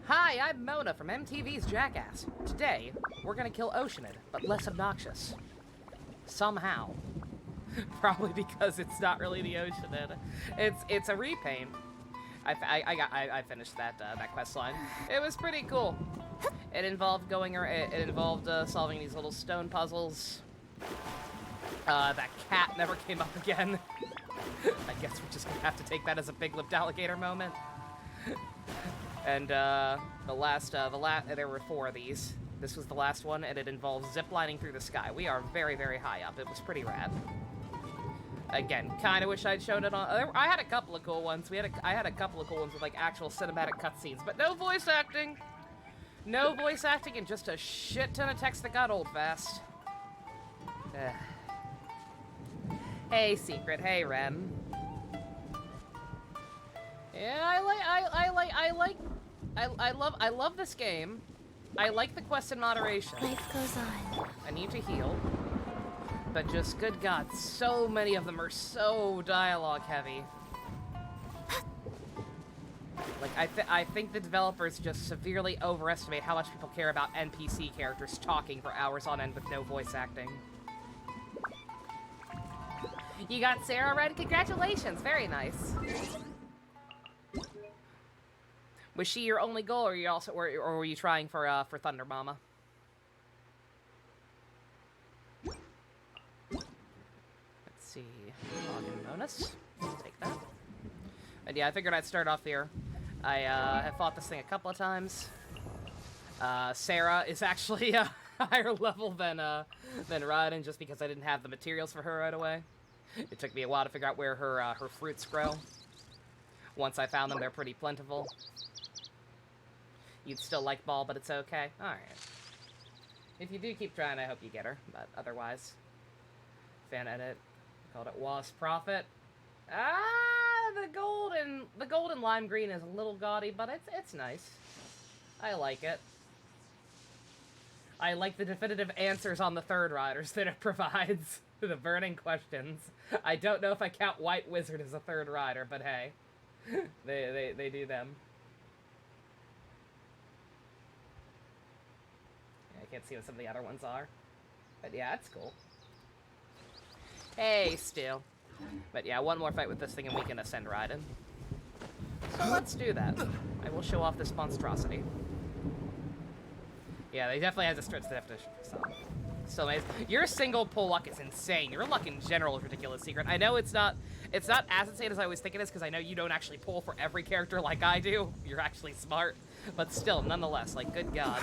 Hi, I'm Mona from MTV's Jackass. Today, we're gonna kill Oceanid, but less obnoxious. Somehow. Probably because it's not really the Oceanid. It's a repaint. I finished that quest line. It was pretty cool. It involved solving these little stone puzzles. That cat never came up again. I guess we're just gonna have to take that as a big-lipped alligator moment. And there were 4 of these. This was the last one, and it involves ziplining through the sky. We are very, very high up. It was pretty rad. Again, kind of wish I'd shown it on. I had a couple of cool ones. I had a couple of cool ones with like actual cinematic cutscenes, but no voice acting. No voice acting, and just a shit ton of text that got old fast. Hey, Secret. Hey, Rem. Yeah, I love this game. I like the quest in moderation. Life goes on. I need to heal. But just, good God, so many of them are so dialogue heavy. Like, I think the developers just severely overestimate how much people care about NPC characters talking for hours on end with no voice acting. You got Sarah Red? Congratulations, very nice. Was she your only goal, or were you trying for Thunder Mama? Let's see, login bonus. Take that. And yeah, I figured I'd start off here. I have fought this thing a couple of times. Sarah is actually a higher level than Raiden, just because I didn't have the materials for her right away. It took me a while to figure out where her fruits grow. Once I found them, they're pretty plentiful. You'd still like Ball, but it's okay. Alright. If you do keep trying, I hope you get her. But otherwise, fan edit. Called it Wasp Prophet. Ah, the golden lime green is a little gaudy, but it's nice. I like it. I like the definitive answers on the third riders that it provides. The burning questions. I don't know if I count White Wizard as a third rider, but hey. They do them. Yeah, I can't see what some of the other ones are. But yeah, it's cool. Hey, still. But yeah, one more fight with this thing and we can ascend Raiden. So let's do that. I will show off this monstrosity. Yeah, they definitely has a stretch definition. So, still amazing. Your single pull luck is insane. Your luck in general is ridiculous, Secret. I know it's not as insane as I always think it is, because I know you don't actually pull for every character like I do. You're actually smart. But still, nonetheless, like, good God.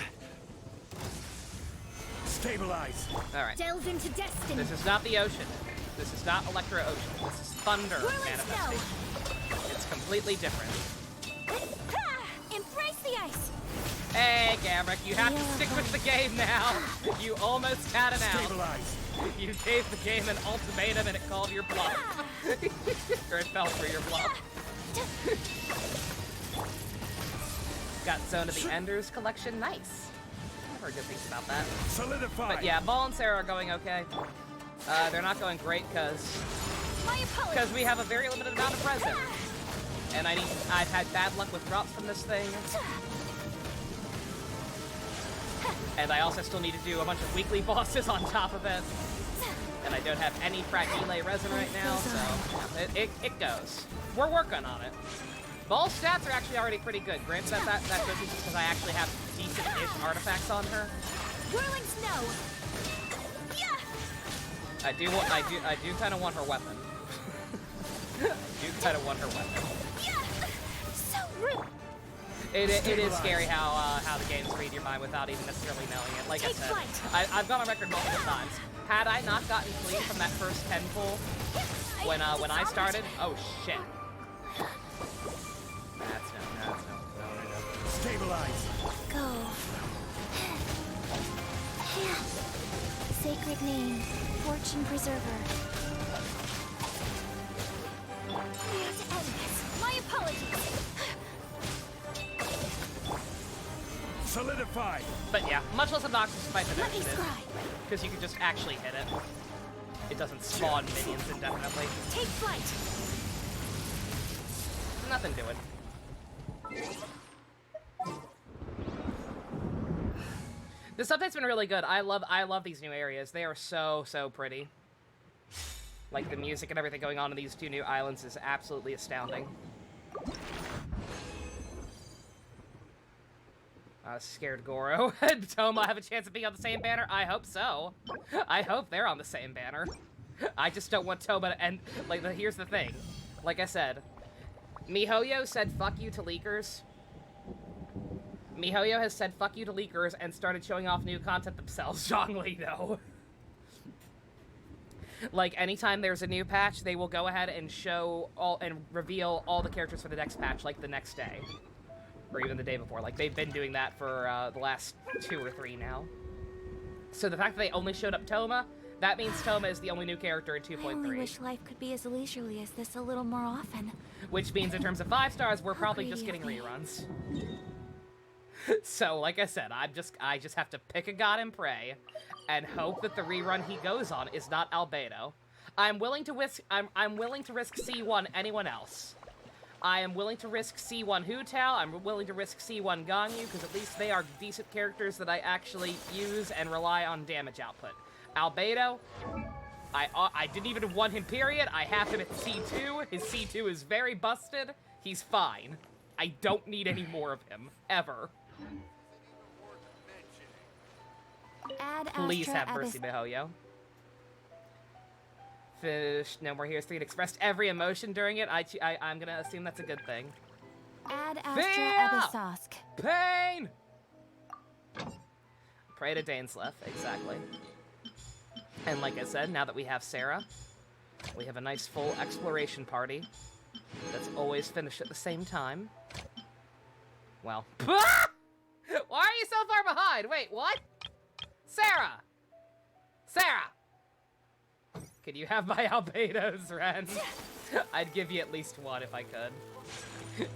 Stabilize. Alright. Delve into destiny. This is not the ocean. This is not Electro Ocean. This is Thunder manifesting. It's completely different. Embrace the ice. Hey, Gamrick, you have to stick with the game now. You almost had an out. Stabilize. You gave the game an ultimatum and it called your bluff. Or it fell for your bluff. Got Zone of the Enders collection. Nice. I've heard good things about that. Solidify. But yeah, Ball and Sarah are going okay. They're not going great because we have a very limited amount of resin. And I've had bad luck with drops from this thing. And I also still need to do a bunch of weekly bosses on top of it. And I don't have any fragile resin right now, so yeah, it goes. We're working on it. Ball's stats are actually already pretty good. Granted, that goes just because I actually have decent-ish artifacts on her. Whirling snow. I do kind of want her weapon. I do kind of want her weapon. So rude. It is scary how the games read your mind without even necessarily knowing it. Like I said, I've gone on record multiple times. Had I not gotten clean from that first 10 pull when I started, oh shit. That's no. Stabilize. Go. Sacred name, Fortune Preserver. Can't end this. My apologies. Solidify. But yeah, much less obnoxious to fight the Let me initiative, scribe. because you can just actually hit it. It doesn't spawn minions indefinitely. Take flight. There's nothing to it. The subtitle's been really good. I love these new areas. They are so pretty. Like the music and everything going on in these two new islands is absolutely astounding. Scared Goro and Toma have a chance of being on the same banner? I hope so. I hope they're on the same banner. I just don't want Toma to end... Like, here's the thing. Like I said, MiHoYo said fuck you to leakers. MiHoYo has said fuck you to leakers and started showing off new content themselves. Zhongli, though. Like, anytime there's a new patch, they will go ahead and show all and reveal all the characters for the next patch, like, the next day. Or even the day before. Like, they've been doing that for the last 2 or 3 now. So the fact that they only showed up Toma, that means Toma is the only new character in 2.3. I only wish life could be as leisurely as this a little more often. Which means in terms of 5 stars, we're probably just getting reruns. So, like I said, I just have to pick a god and pray, and hope that the rerun he goes on is not Albedo. I'm willing to risk C1 anyone else. I am willing to risk C1 Hu Tao, I'm willing to risk C1 Ganyu, because at least they are decent characters that I actually use and rely on damage output. Albedo, I didn't even want him, period. I have him at C2. His C2 is very busted. He's fine. I don't need any more of him, ever. Please have mercy, MiHoYo. Fish, no more Here's 3 expressed every emotion during it. I'm gonna assume that's a good thing. Ad Astra Ebisosk. Pain! Pray to Dainsleif, exactly. And like I said, now that we have Sarah, we have a nice full exploration party that's always finished at the same time. Well, why are you so far behind? Wait, what? Sarah! Sarah! Could you have my Albedo's, Ren? I'd give you at least one if I could.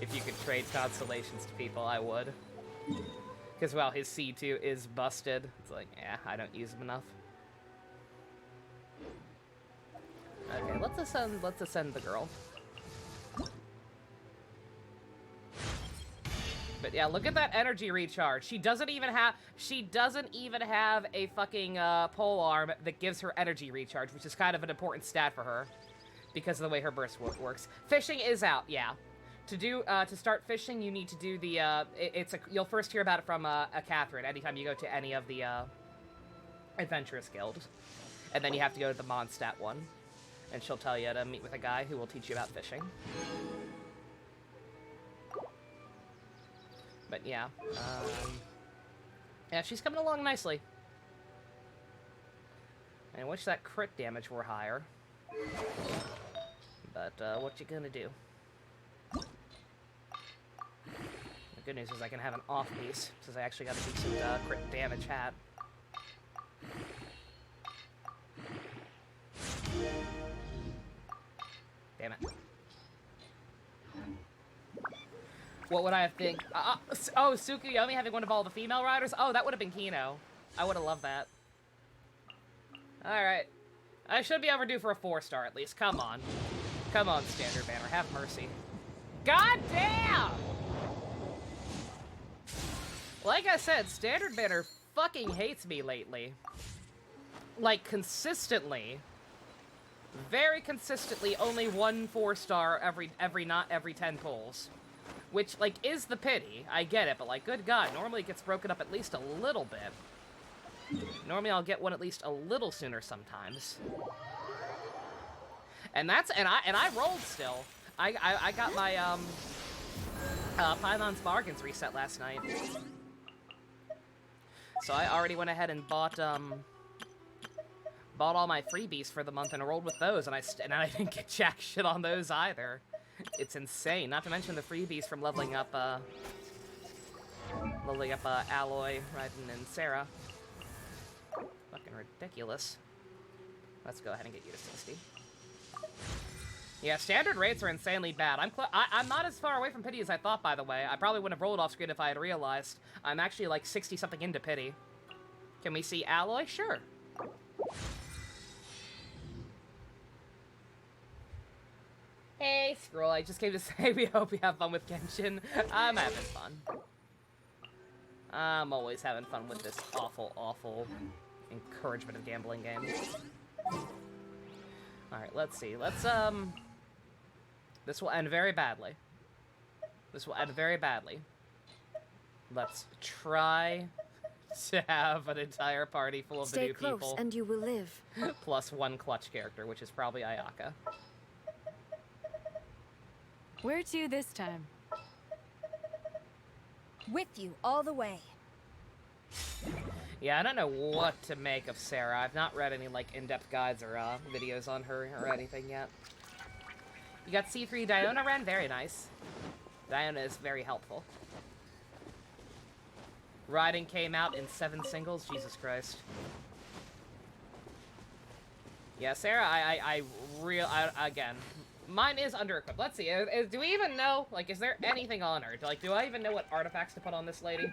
If you could trade constellations to people, I would. Because, well, his C2 is busted. It's like, yeah, I don't use him enough. Okay, let's ascend the girl. But yeah, look at that energy recharge. She doesn't even have a fucking pole arm that gives her energy recharge, which is kind of an important stat for her because of the way her burst works. Fishing is out, yeah. To start fishing, you need to do the you'll first hear about it from a Catherine anytime you go to any of the Adventurous Guild, and then you have to go to the Mondstadt one, and she'll tell you to meet with a guy who will teach you about fishing. But yeah, yeah, she's coming along nicely. I wish that crit damage were higher. But, what you gonna do? The good news is I can have an off piece, since I actually got a decent, crit damage hat. Damn it. What would I have think? Oh, Tsukuyomi having one of all the female riders? Oh, that would have been Kino. I would have loved that. Alright. I should be overdue for a 4-star at least. Come on. Come on, Standard Banner. Have mercy. God damn! Like I said, Standard Banner fucking hates me lately. Like, consistently. Very consistently, only 1 4-star every 10 pulls. Which, like, is the pity. I get it, but, like, good God, normally it gets broken up at least a little bit. Normally I'll get one at least a little sooner sometimes. And I rolled still. I got my, Python's Bargains reset last night. So I already went ahead and bought all my freebies for the month and rolled with those, and I didn't get jack shit on those either. It's insane. Not to mention the freebies from leveling up Alloy, Raiden, and Sarah. Fucking ridiculous. Let's go ahead and get you to 60. Yeah, standard rates are insanely bad. I'm not as far away from Pity as I thought, by the way. I probably wouldn't have rolled off screen if I had realized. I'm actually like 60-something into Pity. Can we see Alloy? Sure. Hey, Scroll, I just came to say we hope you have fun with Genshin. I'm having fun. I'm always having fun with this awful, awful encouragement of gambling game. Alright, let's see. Let's, this will end very badly. This will end very badly. Let's try to have an entire party full of the new people. Stay close and you will live. Plus one clutch character, which is probably Ayaka. Where to this time? With you all the way. Yeah, I don't know what to make of Sarah. I've not read any, like, in-depth guides or videos on her or anything yet. You got C3 Diona Ren? Very nice. Diona is very helpful. Riding came out in 7 singles? Jesus Christ. Yeah, Sarah, again, mine is under-equipped. Let's see, do we even know, like, is there anything on her? Like, do I even know what artifacts to put on this lady?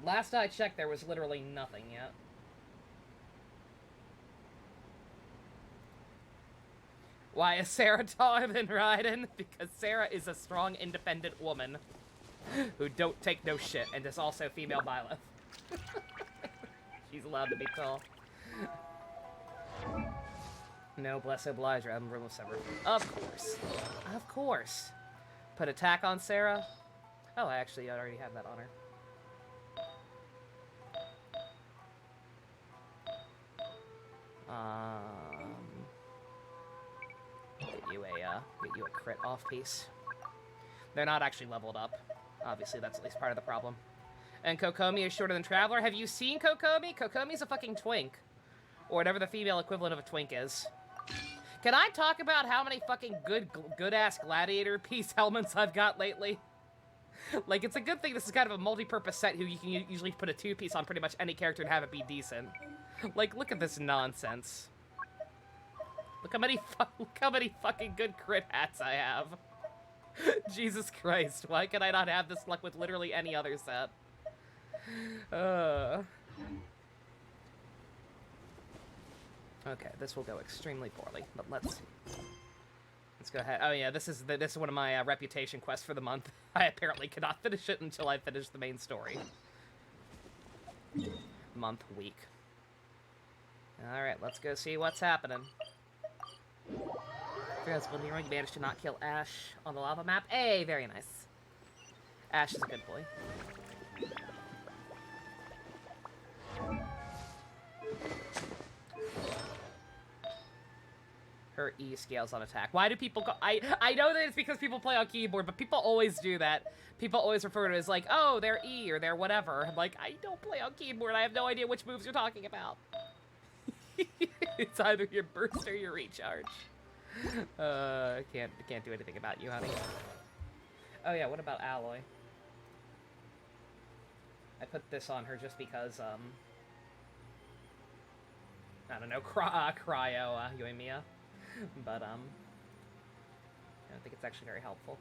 Last I checked, there was literally nothing yet. Why is Sarah taller than Raiden? Because Sarah is a strong, independent woman who don't take no shit, and is also female Byleth. She's allowed to be tall. No, bless oblige, I'm room of sever. Of course. Of course. Put attack on Sarah. Oh, I actually already have that on her. Get you a crit off piece. They're not actually leveled up. Obviously, that's at least part of the problem. And Kokomi is shorter than Traveler. Have you seen Kokomi? Kokomi's a fucking twink. Or whatever the female equivalent of a twink is. Can I talk about how many fucking good-ass gladiator piece helmets I've got lately? Like, it's a good thing this is kind of a multi-purpose set who you can usually put a 2-piece on pretty much any character and have it be decent. Like, look at this nonsense. Look how many fucking good crit hats I have. Jesus Christ, why can I not have this luck with literally any other set? Okay, this will go extremely poorly, but let's go ahead. Oh yeah, this is one of my reputation quests for the month. I apparently cannot finish it until I finish the main story. Week. Alright, let's go see what's happening. When you managed to not kill Ash on the lava map. Hey, very nice. Ash is a good boy. Her E scales on attack. Why do people go... I know that it's because people play on keyboard, but people always do that. People always refer to it as like, oh, they're E or they're whatever. I'm like, I don't play on keyboard. I have no idea which moves you're talking about. It's either your burst or your recharge. I can't do anything about you, honey. Oh yeah, what about Alloy? I put this on her just because, I don't know, cryo, Yoimiya. But, I don't think it's actually very helpful.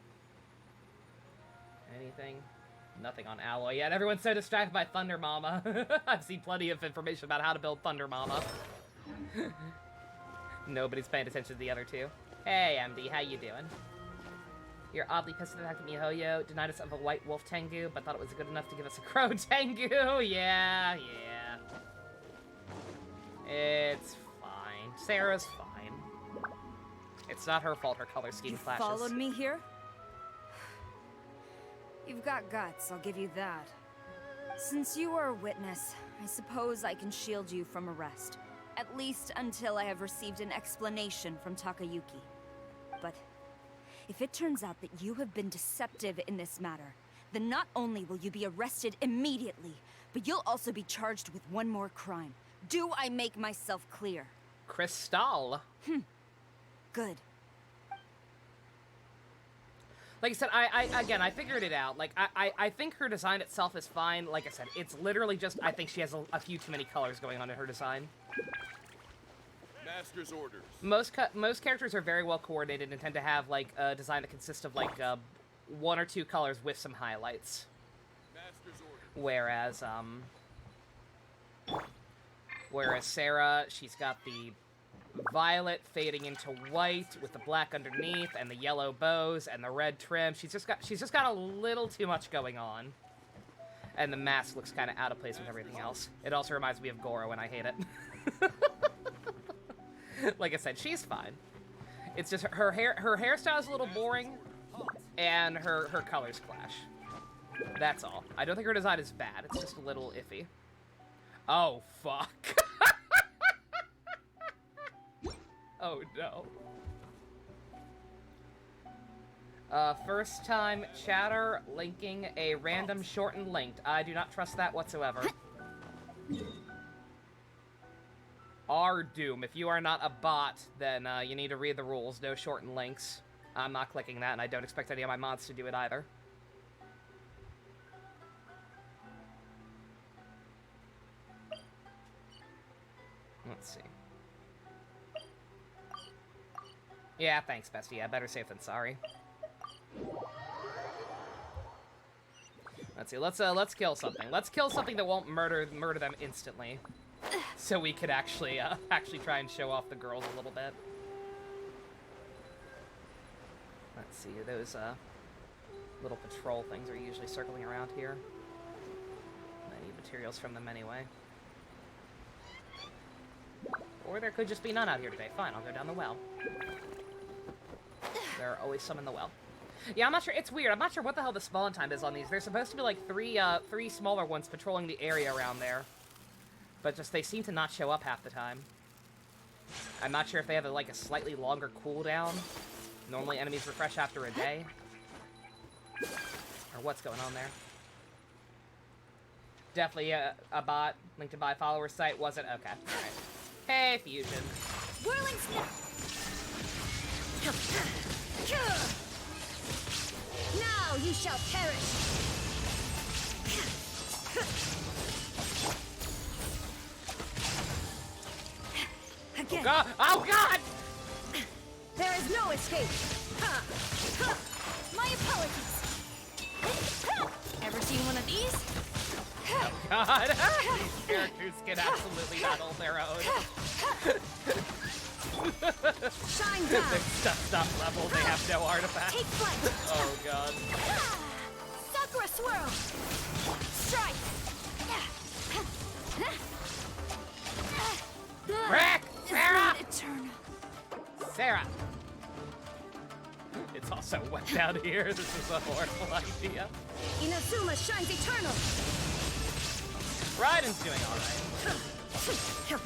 Anything? Nothing on Alloy yet. Everyone's so distracted by Thunder Mama. I've seen plenty of information about how to build Thunder Mama. Nobody's paying attention to the other two. Hey, MD, how you doing? You're oddly pissed at the fact that MiHoYo denied us of a white wolf Tengu, but thought it was good enough to give us a crow Tengu. Yeah. It's fine. Sarah's fine. It's not her fault her color scheme clashes. You followed me here? You've got guts, I'll give you that. Since you are a witness, I suppose I can shield you from arrest. At least until I have received an explanation from Takayuki. But if it turns out that you have been deceptive in this matter, then not only will you be arrested immediately, but you'll also be charged with one more crime. Do I make myself clear? Crystal. Good. Like I said, I figured it out. Like, I think her design itself is fine. Like I said, it's literally just, I think she has a few too many colors going on in her design. Master's orders. Most characters are very well coordinated and tend to have, like, a design that consists of, like, 1 or 2 colors with some highlights. Master's orders. Whereas Sarah, she's got the violet fading into white with the black underneath and the yellow bows and the red trim. She's just got a little too much going on. And the mask looks kind of out of place with everything else. It also reminds me of Goro, and I hate it. Like I said, she's fine. It's just her hairstyle is a little boring, and her colors clash. That's all. I don't think her design is bad. It's just a little iffy. Oh, fuck. Oh, no. First time chatter linking a random shortened link. I do not trust that whatsoever. R Doom. If you are not a bot, then you need to read the rules. No shortened links. I'm not clicking that, and I don't expect any of my mods to do it either. Let's see. Yeah, thanks, bestie. Yeah, better safe than sorry. Let's see. Let's kill something. Let's kill something that won't murder them instantly, so we could actually try and show off the girls a little bit. Let's see. Those little patrol things are usually circling around here. I need materials from them anyway. Or there could just be none out here today. Fine, I'll go down the well. There are always some in the well. Yeah, I'm not sure. It's weird. I'm not sure what the hell the spawn time is on these. There's supposed to be like three smaller ones patrolling the area around there, but just they seem to not show up half the time. I'm not sure if they have like a slightly longer cooldown. Normally enemies refresh after a day, or what's going on there. Definitely a bot. Link to buy follower site. Was it? Okay. All right. Hey, Fusion. Whirling snap. Now you shall perish. Again. Oh God! Oh God! There is no escape. My apologies. Ever seen one of these? God! These characters can absolutely not hold their own. Shine down. Their stuff level, they have no artifacts. Take flight. Oh God. Sakura swirl. Strike. Rick! Sarah! Eternal. Sarah! It's also wet down here. This is a horrible idea. Inazuma shines eternal. Raiden's doing alright.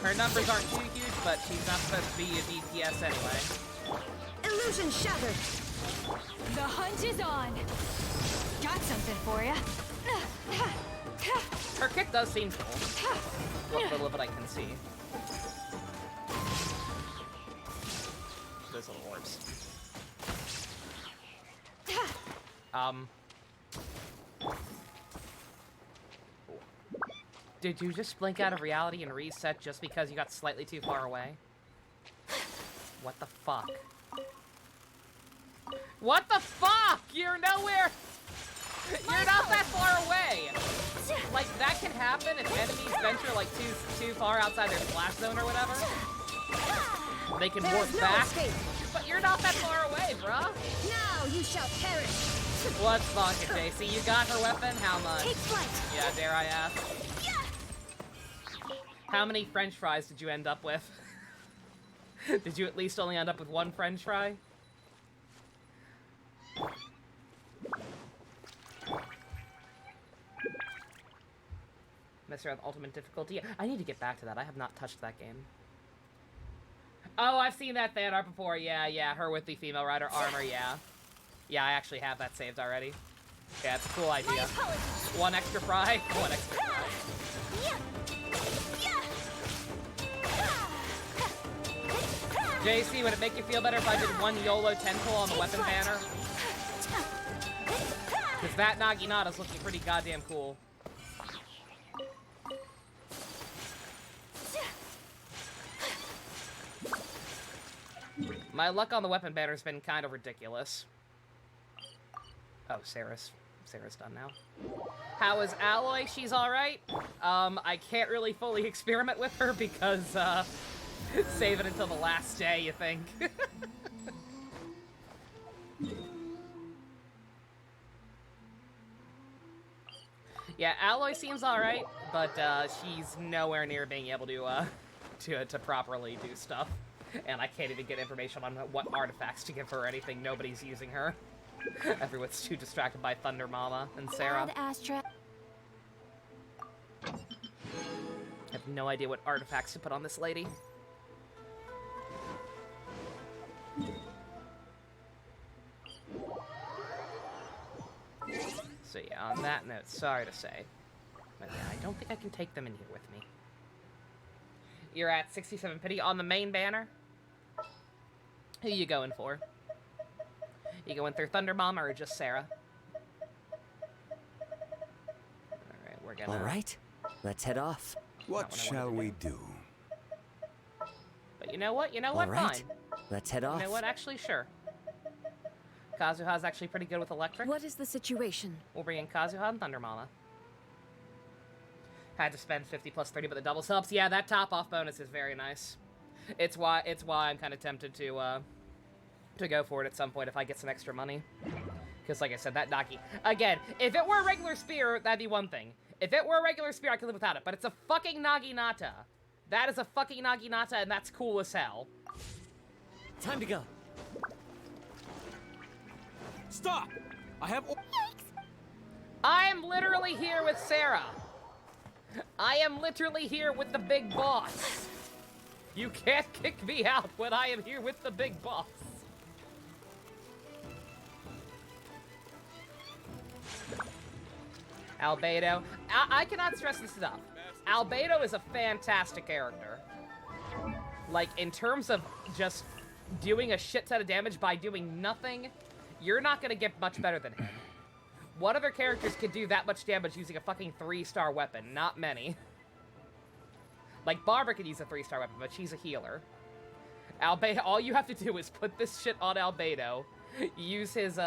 Her numbers aren't too huge, but she's not supposed to be a DPS anyway. Illusion shattered. The hunt is on. Got something for ya. Her kick does seem cool. What little of it I can see. Those little orbs. Did you just blink out of reality and reset just because you got slightly too far away? What the fuck? What the fuck? You're nowhere! You're not that far away! Like, that can happen if enemies venture, like, too far outside their splash zone or whatever. They can warp back. But you're not that far away, bruh! Now you shall perish. Let's fuck it, JC. You got her weapon? How much? Take flight. Yeah, dare I ask? How many french fries did you end up with? Did you at least only end up with one french fry? Mr. with ultimate difficulty. I need to get back to that. I have not touched that game. Oh, I've seen that fan art before. Yeah, her with the female rider armor, yeah. Yeah, I actually have that saved already. Yeah, it's a cool idea. One extra fry, one extra fry. JC, would it make you feel better if I did one YOLO 10-pull on the weapon banner? Because that Naginata's looking pretty goddamn cool. My luck on the weapon banner's been kind of ridiculous. Oh, Sarah's done now. How is Alloy? She's alright. I can't really fully experiment with her because, save it until the last day, you think. Yeah, Alloy seems alright, but she's nowhere near being able to properly do stuff. And I can't even get information on what artifacts to give her or anything. Nobody's using her. Everyone's too distracted by Thunder Mama and Sarah. Add Astra. I have no idea what artifacts to put on this lady. So yeah, on that note, sorry to say. But yeah, I don't think I can take them in here with me. You're at 67 pity on the main banner. Who you going for? You going through Thunder Mama or just Sarah? Alright, we're gonna... Alright, let's head off. What shall we do? But you know what? You know what? Alright, Fine. let's head off. You know what? Actually, sure. Kazuha's actually pretty good with electric. What is the situation? We'll bring in Kazuha and Thunder Mama. Had to spend 50 plus 30, but the double subs. Yeah, that top-off bonus is very nice. It's why I'm kind of tempted to go for it at some point if I get some extra money. Because, like I said, that Nagi... Again, if it were a regular spear, that'd be one thing. If it were a regular spear, I could live without it. But it's a fucking Naginata. That is a fucking Naginata, and that's cool as hell. Time to go. Stop! I have... I am literally here with Sarah. I am literally here with the big boss. You can't kick me out when I am here with the big boss. Albedo. I cannot stress this enough. Albedo is a fantastic character. Like, in terms of just doing a shit ton of damage by doing nothing, you're not gonna get much better than him. What other characters could do that much damage using a fucking 3-star weapon? Not many. Like, Barbara could use a 3-star weapon, but she's a healer. Albedo, all you have to do is put this shit on Albedo, use his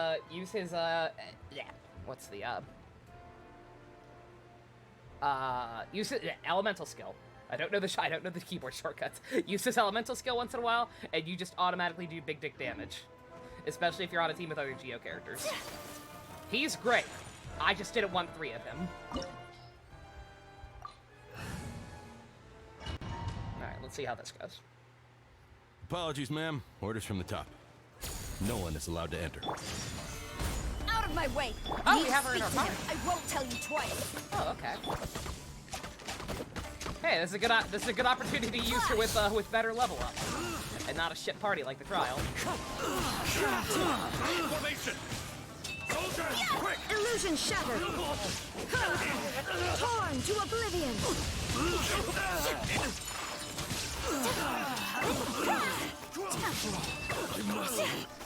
elemental skill. I don't know the keyboard shortcuts. Use his elemental skill once in a while, and you just automatically do big dick damage. Especially if you're on a team with other Geo characters. He's great. I just didn't want 3 of him. Alright, let's see how this goes. Apologies, ma'am. Orders from the top. No one is allowed to enter. Out of my way! Oh, we have her in our party. I won't tell you twice. Oh, okay. Hey, this is a good opportunity to use her with better level up. And not a shit party like the trial. Formation! Soldiers, quick! Illusion shattered! Torn to oblivion!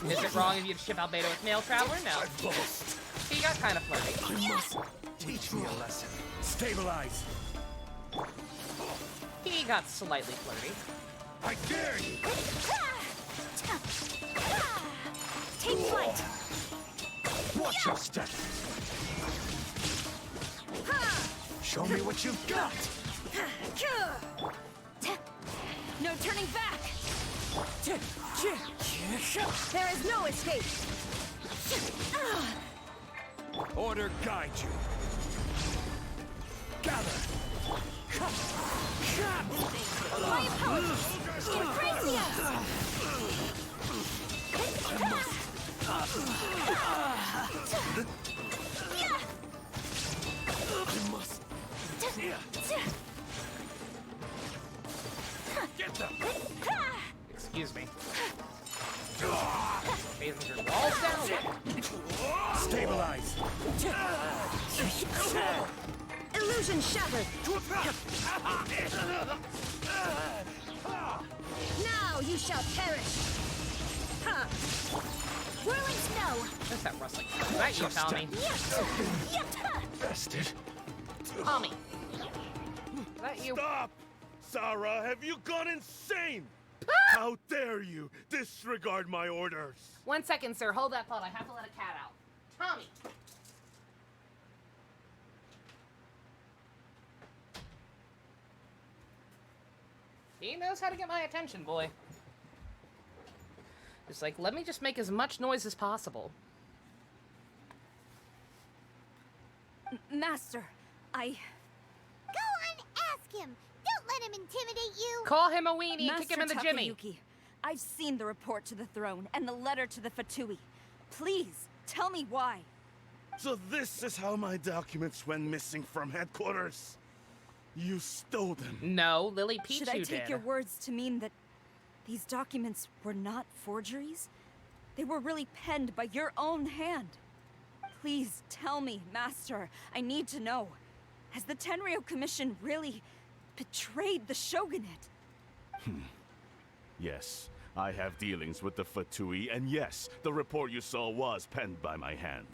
Is it wrong of you to ship Albedo with Male Traveler? No. He got kind of flirty. You must teach me a lesson. Stabilize! He got slightly flirty. I dare you! Take flight! Watch your step! Show me what you've got! No turning back! There is no escape! Order guide you! Gather! My opponent! Embracia! Get them! Excuse me. Phasing your walls down? Stabilize! Illusion shattered! Now you shall perish! Whirling snow! What's that rustling? Is that you, Tommy? Bastard! Tommy! Is that you? Stop! Sarah, have you gone insane? How dare you disregard my orders? 1 second, sir. Hold that thought. I have to let a cat out. Tommy! He knows how to get my attention, boy. It's like, let me just make as much noise as possible. Master, Go on, ask him. Don't let him intimidate you. Call him a weenie, Master kick him in the jimmy. Takayuki, I've seen the report to the throne and the letter to the Fatui. Please, tell me why. So this is how my documents went missing from headquarters. You stole them. No, Lily Pichu Should I take did. your words to mean that these documents were not forgeries? They were really penned by your own hand. Please tell me, Master. I need to know. Has the Tenryo Commission really betrayed the shogunate? Yes, I have dealings with the Fatui, and yes, the report you saw was penned by my hand.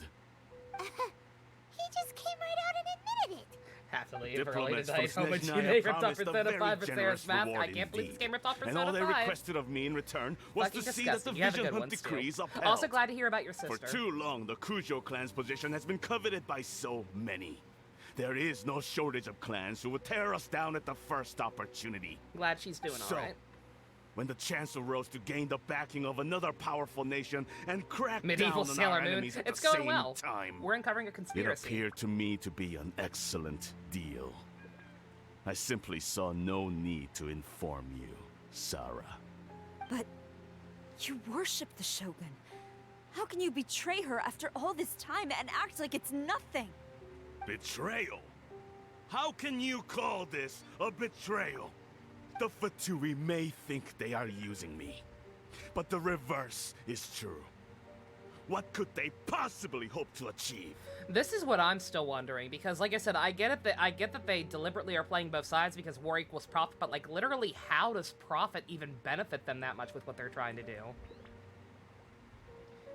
He just came right out and admitted it. Have to leave early Diplomats tonight. from How much you Snezhnaya ripped off promised a Persona very 5 for generous Sarah's Math. I reward can't believe this indeed. game ripped off And Persona all they 5. requested of me in return was Fucking to see that the disgusting. You have a Vision good Hunt one, Stu. decrees upheld. Also glad to hear about your sister. For too long, the Kujo clan's position has been coveted by so many. There is no shortage of clans who would tear us down at the first opportunity. Glad she's doing So, alright. when the chance arose to gain the backing of another powerful nation and crack Medieval down on Sailor our Moon. enemies at It's the going same well. time, We're uncovering a it conspiracy. appeared to me to be an excellent deal. I simply saw no need to inform you, Sarah. But you worship the Shogun. How can you betray her after all this time and act like it's nothing? Betrayal? How can you call this a betrayal? The Fatui may think they are using me, but the reverse is true. What could they possibly hope to achieve? This is what I'm still wondering, because like I said, I get that they deliberately are playing both sides because war equals profit, but like literally how does profit even benefit them that much with what they're trying to do?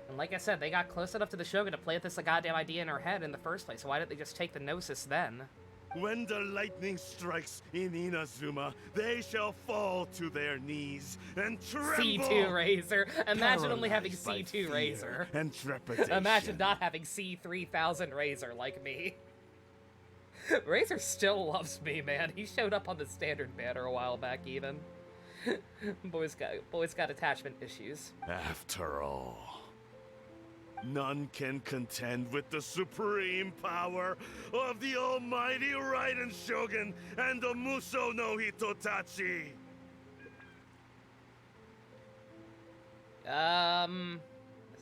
And like I said, they got close enough to the Shogun to play with this goddamn idea in her head in the first place, so why didn't they just take the Gnosis then? When the lightning strikes in Inazuma, they shall fall to their knees and tremble. C2 Razor. Imagine only having paralyzed by C2 fear Razor. and trepidation. Imagine not having C3000 Razor like me. Razor still loves me, man. He showed up on the standard banner a while back, even. Boy's got attachment issues. After all, none can contend with the supreme power of the almighty Raiden Shogun and the Muso no Hitotachi.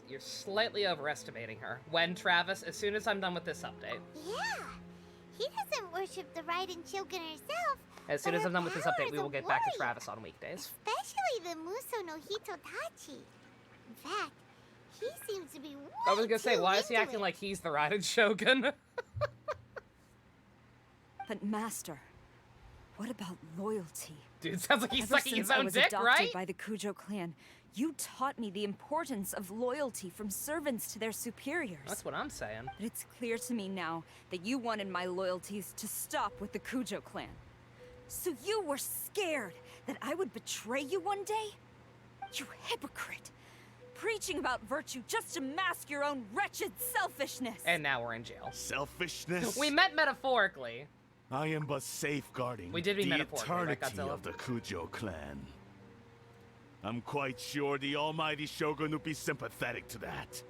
You're slightly overestimating her. When, Travis? As soon as I'm done with this update. Yeah. He doesn't worship the Raiden Shogun herself. As soon but as her I'm done with this power update, is we will a get back to warrior, Travis on weekdays. Especially the Muso no Hitotachi. In fact, he seems to be way I was gonna say, too why is he into acting it. like he's the Raiden Shogun? But Master, what about loyalty? Dude, sounds like he's Ever sucking his since I own was dick, adopted right? by the Kujo clan, you taught me the importance of loyalty from servants to their superiors. That's what I'm saying. But it's clear to me now that you wanted my loyalties to stop with the Kujo clan. So you were scared that I would betray you one day? You hypocrite! Preaching about virtue just to mask your own wretched selfishness! And now we're in jail. Selfishness? We met metaphorically. I am but safeguarding We did mean the metaphorically, right, eternity Godzilla? of the Kujo clan. I'm quite sure the almighty Shogun would be sympathetic to that.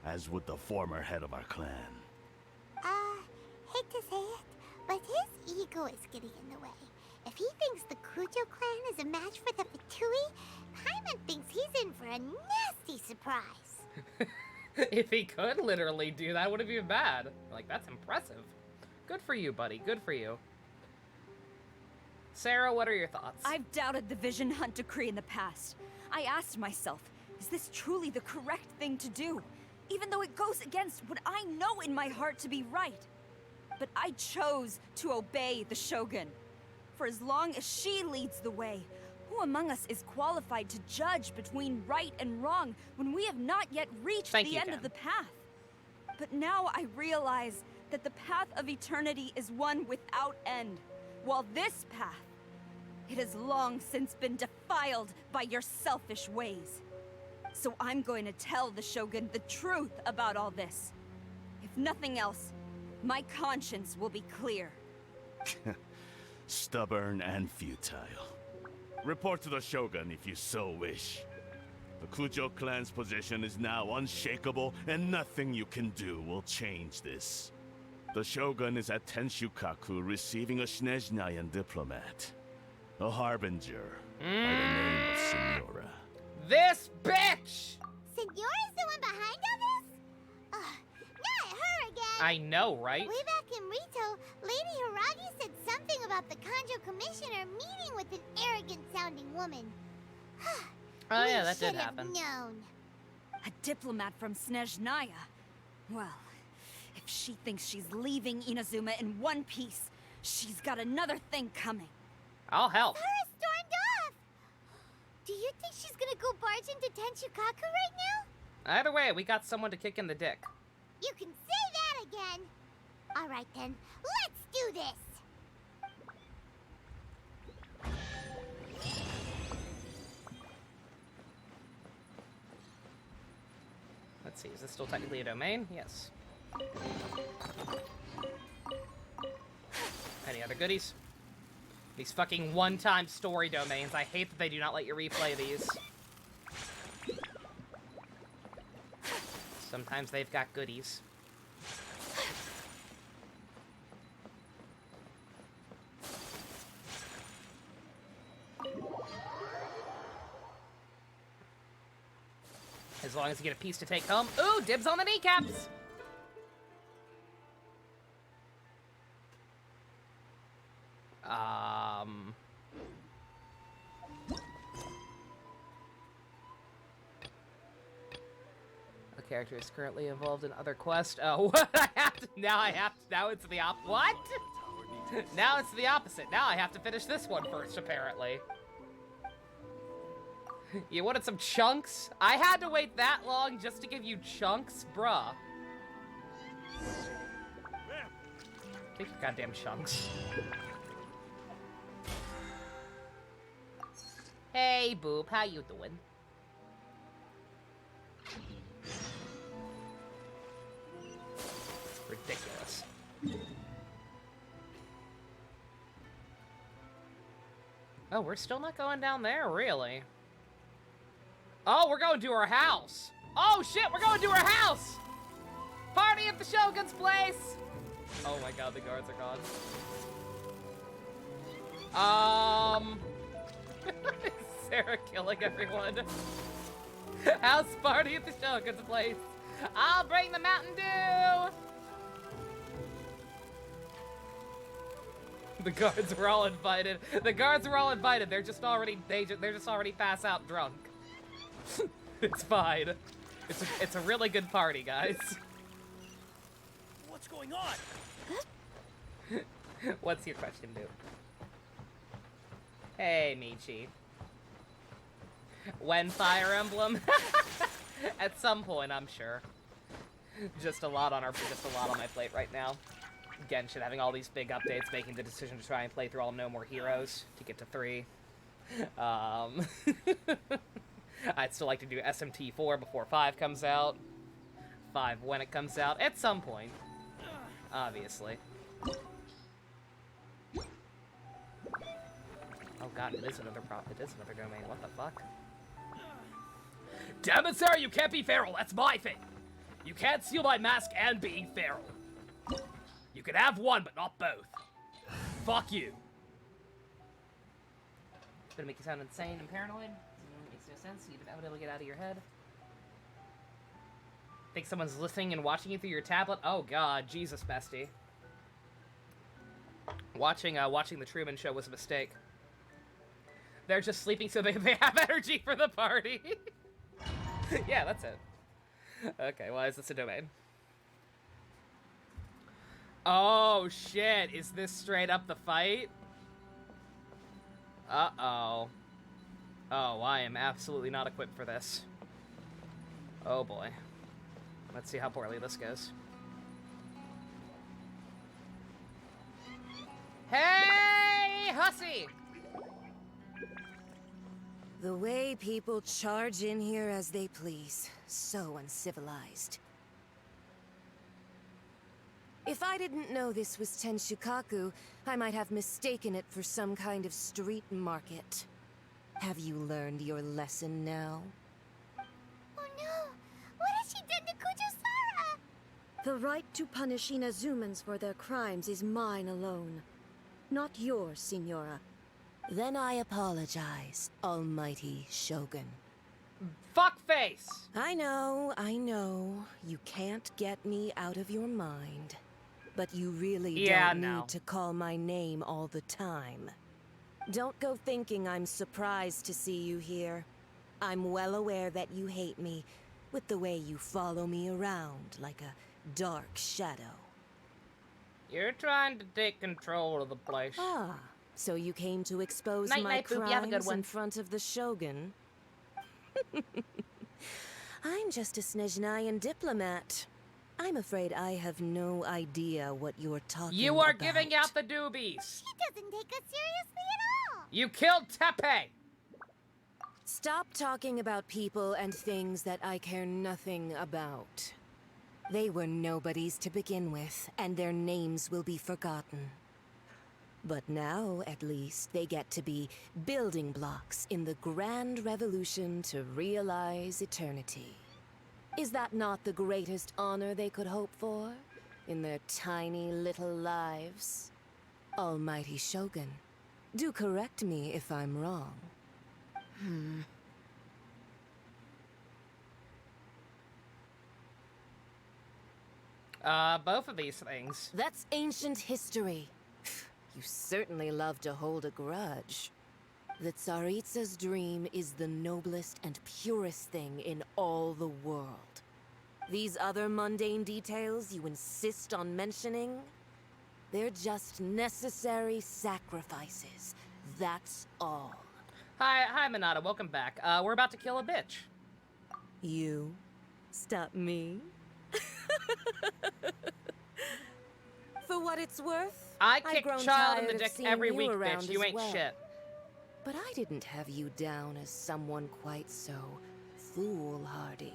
As would the former head of our clan. Hate to say it, but his ego is getting in the way. If he thinks the Kujo clan is a match for the Fatui, Paimon thinks he's in for a nasty surprise. If he could literally do that, wouldn't be bad. Like, that's impressive. Good for you, buddy. Good for you. Sarah, what are your thoughts? I've doubted the Vision Hunt decree in the past. I asked myself, is this truly the correct thing to do? Even though it goes against what I know in my heart to be right. But I chose to obey the Shogun. For as long as she leads the way, who among us is qualified to judge between right and wrong when we have not yet reached Thank the you, end Ken. of the path? But now I realize that the path of eternity is one without end, while this path, it has long since been defiled by your selfish ways. So I'm going to tell the Shogun the truth about all this. If nothing else, my conscience will be clear. Stubborn and futile. Report to the Shogun if you so wish. The Kujo clan's position is now unshakable, and nothing you can do will change this. The Shogun is at Tenshukaku receiving a Snezhnayan diplomat. A harbinger by the name of Senora. This bitch! Senora's the one behind all this? Not her again! I know, right? Way back in Rito, Lady Hiragi said something about the Kanjo Commissioner meeting with an arrogant-sounding woman. Oh yeah, We that did should have happen. known. A diplomat from Snezhnaya. Well, if she thinks she's leaving Inazuma in one piece, she's got another thing coming. I'll help. Sarah stormed off! Do you think she's gonna go barge into Tenshukaku right now? Either way, we got someone to kick in the dick. You can say that again! Alright then, let's do this! Let's see, is this still technically a domain? Yes. Any other goodies? These fucking one-time story domains. I hate that they do not let you replay these. Sometimes they've got goodies. As long as you get a piece to take home. Ooh, dibs on the kneecaps! The character is currently involved in other quests. Oh, what? Now it's the what? Now it's the opposite. Now I have to finish this one first, apparently. You wanted some chunks? I had to wait that long just to give you chunks? Bruh. Take your goddamn chunks. Hey, Boop, how you doing? Ridiculous. Oh, we're still not going down there, really? Oh, we're going to her house. Oh, shit, we're going to her house. Party at the Shogun's place. Oh my god, the guards are gone. Is Sarah killing everyone? House party at the Shogun's place. I'll bring the Mountain Dew. The guards were all invited. The guards were all invited. They're just already pass out drunk. It's fine. It's a really good party, guys. What's going on? What's your question, dude? Hey, Michi. When Fire Emblem? At some point, I'm sure. Just a lot on my plate right now. Genshin having all these big updates, making the decision to try and play through all No More Heroes to get to 3. I'd still like to do SMT4 before 5 comes out. 5 when it comes out, at some point. Obviously. Oh god, it is another domain, what the fuck? Damn it, Sarah, you can't be feral, that's my thing! You can't steal my mask and be feral. You can have one, but not both. Fuck you. It's gonna make you sound insane and paranoid. Makes no sense. You'd never be able to get out of your head. Think someone's listening and watching you through your tablet? Oh god, Jesus, bestie. Watching the Truman Show was a mistake. They're just sleeping so they have energy for the party. Yeah, that's it. Okay, why is this a domain? Oh shit, is this straight up the fight? Uh-oh. Oh, I am absolutely not equipped for this. Oh boy. Let's see how poorly this goes. Hey, hussy! The way people charge in here as they please. So uncivilized. If I didn't know this was Tenshukaku, I might have mistaken it for some kind of street market. Have you learned your lesson now? Oh no! What has she done to Kujo-Sara? The right to punish Inazumans for their crimes is mine alone. Not yours, Signora. Then I apologize, Almighty Shogun. Fuckface! I know. You can't get me out of your mind. But you really don't need to call my name all the time. Don't go thinking I'm surprised to see you here. I'm well aware that you hate me, with the way you follow me around like a dark shadow. You're trying to take control of the place. Ah, so you came to expose Night, my night, Boop. You have a good crimes one. in front of the Shogun? I'm just a Snezhnayan diplomat. I'm afraid I have no idea what you're talking about. You are giving out the doobies. She doesn't take us seriously at all. You killed Tepe. Stop talking about people and things that I care nothing about. They were nobodies to begin with, and their names will be forgotten. But now, at least, they get to be building blocks in the grand revolution to realize eternity. Is that not the greatest honor they could hope for in their tiny little lives? Almighty Shogun, do correct me if I'm wrong. Both of these things. That's ancient history. You certainly love to hold a grudge. The Tsaritsa's dream is the noblest and purest thing in all the world. These other mundane details you insist on mentioning, they're just necessary sacrifices. That's all. Hi, Minata. Welcome back. We're about to kill a bitch. You? Stop me? For what it's worth, I I've kick grown child in tired the of dick seeing every you week, around bitch. You as ain't well. shit. But I didn't have you down as someone quite so foolhardy.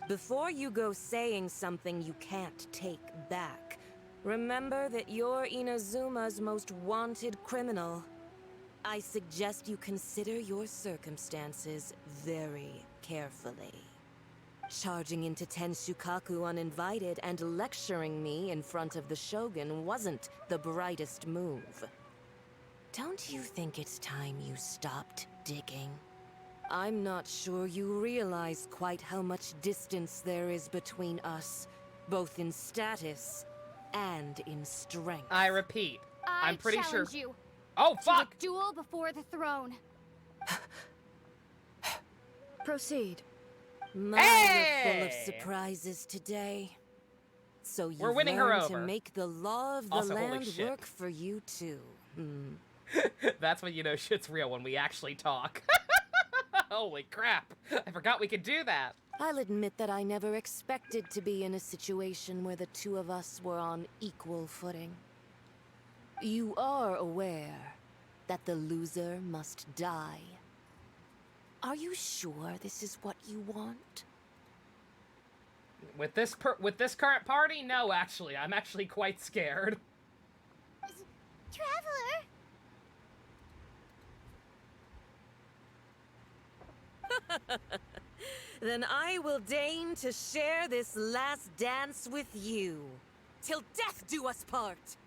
Before you go saying something you can't take back, remember that you're Inazuma's most wanted criminal. I suggest you consider your circumstances very carefully. Charging into Tenshukaku uninvited and lecturing me in front of the Shogun wasn't the brightest move. Don't you think it's time you stopped digging? I'm not sure you realize quite how much distance there is between us, both in status and in strength. I repeat, I'm pretty sure. You Oh, fuck! to a duel before the throne. Proceed. You're full of surprises today. So We're you've winning her learned over. to make the law of the Also, holy land shit. work for you too. That's when you know shit's real, when we actually talk. Holy crap. I forgot we could do that. I'll admit that I never expected to be in a situation where the two of us were on equal footing. You are aware that the loser must die. Are you sure this is what you want? With this current party, no, actually. I'm actually quite scared. Traveler! Then I will deign to share this last dance with you. Till death do us part!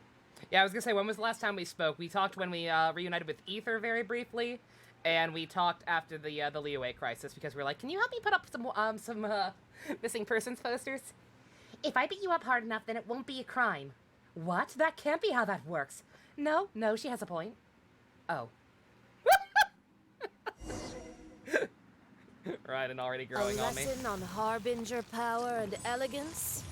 Yeah, I was gonna say, when was the last time we spoke? We talked when we reunited with Ether very briefly, and we talked after the Liyue crisis, because we were like, can you help me put up some missing persons posters? If I beat you up hard enough, then it won't be a crime. What? That can't be how that works. No, she has a point. Oh. Right, and already growing on me. A lesson on harbinger power and elegance?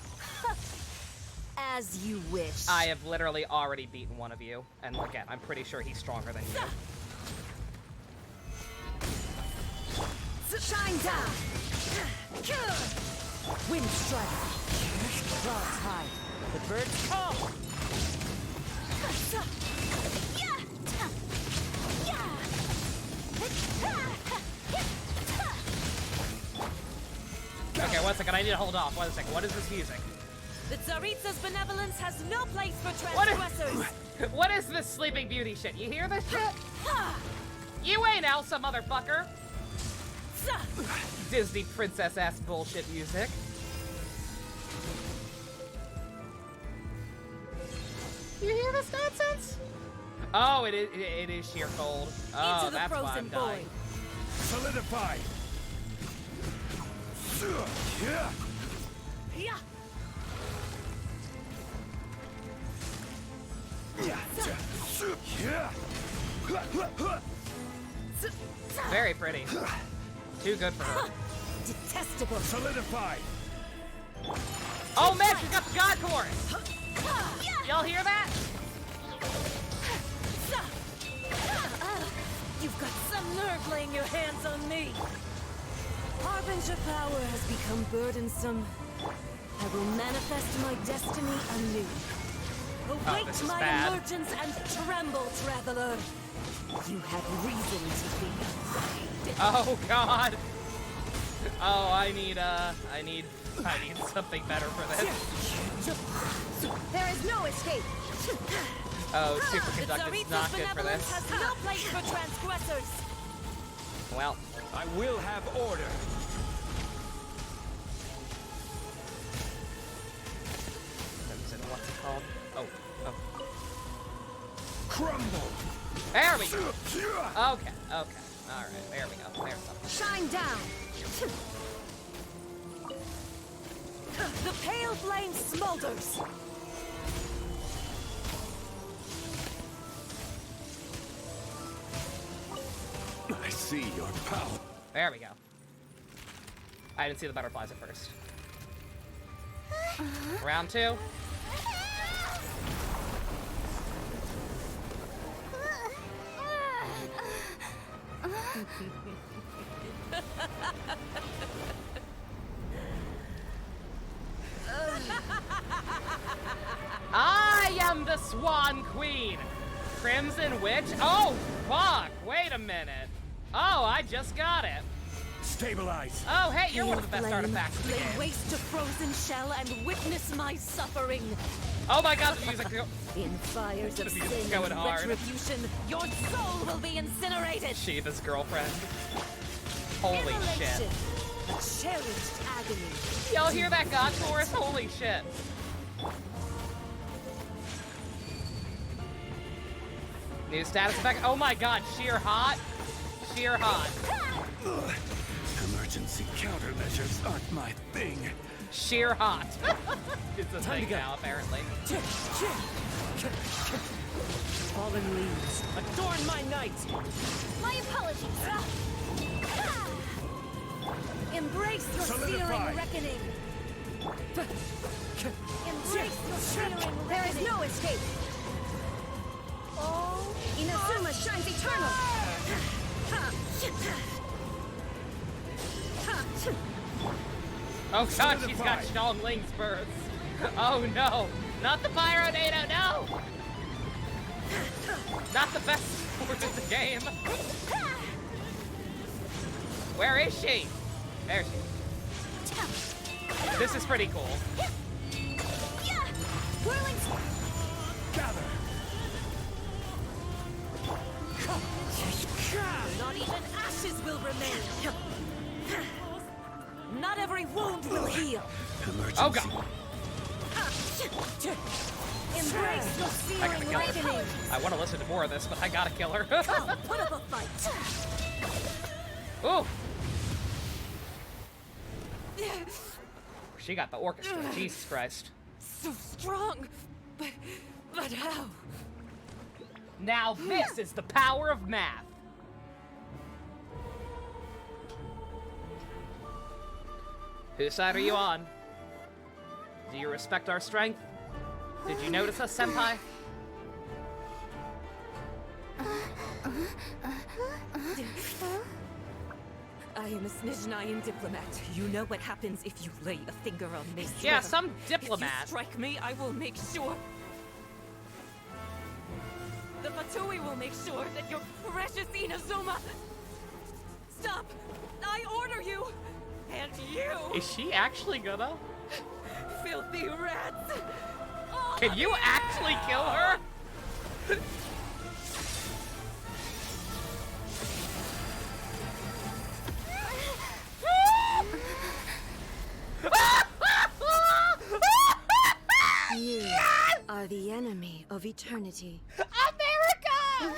As you wish. I have literally already beaten one of you, and again, I'm pretty sure he's stronger than you. Shine down! Wind strike! Clouds high. The birds call! Okay, one second, I need to hold off. 1 second, what is this music? The Tsaritsa's benevolence has no place for transgressors! What is this Sleeping Beauty shit? You hear this shit? You ain't Elsa, motherfucker! Disney princess-ass bullshit music. of this nonsense? Oh, it is sheer cold. Oh, Into the that's why I'm frozen dying. Solidify. Yeah. Yeah. Very pretty. Too good for her. Detestable. Solidify. Oh man, she's got the God Chorus! Y'all hear that? You've got some nerve laying your hands on me. Harbinger power has become burdensome. I will manifest my destiny anew. Await this is my bad. emergence and tremble, traveler. You have reason to be afraid. Oh god. Oh, I need something better for this. There is no escape. Oh, superconductive is not good for benevolence this. has no place for transgressors. Well, I will have order. what's it called? Oh. Crumble. There we go. Okay. Alright, there we go. There's something. Shine down. The pale flame smolders. I see your power. There we go. I didn't see the butterflies at first. Round 2. I am the Swan Queen! Crimson Witch? Oh, fuck! Wait a minute. Oh, I just got it. Stabilize. Oh, hey, you're one of the best Flame, artifacts in the lay game. waste to frozen shell and witness my suffering. Oh my god, the music. In fires of The music's sin going and hard. retribution, your soul will be incinerated. Shiva's girlfriend. Holy shit. Immolation, a cherished agony. Y'all hear that God chorus? Holy shit. New status effect. Oh my god, sheer hot. Sheer hot. Emergency countermeasures aren't my thing. Sheer hot. It's a thing now, apparently. Fallen leaves, adorn my night. My apologies. Embrace your Solidify. searing reckoning. Embrace your searing reckoning. There is no escape. Oh, Inazuma shines eternal. Oh god, she's got Xiangling spurs. Oh no. Not the Pyro Dado, no! Not the best sport in the game. Where is she? There she is. This is pretty cool. Whirling Gather. Not even ashes will remain. Not every wound will heal. Emergency. Oh god. Embrace your I gotta searing kill her. reckoning. I want to listen to more of this, but I gotta kill her. Come, put up a fight. Ooh. She got the orchestra. Jesus Christ. So strong, but how? Now this is the power of math. Whose side are you on? Do you respect our strength? Did you notice us, Senpai? I am a Snezhnayan diplomat. You know what happens if you lay a finger on me. Yeah, some If you diplomat. strike me, I will make sure. The Fatui will make sure that your precious Inazuma. Stop! I order you! And you! Is she actually gonna? Filthy rats! All Can of you actually kill her? You are are the enemy of eternity. America!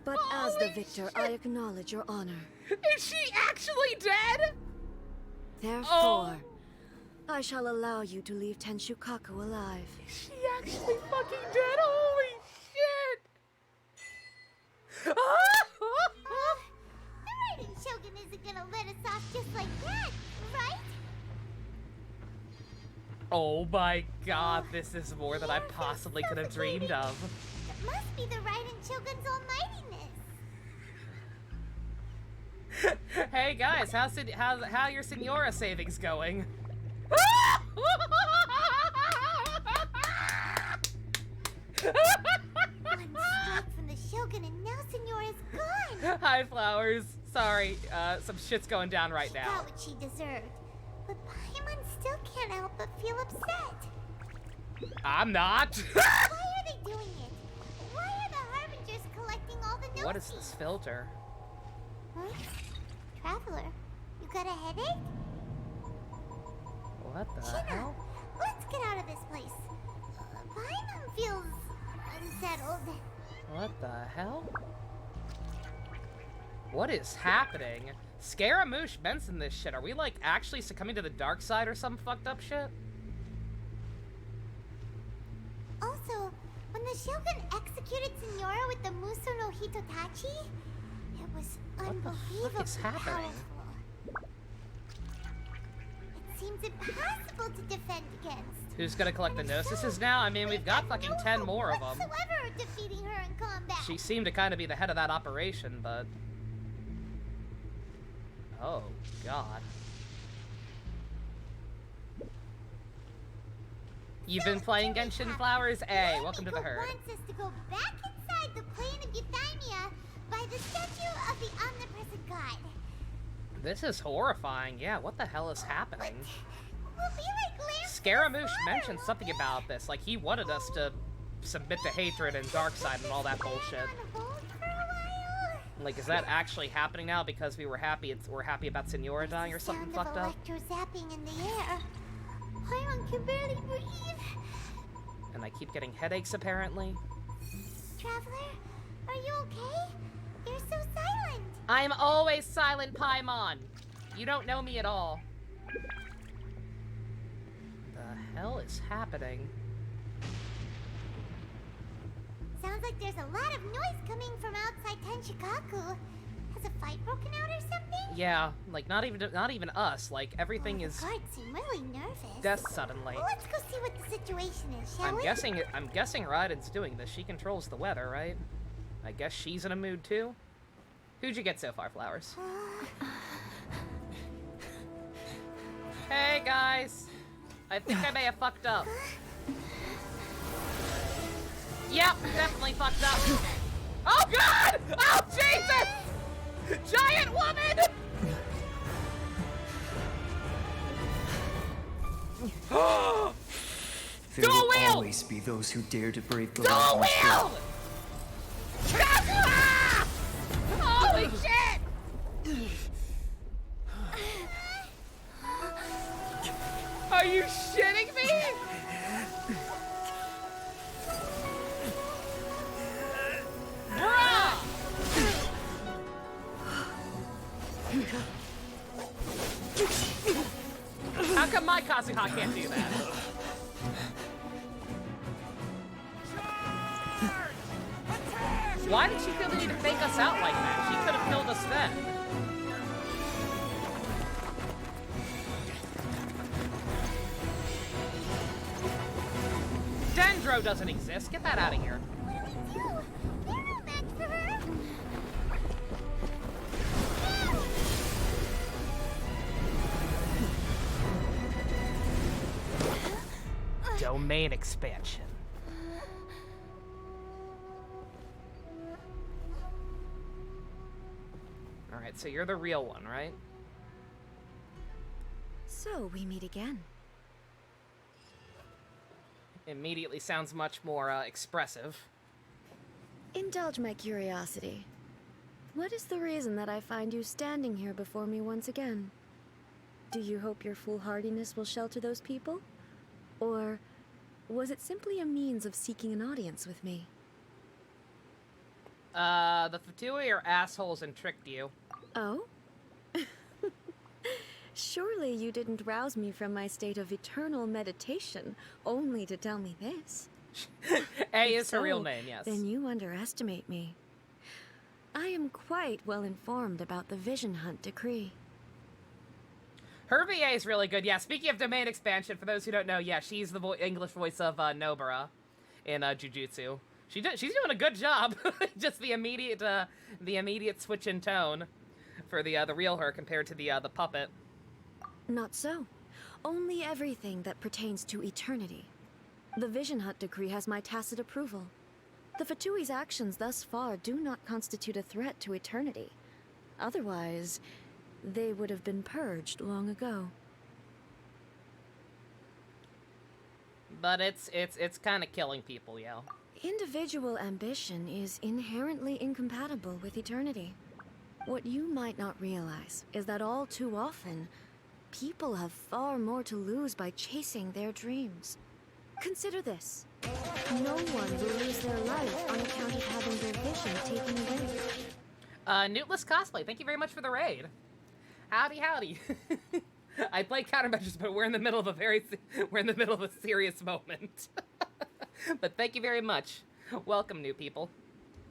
But as the victor, I acknowledge your honor. Is she actually dead? Therefore, I shall allow you to leave Tenshukaku alive. Is she actually fucking dead? Holy shit! The Raiden Shogun isn't gonna let us off just like that, right? Oh my god, this is more than I possibly could have dreamed of. It must be the Raiden Shogun's almightiness. Hey guys, how your Senora savings going? One strike from the Shogun and now Senora's gone. Hi, Flowers. Sorry, some shit's going down right now. She got what she deserved. But Paimon still can't help but feel upset. I'm not. Why are they doing it? Why are the Harbingers collecting all the notes? What is this filter? Huh? Traveler, you got a headache? What the Chino, hell? let's get out of this place. Paimon feels unsettled. What the hell? What is happening? Scaramouche mentioned this shit. Are we, like, actually succumbing to the dark side or some fucked up shit? Also, when the Shogun executed Senora with the Muso no Hitotachi, it was unbelievably fuck is happening? powerful. It seems impossible to defend against. Who's gonna collect the Gnosis now? I mean, we've got fucking 10 more of them. Whatsoever of defeating her in combat. She seemed to kind of be the head of that operation, but... Oh, God. You've been playing Genshin, Flowers? Hey, welcome to the herd. Wants us to go back inside the plane of Euthymia by the statue of the omnipresent god. This is horrifying. Yeah, what the hell is happening? We'll be like lambs. Scaramouche mentioned something about this, like he wanted us to submit to hatred and darkside and all that bullshit. Like, is that actually happening now because we're happy about Senora dying or something fucked up? Zapping in the air. Paimon can barely breathe. And I keep getting headaches apparently. Traveler, are you okay? You're so silent. I'm always silent, Paimon. You don't know me at all. The hell is happening? Sounds like there's a lot of noise coming from outside Tenshikaku. Has a fight broken out or something? Yeah, like not even us. Like everything is. The guards seem really nervous. Death suddenly. Well, let's go see what the situation is, shall we? I'm guessing Raiden's doing this. She controls the weather, right? I guess she's in a mood too. Who'd you get so far, Flowers? Hey guys, I think I may have fucked up. Yep, definitely fucked up. Oh God! Oh Jesus! Giant woman! There will always be those who dare to break the law. Wheel! Ah! Holy shit! Are you shitting me? Bruh! How come my Kazuha can't do that? Why did she feel the need to fake us out like that? She could have killed us then. Dendro doesn't exist. Get that out of here. What do we do? We're no match for her. Domain expansion. Alright, so you're the real one, right? So we meet again. Immediately sounds much more expressive. Indulge my curiosity. What is the reason that I find you standing here before me once again? Do you hope your foolhardiness will shelter those people? Or was it simply a means of seeking an audience with me? The Fatui are assholes and tricked you. Oh? Surely you didn't rouse me from my state of eternal meditation only to tell me this. A is her real name, yes. Then you underestimate me. I am quite well informed about the Vision Hunt decree. Her VA is really good. Yeah, speaking of domain expansion, for those who don't know, yeah, she's the English voice of Nobara in Jujutsu. She's doing a good job. Just the immediate switch in tone for the real her compared to the puppet. Not so. Only everything that pertains to eternity. The Vision Hunt decree has my tacit approval. The Fatui's actions thus far do not constitute a threat to eternity. Otherwise, they would have been purged long ago. But it's kind of killing people, yo. Individual ambition is inherently incompatible with eternity. What you might not realize is that all too often, people have far more to lose by chasing their dreams. Consider this. No one will lose their life on account of having their vision taken away. Newtless Cosplay, thank you very much for the raid. Howdy, howdy. I play countermeasures, but we're in the middle of a serious moment. But thank you very much. Welcome, new people.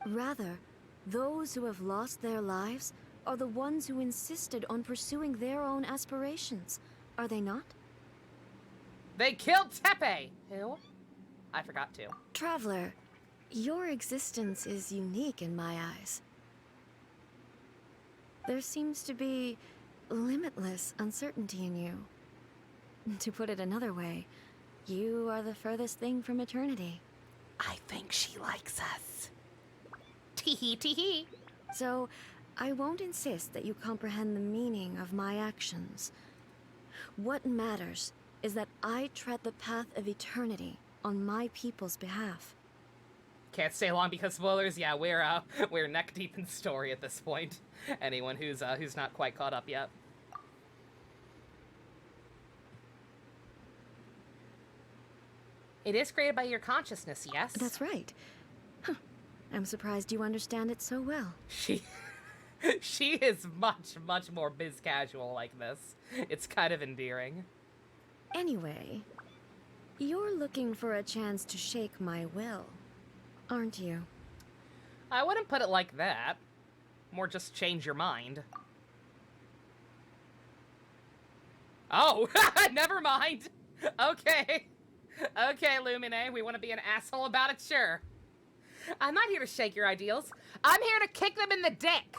Rather, those who have lost their lives are the ones who insisted on pursuing their own aspirations, are they not? They killed Tepe! Who? I forgot to. Traveler, your existence is unique in my eyes. There seems to be limitless uncertainty in you. To put it another way, you are the furthest thing from eternity. I think she likes us. Tee-hee, tee-hee. So, I won't insist that you comprehend the meaning of my actions. What matters is that I tread the path of eternity on my people's behalf. Can't stay long because spoilers. Yeah, we're neck deep in story at this point. Anyone who's not quite caught up yet. It is created by your consciousness, yes? That's right. Huh. I'm surprised you understand it so well. She is much more biz casual like this. It's kind of endearing. Anyway, you're looking for a chance to shake my will, aren't you? I wouldn't put it like that. More just change your mind. Oh, never mind. Okay. Okay, Lumine, we want to be an asshole about it, sure. I'm not here to shake your ideals. I'm here to kick them in the dick.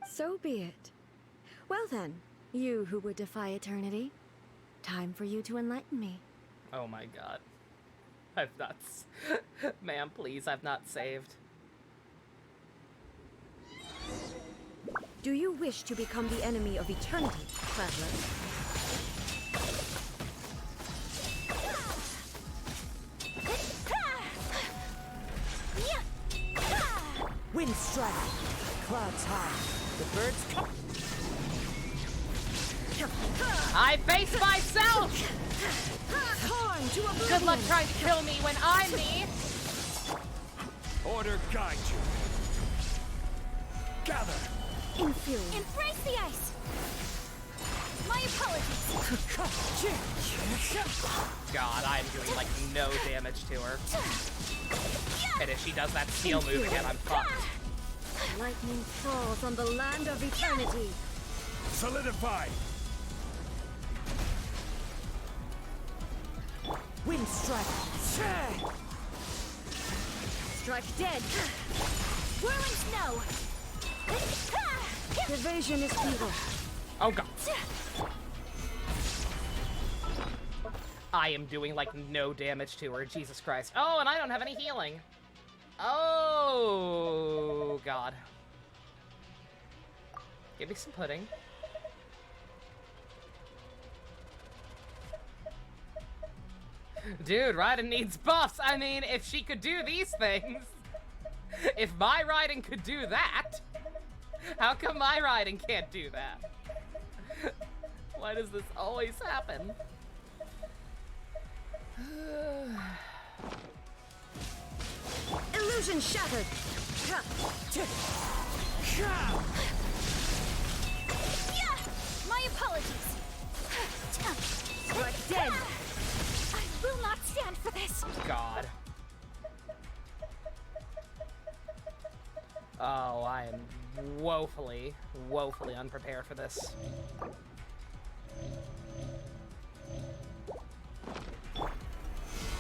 So be it. Well then, you who would defy eternity, time for you to enlighten me. Oh my god. I've not... Ma'am, please, I've not saved. Do you wish to become the enemy of eternity, traveler? Wind strike, clouds high, the birds come. I face myself! Good luck trying to kill me when I'm me! Order guide you. Gather! Inferior. Embrace the ice! My apologies! God, I'm doing, like, no damage to her. And if she does that steel move again, I'm fucked. Lightning falls on the land of eternity. Solidify! Wind strike. Strike dead. Whirling snow! Evasion is futile. Oh god. I am doing, like, no damage to her. Jesus Christ. Oh, and I don't have any healing. Oh, God. Give me some pudding. Dude, Raiden needs buffs. I mean, if she could do these things, if my Raiden could do that, how come my Raiden can't do that? Why does this always happen? Illusion shattered. My apologies. Strike dead. I will not stand for this. God. Oh, I am woefully, woefully unprepared for this.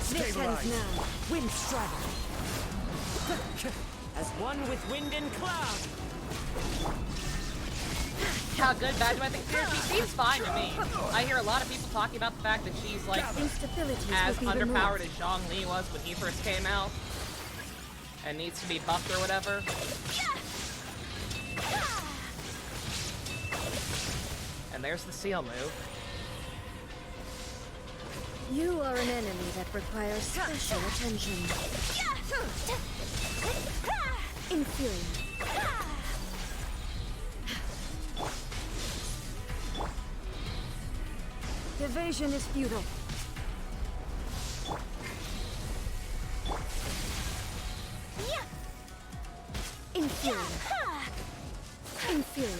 This ends now. Wind strike. As one with wind and cloud. How good, bad do I think she is? She seems fine to me. I hear a lot of people talking about the fact that she's like as underpowered as Zhongli was when he first came out. And needs to be buffed or whatever. And there's the seal move. You are an enemy that requires special attention. Inferior. Evasion is futile. Inferior. Inferior.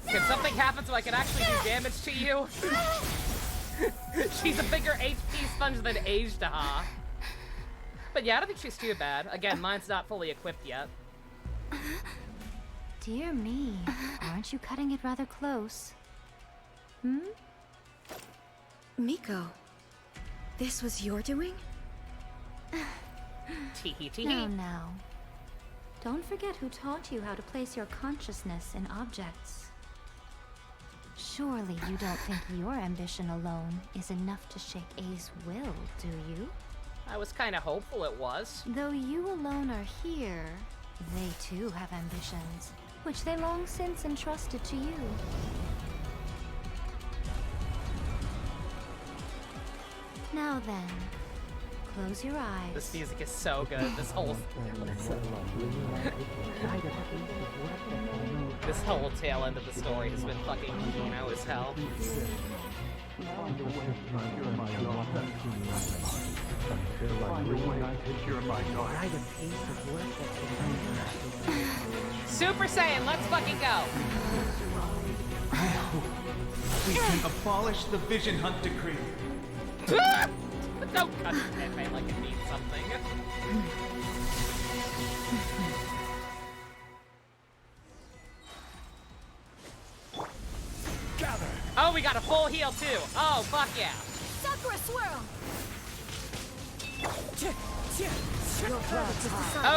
Can something happen so I can actually do damage to you? She's a bigger HP sponge than Ajdaha. But yeah, I don't think she's too bad. Again, mine's not fully equipped yet. Dear me, aren't you cutting it rather close? Miko, this was your doing? Teehee teehee. No, no. Don't forget who taught you how to place your consciousness in objects. Surely you don't think your ambition alone is enough to shake A's will, do you? I was kind of hopeful it was. Though you alone are here, they too have ambitions, which they long since entrusted to you. Now then, close your eyes. This music is so good. This whole this whole tail end of the story has been fucking Kino as hell. Super Saiyan, let's fucking go. We can abolish the Vision Hunt decree. Don't cut your head like it means something. Gather. Oh, we got a full heal too. Oh, fuck yeah. Sakura swirl!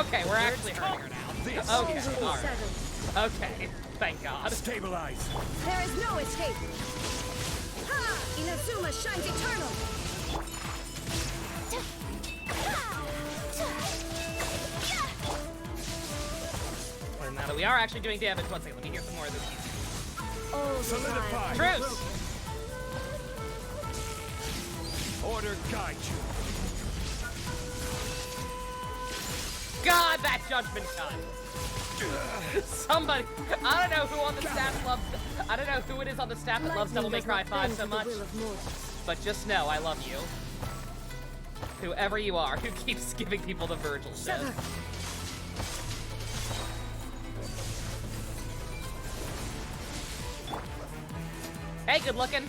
Okay, we're actually hurting her now. Okay, alright. Okay, thank God. Stabilize. There is no escape. Ha! Inazuma shines eternal. Well, now that we are actually doing damage, one second, let me hear some more of this music. Solidify. Truce! Order guide you. God, that judgment cut! Somebody, I don't know who on the staff loves, I don't know who it is on the staff that loves Devil May Cry 5 so much, but just know I love you. Whoever you are, who keeps giving people the Virgil shit. Hey, good looking.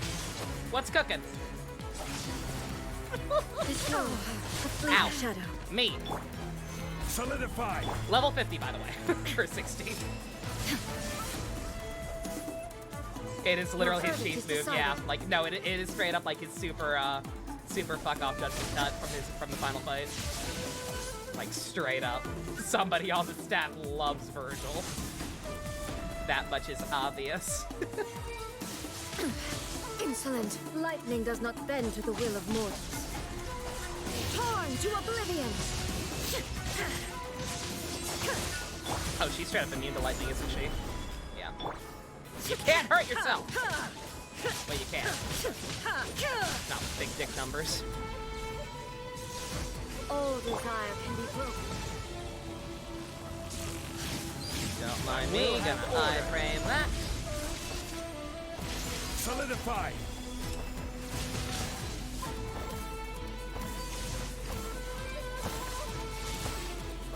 What's cooking? Ow. Shadow. Me. Solidify. Level 50, by the way, for 16. It is literally his cheese move, yeah. Like, no, it is straight up like his super fuck off judgment cut from the final fight. Like, straight up. Somebody on the staff loves Virgil. That much is obvious. Insolent. Lightning does not bend to the will of mortals. Torn to oblivion. Oh, she's straight up immune to lightning, isn't she? Yeah. You can't hurt yourself! Well, you can. Not with big dick numbers. All desire can be broken. Don't mind me, gonna iframe that. Solidify!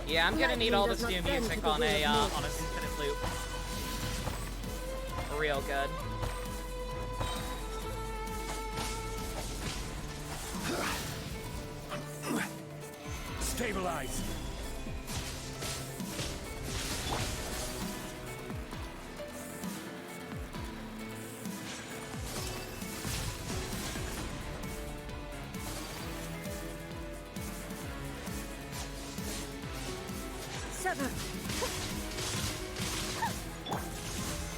Yeah, I'm gonna need all this new music on an infinite loop. Real good. Stabilize! Sever.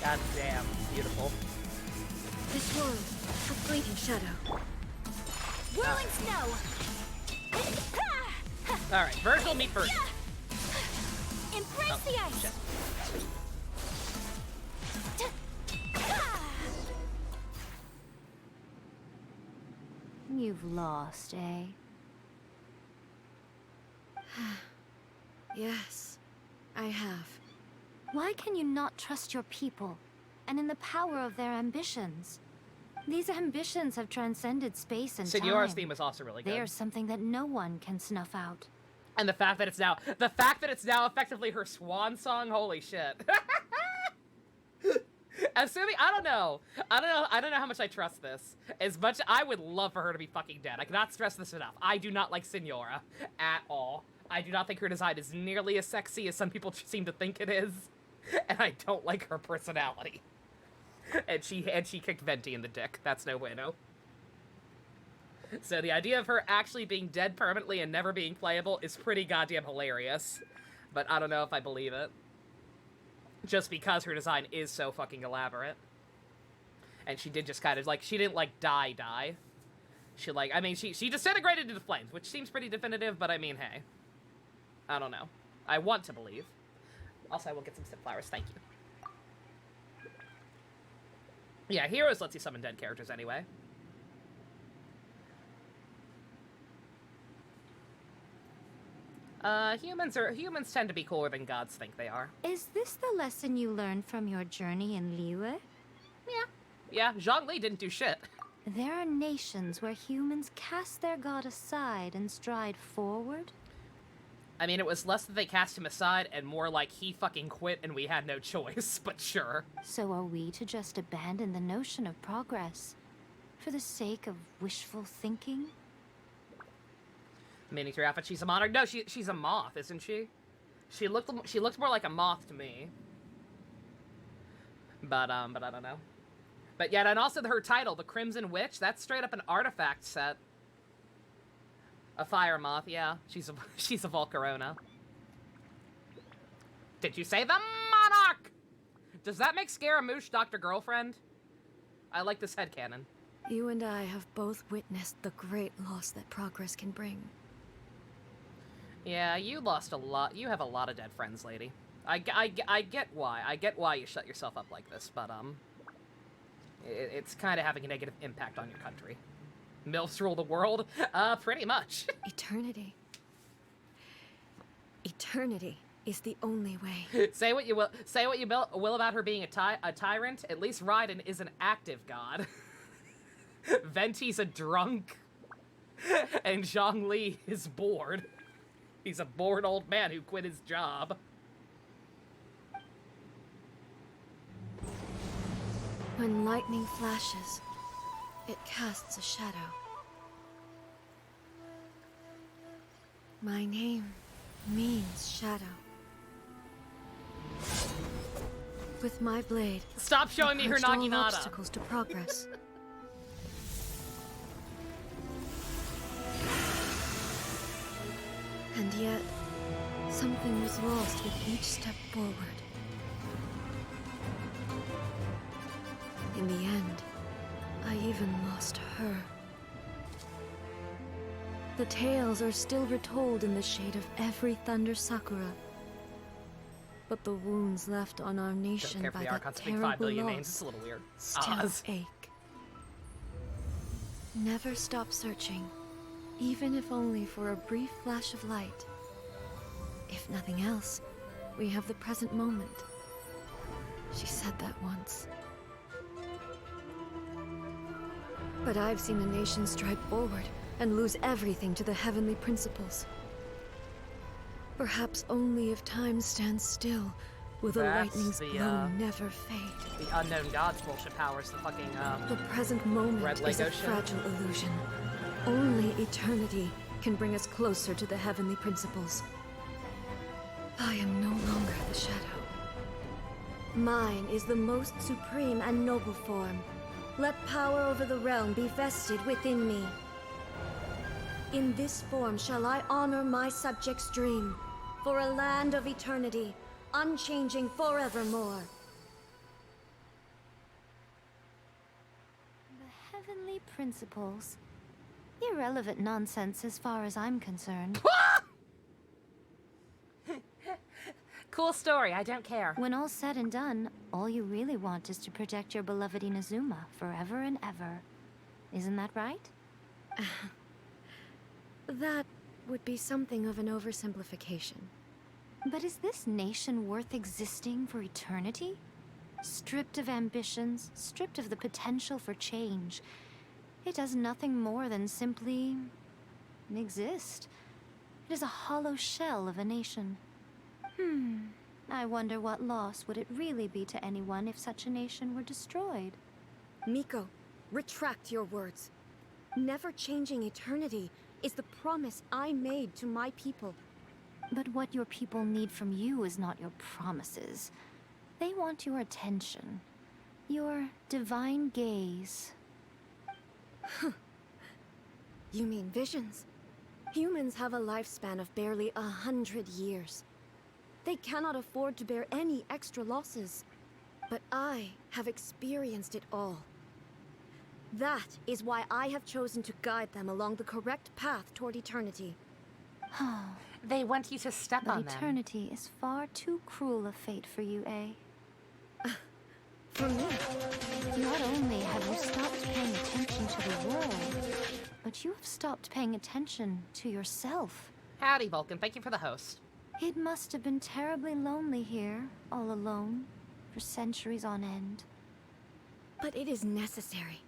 God damn, beautiful. This world, a fleeting shadow. Whirling snow. Alright, Virgil, meet Virgil. Embrace the ice. You've lost, eh? Yes, I have. Why can you not trust your people, and in the power of their ambitions? These ambitions have transcended space and Signora's time. theme was also really good. They are something that no one can snuff out. And the fact that it's now effectively her swan song, holy shit. Assuming, I don't know how much I trust this. As much, I would love for her to be fucking dead. I cannot stress this enough. I do not like Signora at all. I do not think her design is nearly as sexy as some people seem to think it is. And I don't like her personality. And she kicked Venti in the dick. That's no bueno. So the idea of her actually being dead permanently and never being playable is pretty goddamn hilarious. But I don't know if I believe it. Just because her design is so fucking elaborate. And she did just kind of, like, she didn't, like, die. She, like, I mean, she disintegrated into flames, which seems pretty definitive, but I mean, hey. I don't know. I want to believe. Also, I will get some stiff flowers, thank you. Yeah, Heroes lets you summon dead characters anyway. Humans tend to be cooler than gods think they are. Is this the lesson you learned from your journey in Liyue? Yeah, Zhongli didn't do shit. There are nations where humans cast their god aside and stride forward? I mean, it was less that they cast him aside and more like he fucking quit and we had no choice, but sure. So are we to just abandon the notion of progress for the sake of wishful thinking? Meaning to her outfit, she's a monarch. No, she's a moth, isn't she? She looked more like a moth to me. But I don't know. But yeah, and also her title, the Crimson Witch, that's straight up an artifact set. A fire moth, yeah. She's a Volcarona. Did you say the monarch? Does that make Scaramouche Dr. Girlfriend? I like this headcanon. You and I have both witnessed the great loss that progress can bring. Yeah, you lost a lot. You have a lot of dead friends, lady. I get why. I get why you shut yourself up like this, but, it's kind of having a negative impact on your country. MILFs rule the world? Pretty much. Eternity. Eternity is the only way. Say what you will about her being a tyrant. At least Raiden is an active god. Venti's a drunk. And Zhongli is bored. He's a bored old man who quit his job. When lightning flashes, it casts a shadow. My name means shadow. With my blade, stop showing me her Naginata. Obstacles to progress. And yet, something was lost with each step forward. In the end, I even lost her. The tales are still retold in the shade of every Thunder Sakura. But the wounds left on our nation by that terrible loss it's a little weird. still ache. Never stop searching, even if only for a brief flash of light. If nothing else, we have the present moment. She said that once. But I've seen a nation strike forward and lose everything to the heavenly principles. Perhaps only if time stands still will the lightning's glow never fade. The unknown gods bullshit powers, the fucking, The present moment Red is a Lego shit. fragile illusion. Only eternity can bring us closer to the heavenly principles. I am no longer the shadow. Mine is the most supreme and noble form. Let power over the realm be vested within me. In this form shall I honor my subjects' dream, for a land of eternity, unchanging forevermore. The heavenly principles. Irrelevant nonsense as far as I'm concerned. Cool story, I don't care. When all's said and done, all you really want is to protect your beloved Inazuma forever and ever. Isn't that right? That would be something of an oversimplification. But is this nation worth existing for eternity? Stripped of ambitions, stripped of the potential for change. It does nothing more than simply exist. It is a hollow shell of a nation. I wonder what loss would it really be to anyone if such a nation were destroyed? Miko, retract your words. Never changing eternity is the promise I made to my people. But what your people need from you is not your promises. They want your attention. Your divine gaze. You mean visions? Humans have a lifespan of barely 100 years. They cannot afford to bear any extra losses. But I have experienced it all. That is why I have chosen to guide them along the correct path toward eternity. They want you to step But on them. eternity is far too cruel a fate for you, eh? For me? Not only have you stopped paying attention to the world, but you have stopped paying attention to yourself. Howdy, Vulcan. Thank you for the host. It must have been terribly lonely here, all alone, for centuries on end. But it is necessary.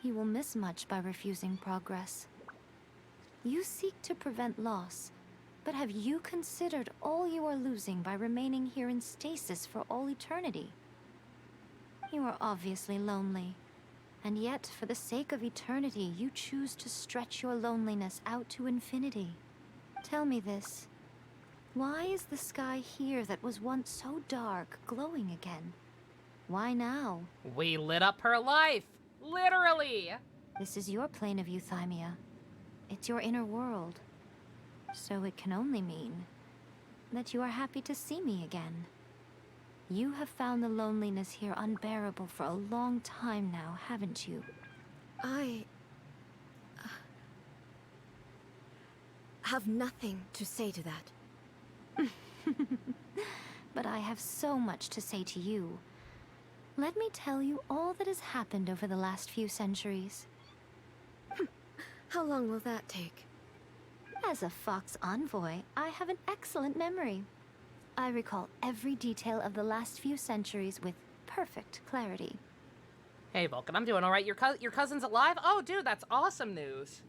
You will miss much by refusing progress. You seek to prevent loss, but have you considered all you are losing by remaining here in stasis for all eternity? You are obviously lonely, and yet for the sake of eternity, you choose to stretch your loneliness out to infinity. Tell me this. Why is the sky here that was once so dark glowing again? Why now? We lit up her life! Literally! This is your plane of euthymia. It's your inner world. So it can only mean that you are happy to see me again. You have found the loneliness here unbearable for a long time now, haven't you? I have nothing to say to that. But I have so much to say to you. Let me tell you all that has happened over the last few centuries. How long will that take? As a Fox envoy, I have an excellent memory. I recall every detail of the last few centuries with perfect clarity. Hey, Vulcan, I'm doing all right. Your cousin's alive? Oh, dude, that's awesome news.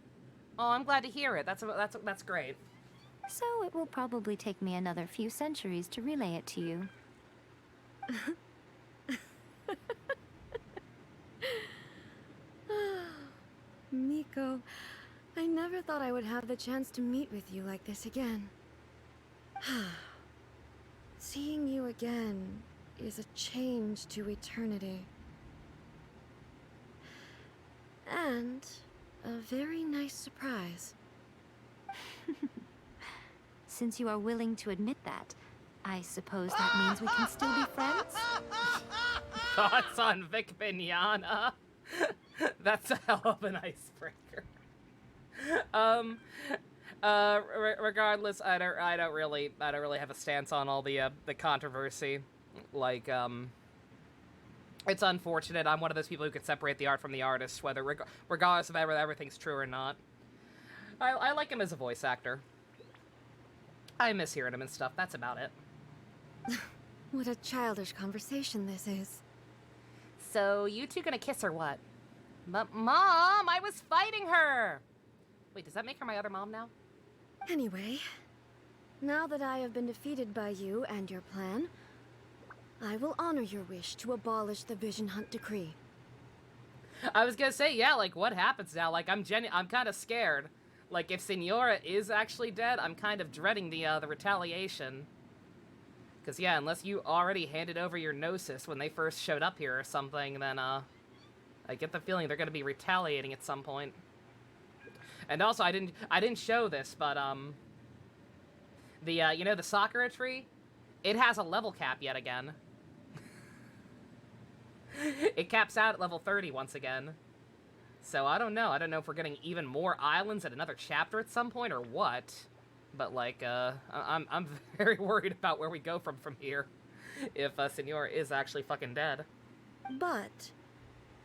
Oh, I'm glad to hear it. That's great. So it will probably take me another few centuries to relay it to you. Miko, I never thought I would have the chance to meet with you like this again. Seeing you again is a change to eternity. And a very nice surprise. Since you are willing to admit that, I suppose that means we can still be friends? Thoughts on Vic Mignogna? That's a hell of an icebreaker. Regardless, I don't really have a stance on all the controversy. Like, it's unfortunate. I'm one of those people who can separate the art from the artist, whether regardless of whether everything's true or not. I like him as a voice actor. I miss hearing him and stuff. That's about it. What a childish conversation this is. So, you two gonna kiss or what? But, Mom, I was fighting her! Wait, does that make her my other mom now? Anyway, now that I have been defeated by you and your plan, I will honor your wish to abolish the Vision Hunt Decree. I was gonna say, yeah, like, what happens now? Like, I'm kind of scared. Like, if Signora is actually dead, I'm kind of dreading the retaliation. Because, yeah, unless you already handed over your Gnosis when they first showed up here or something, then, I get the feeling they're gonna be retaliating at some point. And also, I didn't show this, but, you know, the Sakura tree? It has a level cap yet again. It caps out at level 30 once again. So, I don't know. I don't know if we're getting even more islands at another chapter at some point or what. But, like, I'm very worried about where we go from here. If, Signora is actually fucking dead. But,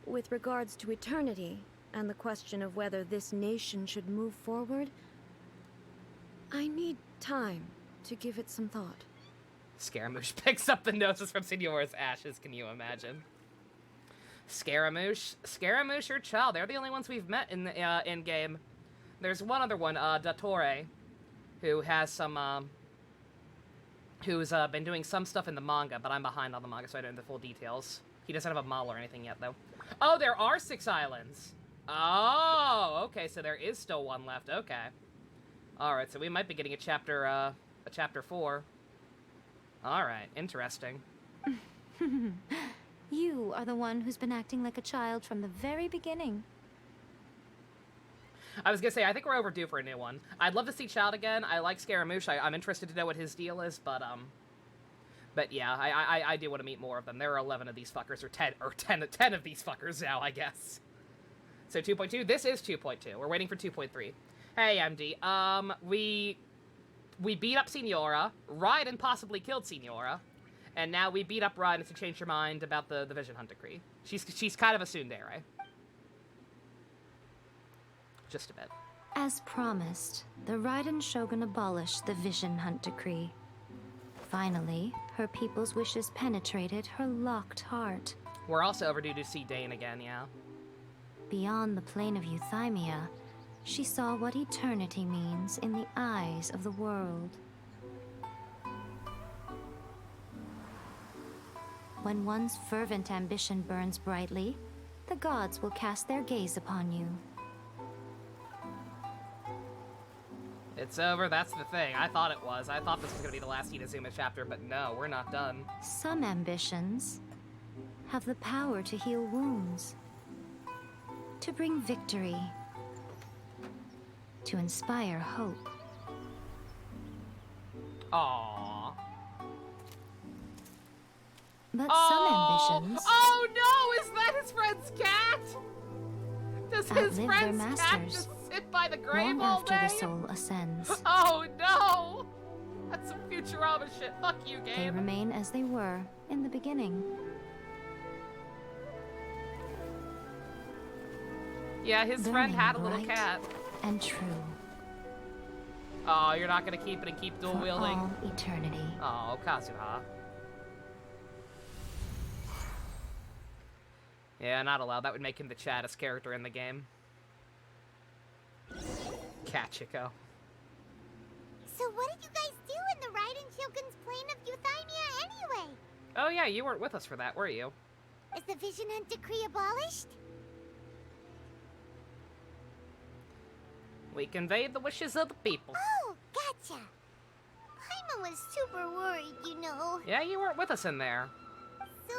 with regards to eternity, and the question of whether this nation should move forward, I need time to give it some thought. Scaramouche picks up the Gnosis from Signora's ashes, can you imagine? Scaramouche or Chow, they're the only ones we've met in the in-game. There's one other one, Dattore, who has some, who's been doing some stuff in the manga, but I'm behind on the manga, so I don't know the full details. He doesn't have a model or anything yet, though. Oh, there are 6 islands! Oh, okay, so there is still one left, okay. Alright, so we might be getting a chapter 4. Alright, interesting. You are the one who's been acting like a child from the very beginning. I was gonna say, I think we're overdue for a new one. I'd love to see Child again. I like Scaramouche. I'm interested to know what his deal is, but yeah, I do want to meet more of them. There are 11 of these fuckers, or 10 of these fuckers now, I guess. So 2.2, this is 2.2. We're waiting for 2.3. Hey, MD, we beat up Signora, Raiden possibly killed Signora, and now we beat up Raiden to change her mind about the Vision Hunt Decree. She's kind of a tsundere. Just a bit. As promised, the Raiden Shogun abolished the Vision Hunt Decree. Finally, her people's wishes penetrated her locked heart. We're also overdue to see Dane again, yeah. Beyond the plane of Euthymia, she saw what eternity means in the eyes of the world. When one's fervent ambition burns brightly, the gods will cast their gaze upon you. It's over, that's the thing. I thought it was. I thought this was gonna be the last Inazuma chapter, but no, we're not done. Some ambitions have the power to heal wounds, to bring victory, to inspire hope. Aww. But some ambitions... Oh no! Is that his friend's cat? Does his friend's cat just sit by the grave long all after day? the soul ascends. Oh no! That's some Futurama shit. Fuck you, game. They remain as they were in the beginning. Yeah, his friend had a little cat. And true. Oh, you're not gonna keep it and keep dual wielding? For all eternity. Oh, Kazuha. Yeah, not allowed. That would make him the chattest character in the game. Cat Chico. So what did you guys do in the Raiden Shogun's plane of Euthymia anyway? Oh yeah, you weren't with us for that, were you? Is the Vision Hunt Decree abolished? We conveyed the wishes of the people. Oh, gotcha. Paimon was super worried, you know. Yeah, you weren't with us in there. So,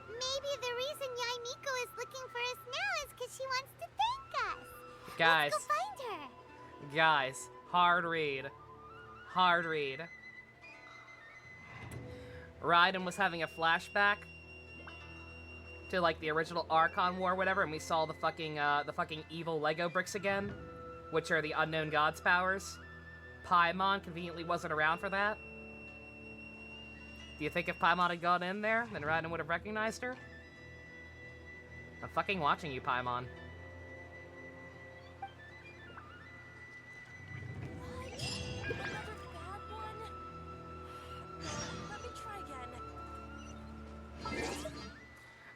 maybe the reason Yaimiko is looking for us now is because she wants to thank us. Guys. Let's go find her. Guys, hard read. Hard read. Raiden was having a flashback to, like, the original Archon War or whatever, and we saw the fucking evil Lego bricks again, which are the unknown gods' powers. Paimon conveniently wasn't around for that. Do you think if Paimon had gone in there, then Raiden would have recognized her? I'm fucking watching you, Paimon. Another bad one? Let me try again.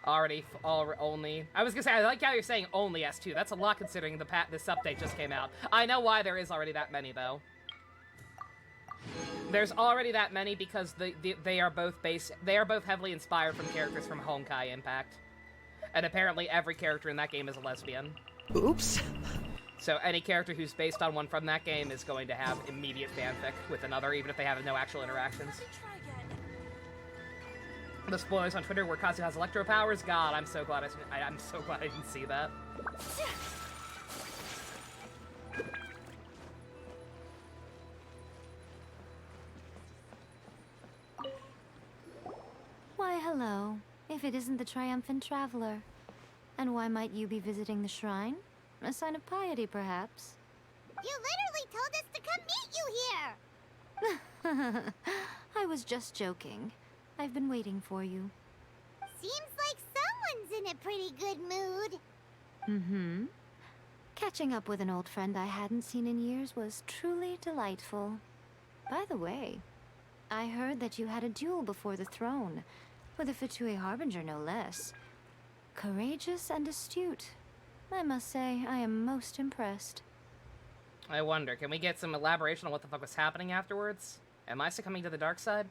Only. I was gonna say, I like how you're saying only S2. That's a lot considering this update just came out. I know why there is already that many, though. There's already that many because they are both heavily inspired from characters from Honkai Impact. And apparently every character in that game is a lesbian. Oops. So any character who's based on one from that game is going to have immediate fanfic with another, even if they have no actual interactions. The spoilers on Twitter where Kazu has electro powers. God, I'm so glad I'm so glad I didn't see that. Why, hello. If it isn't the triumphant traveler. And why might you be visiting the shrine? A sign of piety, perhaps? You literally told us to come meet you here! I was just joking. I've been waiting for you. Seems like someone's in a pretty good mood. Mm-hmm. Catching up with an old friend I hadn't seen in years was truly delightful. By the way, I heard that you had a duel before the throne, with a Fatui Harbinger no less. Courageous and astute. I must say, I am most impressed. I wonder, can we get some elaboration on what the fuck was happening afterwards? Am I succumbing to the dark side?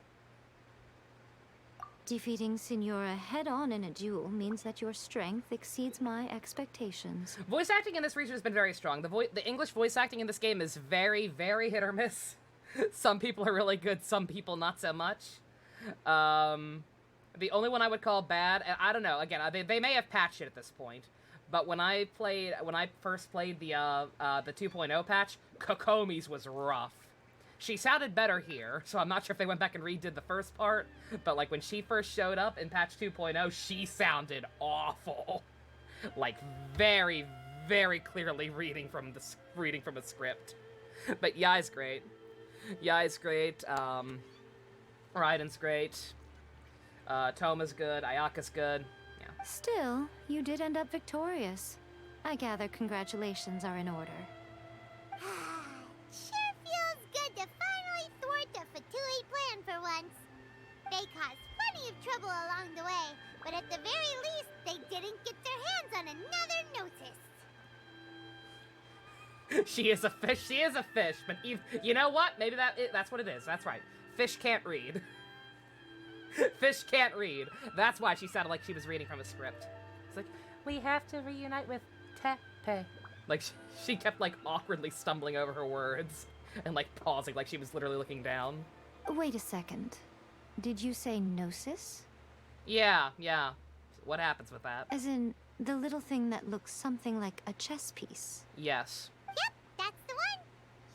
Defeating Signora head-on in a duel means that your strength exceeds my expectations. Voice acting in this region has been very strong. The English voice acting in this game is very, very hit or miss. Some people are really good, some people not so much. The only one I would call bad, and I don't know, again, they may have patched it at this point, but when I first played the 2.0 patch, Kokomi's was rough. She sounded better here, so I'm not sure if they went back and redid the first part, but like when she first showed up in patch 2.0, she sounded awful. Like very, very clearly reading from a script. But Yai's great. Yai's great. Raiden's great. Toma's good. Ayaka's good. Yeah. Still, you did end up victorious. I gather congratulations are in order. Sure feels good to finally thwart the Fatui plan for once. They caused plenty of trouble along the way, but at the very least, they didn't get their hands on another notice. She is a fish. She is a fish. But you know what? Maybe that's what it is. That's right. Fish can't read. Fish can't read. That's why she sounded like she was reading from a script. It's like, we have to reunite with Tepe. Like, she kept, like, awkwardly stumbling over her words and, like, pausing like she was literally looking down. Wait a second. Did you say gnosis? Yeah. What happens with that? As in, the little thing that looks something like a chess piece? Yes. Yep, that's the one.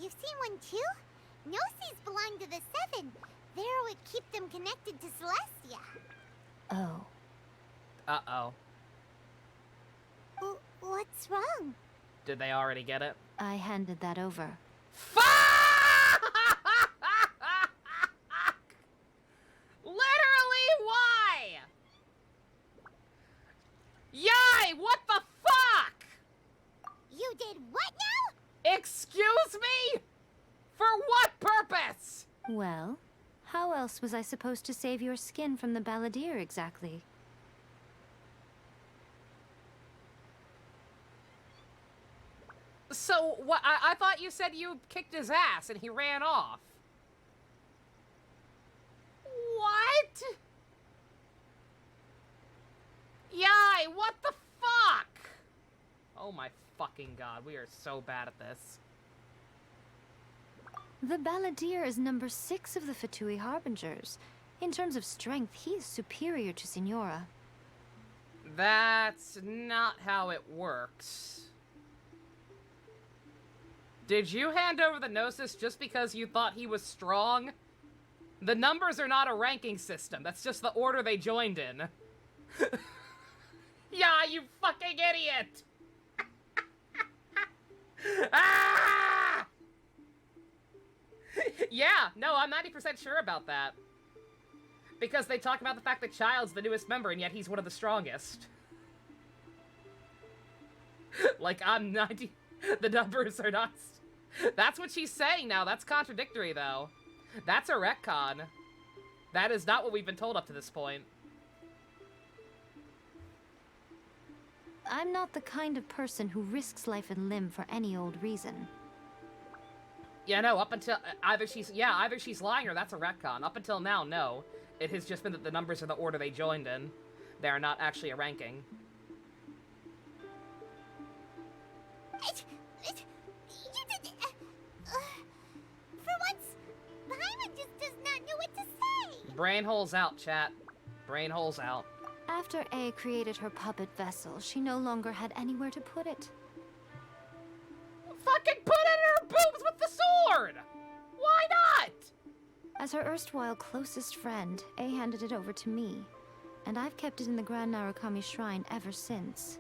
You've seen one too? Gnosis belong to the Seven. They're what keep them connected to Celestia. Oh. Uh-oh. What's wrong? Did they already get it? I handed that over. Fuck! Literally, why? Yai, what the fuck? You did what now? Excuse me? For what purpose? Well, how else was I supposed to save your skin from the balladeer exactly? So, what? I thought you said you kicked his ass and he ran off. What? Yai, what the fuck? Oh my fucking god, we are so bad at this. The balladeer is number 6 of the Fatui Harbingers. In terms of strength, he is superior to Signora. That's not how it works. Did you hand over the Gnosis just because you thought he was strong? The numbers are not a ranking system. That's just the order they joined in. Yeah, you fucking idiot! Ah! Yeah, no, I'm 90% sure about that. Because they talk about the fact that Child's the newest member, and yet he's one of the strongest. Like, I'm 90... The numbers are not... That's what she's saying now. That's contradictory, though. That's a retcon. That is not what we've been told up to this point. I'm not the kind of person who risks life and limb for any old reason. Yeah, no, up until either she's lying or that's a retcon. Up until now, no. It has just been that the numbers are the order they joined in. They are not actually a ranking. For once, Paimon just does not know what to say. Brain holes out, chat. Brain holes out. After A created her puppet vessel, she no longer had anywhere to put it. Fucking put it in her boobs with the sword! Why not? As her erstwhile closest friend, A handed it over to me, and I've kept it in the Grand Narukami Shrine ever since.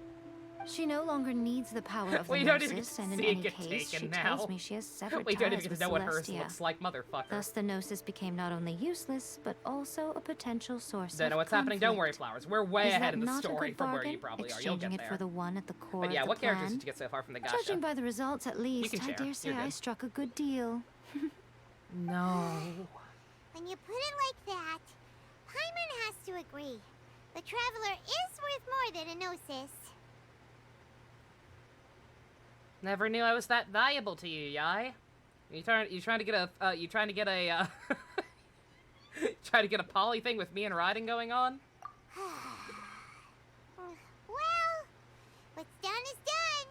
She no longer needs the power of the Gnosis, and in any case, she tells me she has severed We don't ties even with know what hers Celestia. looks like, motherfucker. Thus, the Gnosis became not only useless, but also a potential source Don't of know what's happening. Don't worry, conflict. Flowers. We're way Is ahead that in the not a story good from where bargain? you probably are. Exchanging You'll get it there. for the one at the core But yeah, of the what characters plan? did you get so far from the gacha? Judging by the results, at least, can I share. dare say You're I good. struck a good deal. No. When you put it like that, Paimon has to agree. The Traveler is worth more than a Gnosis. Never knew I was that valuable to you, Yai. You trying to get a trying to get a poly thing with me and Raiden going on? Well, what's done is done.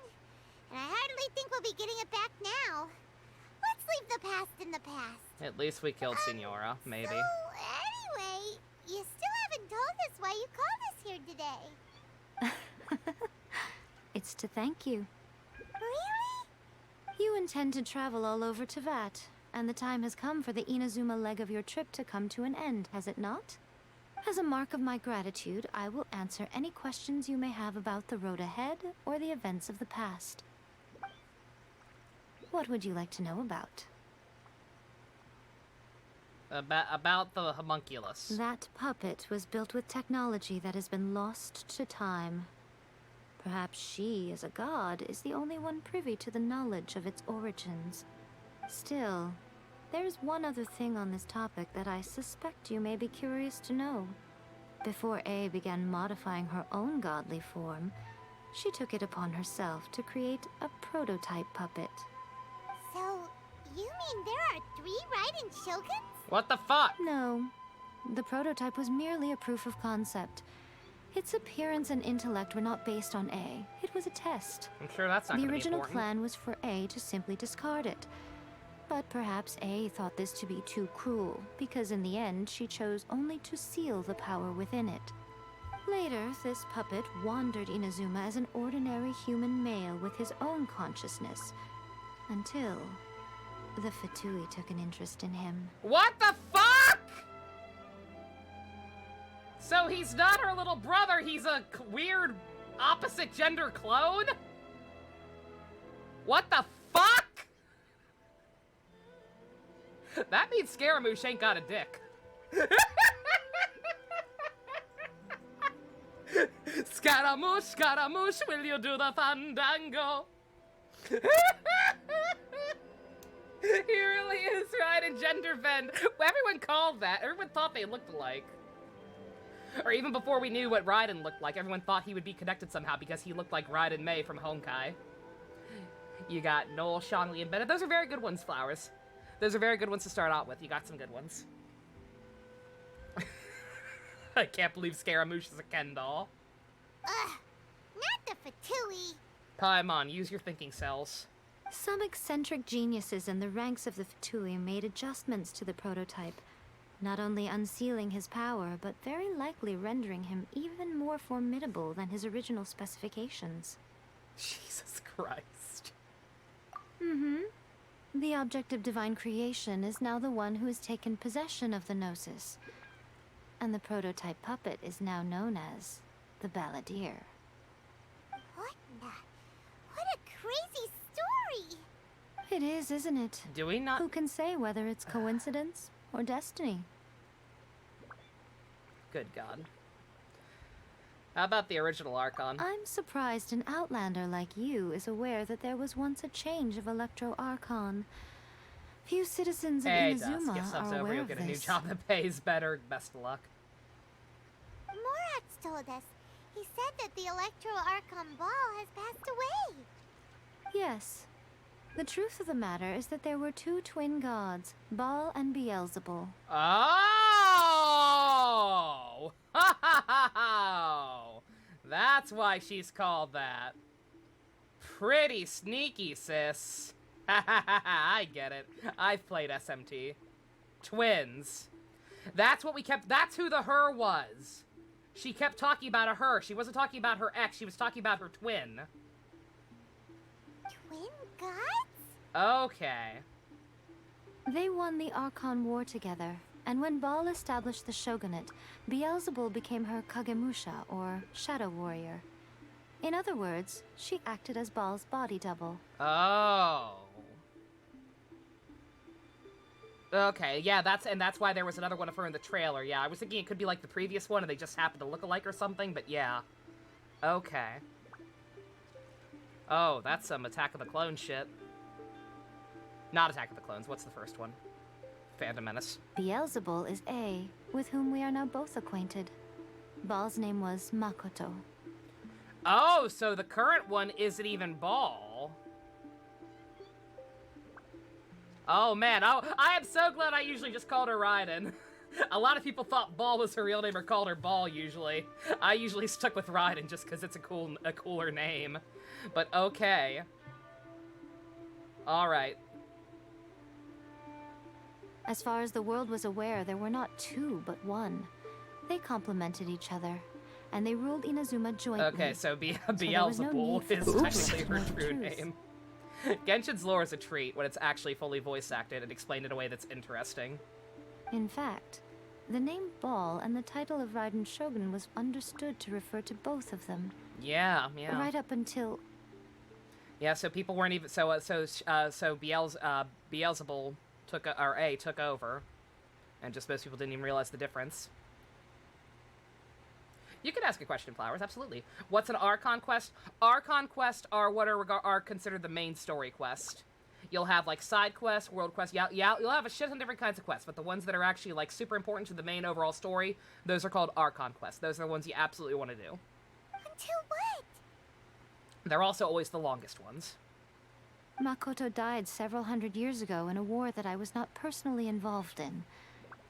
And I hardly think we'll be getting it back now. Let's leave the past in the past. At least we killed Signora, maybe. So, anyway, you still haven't told us why you called us here today. It's to thank you. Really? You intend to travel all over Teyvat, and the time has come for the Inazuma leg of your trip to come to an end, has it not? As a mark of my gratitude, I will answer any questions you may have about the road ahead or the events of the past. What would you like to know about? About the homunculus. That puppet was built with technology that has been lost to time. Perhaps she, as a god, is the only one privy to the knowledge of its origins. Still, there's one other thing on this topic that I suspect you may be curious to know. Before A began modifying her own godly form, she took it upon herself to create a prototype puppet. So, you mean there are 3 Raiden Shoguns? What the fuck? No. The prototype was merely a proof of concept. Its appearance and intellect were not based on A. It was a test. I'm sure that's not The gonna be original important. plan was for A to simply discard it. But perhaps A thought this to be too cruel, because in the end she chose only to seal the power within it. Later, this puppet wandered Inazuma as an ordinary human male with his own consciousness, until the Fatui took an interest in him. What the fuck? So he's not her little brother, he's a weird opposite gender clone? What the fuck? That means Scaramouche ain't got a dick. Scaramouche, Scaramouche, will you do the fandango? He really is right in gender bend. Everyone called that. Everyone thought they looked alike. Or even before we knew what Raiden looked like, everyone thought he would be connected somehow because he looked like Raiden Mei from Honkai. You got Noel, Shangli, and Bennett. Those are very good ones, Flowers. Those are very good ones to start out with. You got some good ones. I can't believe Scaramouche is a Ken doll. Ugh, not the Fatui. Paimon, use your thinking cells. Some eccentric geniuses in the ranks of the Fatui made adjustments to the prototype, not only unsealing his power, but very likely rendering him even more formidable than his original specifications. Jesus Christ. Mm-hmm. The object of divine creation is now the one who has taken possession of the Gnosis. And the prototype puppet is now known as the Balladeer. What a crazy story! It is, isn't it? Do we not? Who can say whether it's coincidence or destiny? Good God. How about the original Archon? I'm surprised an outlander like you is aware that there was once a change of Electro Archon. Few citizens of Hey, Dust, Inazuma get subs are over, aware you'll of get a new this. job that pays better. Best of luck. Morax told us. He said that the Electro Archon Ball has passed away. Yes. The truth of the matter is that there were two twin gods, Baal and Beelzebul. Oh! That's why she's called that. Pretty sneaky, sis. I get it. I've played SMT. Twins. That's what we kept. That's who the her was. She kept talking about a her. She wasn't talking about her ex. She was talking about her twin. Twin gods? Okay. They won the Archon War together, and when Baal established the shogunate, Beelzebul became her Kagemusha, or shadow warrior. In other words, she acted as Baal's body double. Oh. Okay, yeah, that's why there was another one of her in the trailer. Yeah, I was thinking it could be like the previous one and they just happened to look alike or something, but yeah. Okay. Oh, that's some Attack of the Clones shit. Not Attack of the Clones, what's the first one? Phantom Menace. Beelzebul is A, with whom we are now both acquainted. Baal's name was Makoto. Oh, so the current one isn't even Baal. Oh man, I am so glad I usually just called her Raiden. A lot of people thought Baal was her real name or called her Baal usually. I usually stuck with Raiden just because it's a cooler name. But okay. Alright. As far as the world was aware, there were not two, but one. They complemented each other, and they ruled Inazuma jointly. Okay, so Beelzebul no is technically her true name. Genshin's lore is a treat when it's actually fully voice acted and explained in a way that's interesting. In fact, the name Baal and the title of Raiden Shogun was understood to refer to both of them. Yeah. Right up until... Yeah, so people weren't even... So Beelzebul took over. And just most people didn't even realize the difference. You can ask a question, Flowers, absolutely. What's an Archon quest? Archon quests are what are considered the main story quest. You'll have, like, side quests, world quests. Yeah, you'll have a shit ton of different kinds of quests, but the ones that are actually, like, super important to the main overall story, those are called Archon quests. Those are the ones you absolutely want to do. Until what? They're also always the longest ones. Makoto died several hundred years ago in a war that I was not personally involved in.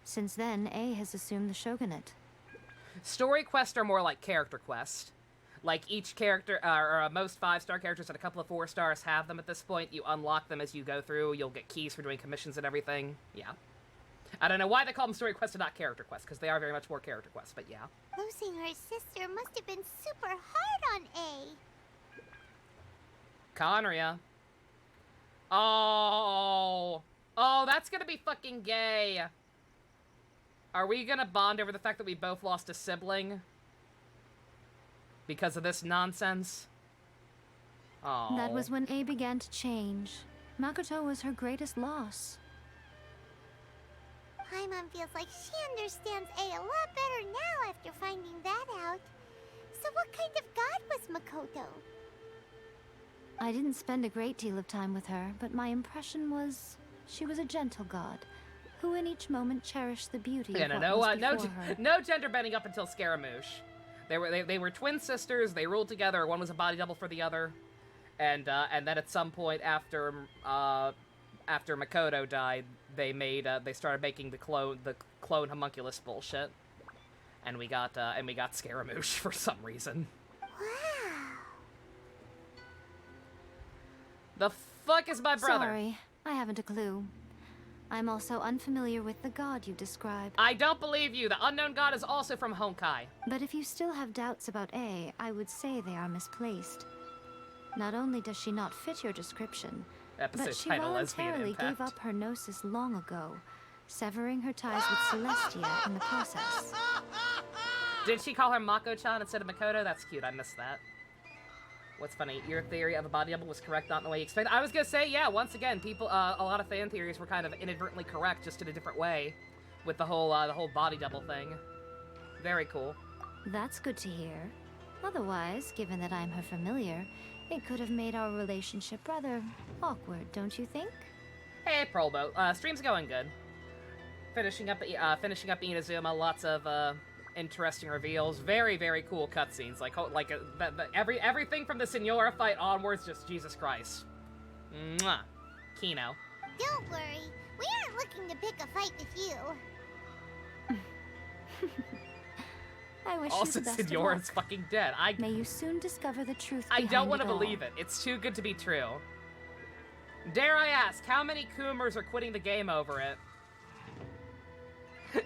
Since then, A has assumed the shogunate. Story quests are more like character quests. Like each character, or most 5-star characters and a couple of 4 stars have them at this point. You unlock them as you go through. You'll get keys for doing commissions and everything. Yeah. I don't know why they call them story quests and not character quests, because they are very much more character quests, but yeah. Losing her sister must have been super hard on A. Conria. Oh, that's gonna be fucking gay. Are we gonna bond over the fact that we both lost a sibling? Because of this nonsense? Oh. That was when A began to change. Makoto was her greatest loss. Paimon feels like she understands A a lot better now after finding that out. So what kind of god was Makoto? I didn't spend a great deal of time with her, but my impression was she was a gentle god, who in each moment cherished the beauty of what was before her. No gender bending up until Scaramouche. They were twin sisters. They ruled together. One was a body double for the other, and then at some point after Makoto died, they started making the clone homunculus bullshit, and we got Scaramouche for some reason. Wow. The fuck is my brother? Sorry, I haven't a clue. I'm also unfamiliar with the god you describe. I don't believe you. The unknown god is also from Honkai. But if you still have doubts about A, I would say they are misplaced. Not only does she not fit your description, but she voluntarily gave up her gnosis long ago, severing her ties with Celestia in the process. Did she call her Mako-chan instead of Makoto? That's cute. I missed that. What's funny, your theory of a body double was correct, not in the way you expected. I was gonna say, yeah, once again, people, a lot of fan theories were kind of inadvertently correct, just in a different way, with the whole body double thing. Very cool. That's good to hear. Otherwise, given that I'm her familiar, it could have made our relationship rather awkward, don't you think? Hey, Prolbo. Stream's going good. Finishing up Inazuma, lots of, interesting reveals. Very, very cool cutscenes. Like everything from the Senora fight onwards, just Jesus Christ. Mwah. Kino. Don't worry, we aren't looking to pick a fight with you. I wish Also, you the best Senora's of luck. fucking dead. May you soon discover the truth I behind don't want to it all. believe it. It's too good to be true. Dare I ask, how many Coomers are quitting the game over it?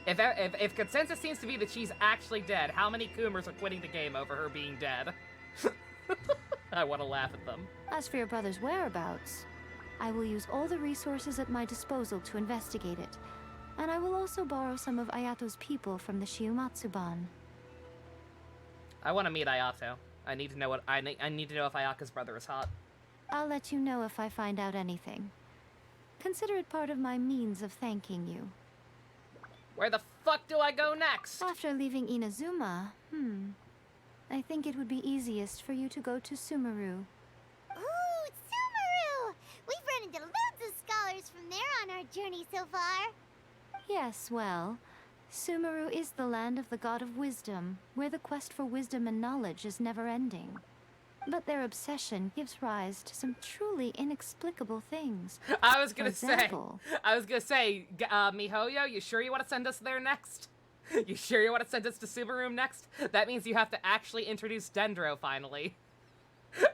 If consensus seems to be that she's actually dead, how many Coomers are quitting the game over her being dead? I want to laugh at them. As for your brother's whereabouts, I will use all the resources at my disposal to investigate it. And I will also borrow some of Ayato's people from the Shiumatsuban. I want to meet Ayato. I need to know what I need to know if Ayaka's brother is hot. I'll let you know if I find out anything. Consider it part of my means of thanking you. Where the fuck do I go next? After leaving Inazuma, I think it would be easiest for you to go to Sumeru. Ooh, Sumeru! We've run into loads of scholars from there on our journey so far. Yes, well, Sumeru is the land of the god of wisdom, where the quest for wisdom and knowledge is never-ending. But their obsession gives rise to some truly inexplicable things. I was gonna say, Mihoyo, you sure you want to send us there next? You sure you want to send us to Sumeru next? That means you have to actually introduce Dendro finally.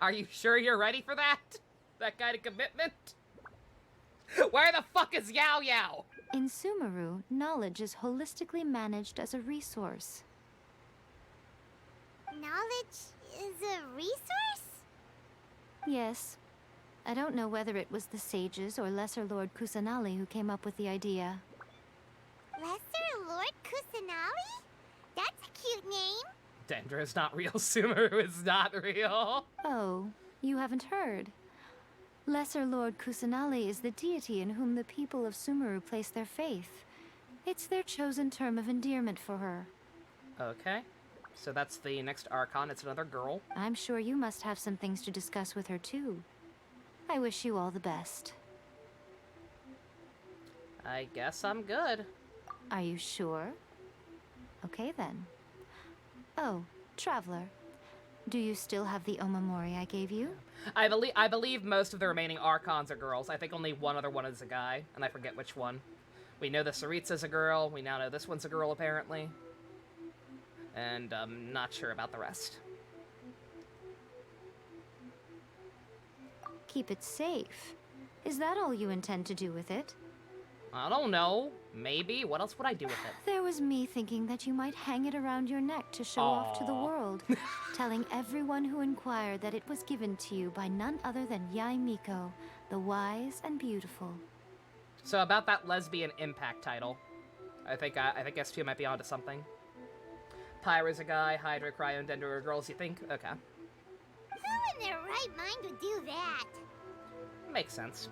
Are you sure you're ready for that? That kind of commitment? Where the fuck is Yao Yao? In Sumeru, knowledge is holistically managed as a resource. Knowledge is a resource? Yes. I don't know whether it was the sages or Lesser Lord Kusanali who came up with the idea. Lesser Lord Kusanali? That's a cute name. Dendro's not real, Sumeru is not real. Oh, you haven't heard. Lesser Lord Kusanali is the deity in whom the people of Sumeru place their faith. It's their chosen term of endearment for her. Okay. So that's the next Archon. It's another girl. I'm sure you must have some things to discuss with her, too. I wish you all the best. I guess I'm good. Are you sure? Okay, then. Oh, Traveler. Do you still have the Omamori I gave you? I believe most of the remaining Archons are girls. I think only one other one is a guy, and I forget which one. We know the Saritsa's a girl. We now know this one's a girl, apparently. And I'm not sure about the rest. Keep it safe. Is that all you intend to do with it? I don't know. Maybe. What else would I do with it? There was me thinking that you might hang it around your neck to show off to the world, telling everyone who inquired that it was given to you by none other than Yai Miko, the wise and beautiful. So about that lesbian impact title, I think S2 might be onto something. Pyra's a guy, Hydra, Cryo, and Dendro are girls, you think? Okay. Who in their right mind would do that? Makes sense.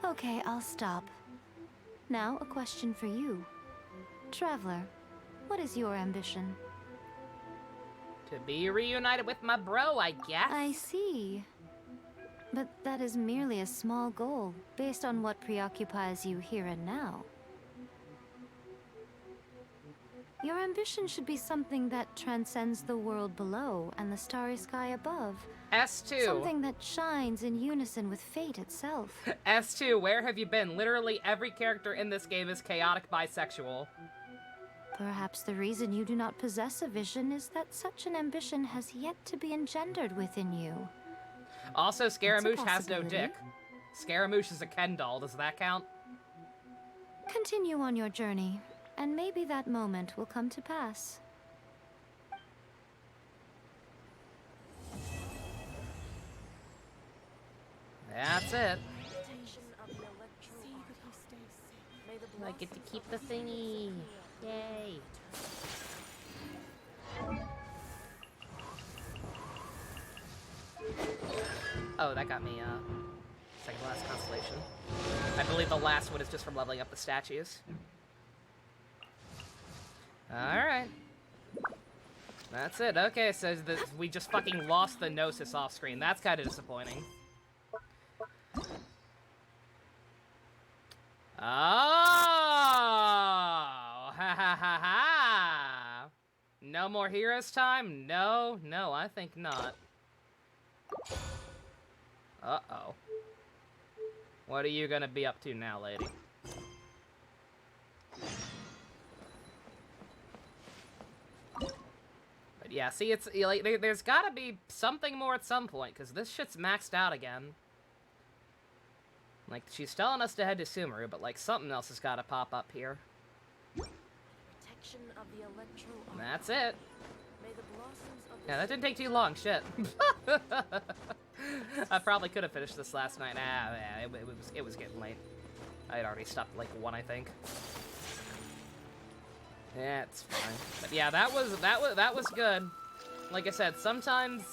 Okay, I'll stop. Now, a question for you. Traveler, what is your ambition? To be reunited with my bro, I guess. I see. But that is merely a small goal, based on what preoccupies you here and now. Your ambition should be something that transcends the world below and the starry sky above. S2. Something that shines in unison with fate itself. S2, where have you been? Literally every character in this game is chaotic bisexual. Perhaps the reason you do not possess a vision is that such an ambition has yet to be engendered within you. Also, Scaramouche has no possibility. dick. Scaramouche is a Ken doll. Does that count? Continue on your journey, and maybe that moment will come to pass. That's it. I get to keep the thingy. Yay. Oh, that got me, second to last constellation. I believe the last one is just from leveling up the statues. Alright. That's it. Okay, so we just fucking lost the Gnosis off screen. That's kind of disappointing. Ah! Ha ha ha ha! No more heroes time? No, I think not. Uh-oh. What are you gonna be up to now, lady? But yeah, see, it's like there's gotta be something more at some point, because this shit's maxed out again. Like, she's telling us to head to Sumeru, but like something else has gotta pop up here. Protection of the And that's it. May the blossoms of Yeah, that didn't take too long, shit. I probably could have finished this last night. Yeah, it was getting late. I had already stopped at like 1, I think. Yeah, it's fine. But yeah, that was good. Like I said, sometimes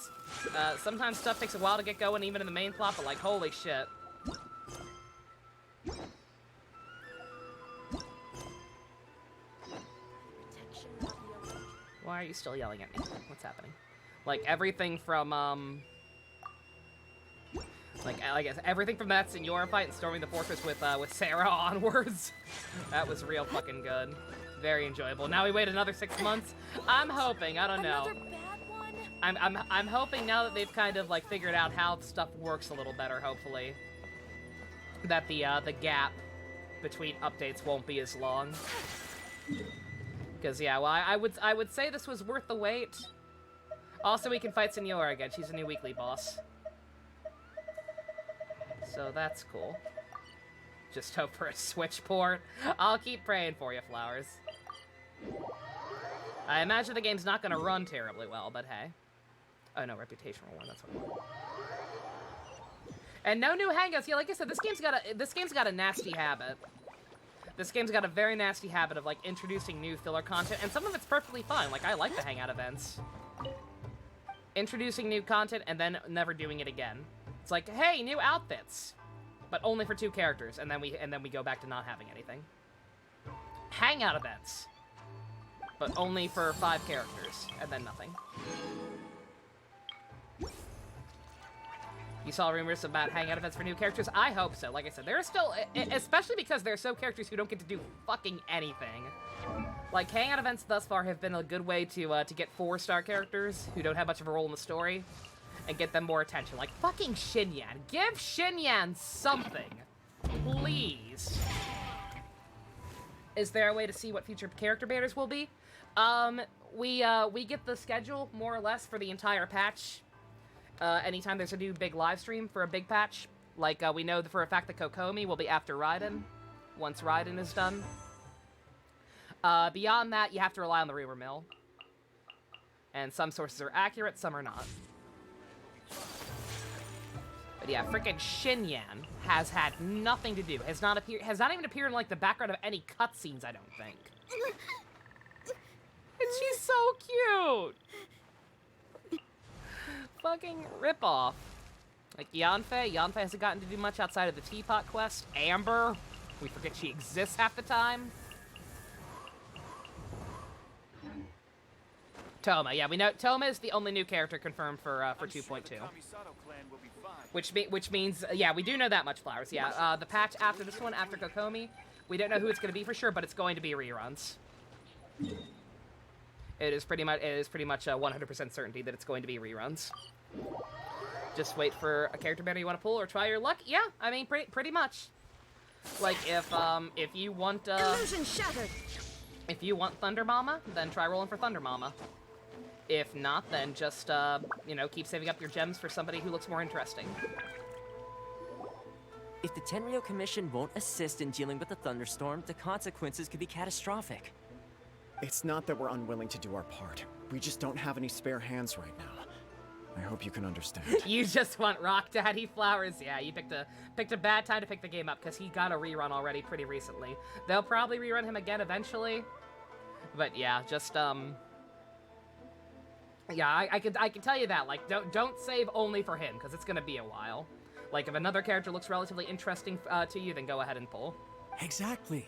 stuff takes a while to get going, even in the main plot. But like, holy shit. Why are you still yelling at me? What's happening? Like everything from I guess everything from that Senora fight and storming the fortress with Sarah onwards. That was real fucking good. Very enjoyable. Now we wait another 6 months. I'm hoping, I don't know. I'm hoping now that they've kind of like figured out how stuff works a little better, hopefully, that the gap between updates won't be as long. Because yeah, well, I would say this was worth the wait. Also, we can fight Senora again. She's a new weekly boss. So that's cool. Just hope for a Switch port. I'll keep praying for you, Flowers. I imagine the game's not gonna run terribly well, but hey. Oh no, reputational one, that's what I want. And no new hangouts. Yeah, like I said, this game's got a nasty habit. This game's got a very nasty habit of like introducing new filler content, and some of it's perfectly fine. Like I like the hangout events. Introducing new content and then never doing it again. It's like, hey, new outfits, but only for 2 characters, and then we go back to not having anything. Hangout events, but only for 5 characters, and then nothing. You saw rumors about hangout events for new characters? I hope so. Like I said, there are still, especially because there are so characters who don't get to do fucking anything. Like, hangout events thus far have been a good way to get 4-star characters who don't have much of a role in the story and get them more attention. Like, fucking Xinyan. Give Xinyan something. Please. Is there a way to see what future character banners will be? We get the schedule, more or less, for the entire patch. Anytime there's a new big live stream for a big patch. Like, we know for a fact that Kokomi will be after Raiden, once Raiden is done. Beyond that, you have to rely on the rumor mill. And some sources are accurate, some are not. But yeah, frickin' Xinyan has had nothing to do, has not even appeared in, like, the background of any cutscenes, I don't think. And she's so cute! Fucking ripoff. Like, Yanfei hasn't gotten to do much outside of the Teapot quest. Amber, we forget she exists half the time. Toma, yeah, we know Toma is the only new character confirmed for 2.2. Which means, yeah, we do know that much, Flowers. Yeah, the patch after this one, after Kokomi, we don't know who it's going to be for sure, but it's going to be reruns. It is pretty much 100% certainty that it's going to be reruns. Just wait for a character banner you want to pull or try your luck. Yeah, I mean, pretty much. Like if you want illusion shattered. If you want Thunder Mama, then try rolling for Thunder Mama. If not, then just you know, keep saving up your gems for somebody who looks more interesting. If the Tenryou Commission won't assist in dealing with the thunderstorm, the consequences could be catastrophic. It's not that we're unwilling to do our part. We just don't have any spare hands right now. I hope you can understand. You just want Rock Daddy Flowers. Yeah, you picked a bad time to pick the game up because he got a rerun already pretty recently. They'll probably rerun him again eventually. But yeah, just yeah, I can tell you that. Like, don't save only for him because it's gonna be a while. Like, if another character looks relatively interesting to you, then go ahead and pull. Exactly.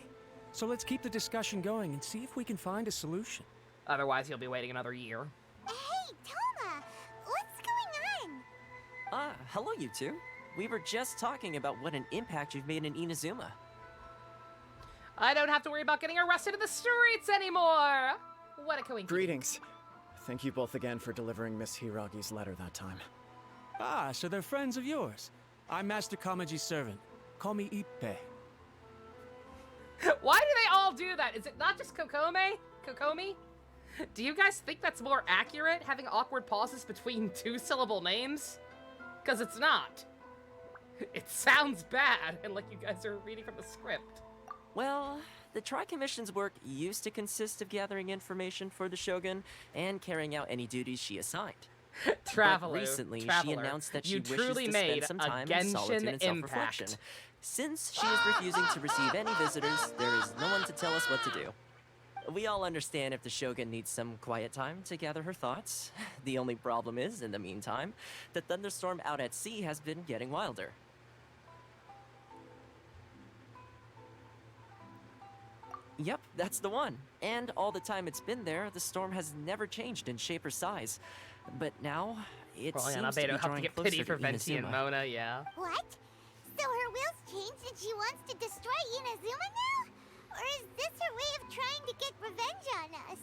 So let's keep the discussion going and see if we can find a solution. Otherwise, you'll be waiting another year. Hey, Toma! What's going on? Hello you two. We were just talking about what an impact you've made in Inazuma. I don't have to worry about getting arrested in the streets anymore! What a coincidence. Greetings. Thank you both again for delivering Miss Hiragi's letter that time. Ah, so they're friends of yours. I'm Master Kamaji's servant. Call me Ippe. Why do they all do that? Is it not just Kokomi? Do you guys think that's more accurate, having awkward pauses between two-syllable names? Because it's not. It sounds bad, and like you guys are reading from the script. Well, the Tri-Commission's work used to consist of gathering information for the Shogun and carrying out any duties she assigned. Traveler. But recently, she announced that she wishes truly to made spend some time a in solitude Genshin and self-reflection. impact. Since she is refusing to receive any visitors, there is no one to tell us what to do. We all understand if the Shogun needs some quiet time to gather her thoughts. The only problem is, in the meantime, the thunderstorm out at sea has been getting wilder. Yep, that's the one. And all the time it's been there, the storm has never changed in shape or size. But now, it seems to be have to drawing get closer pity to for Venti and Inazuma. Mona, yeah. What? So her will's changed and she wants to destroy Inazuma now? Or is this her way of trying to get revenge on us?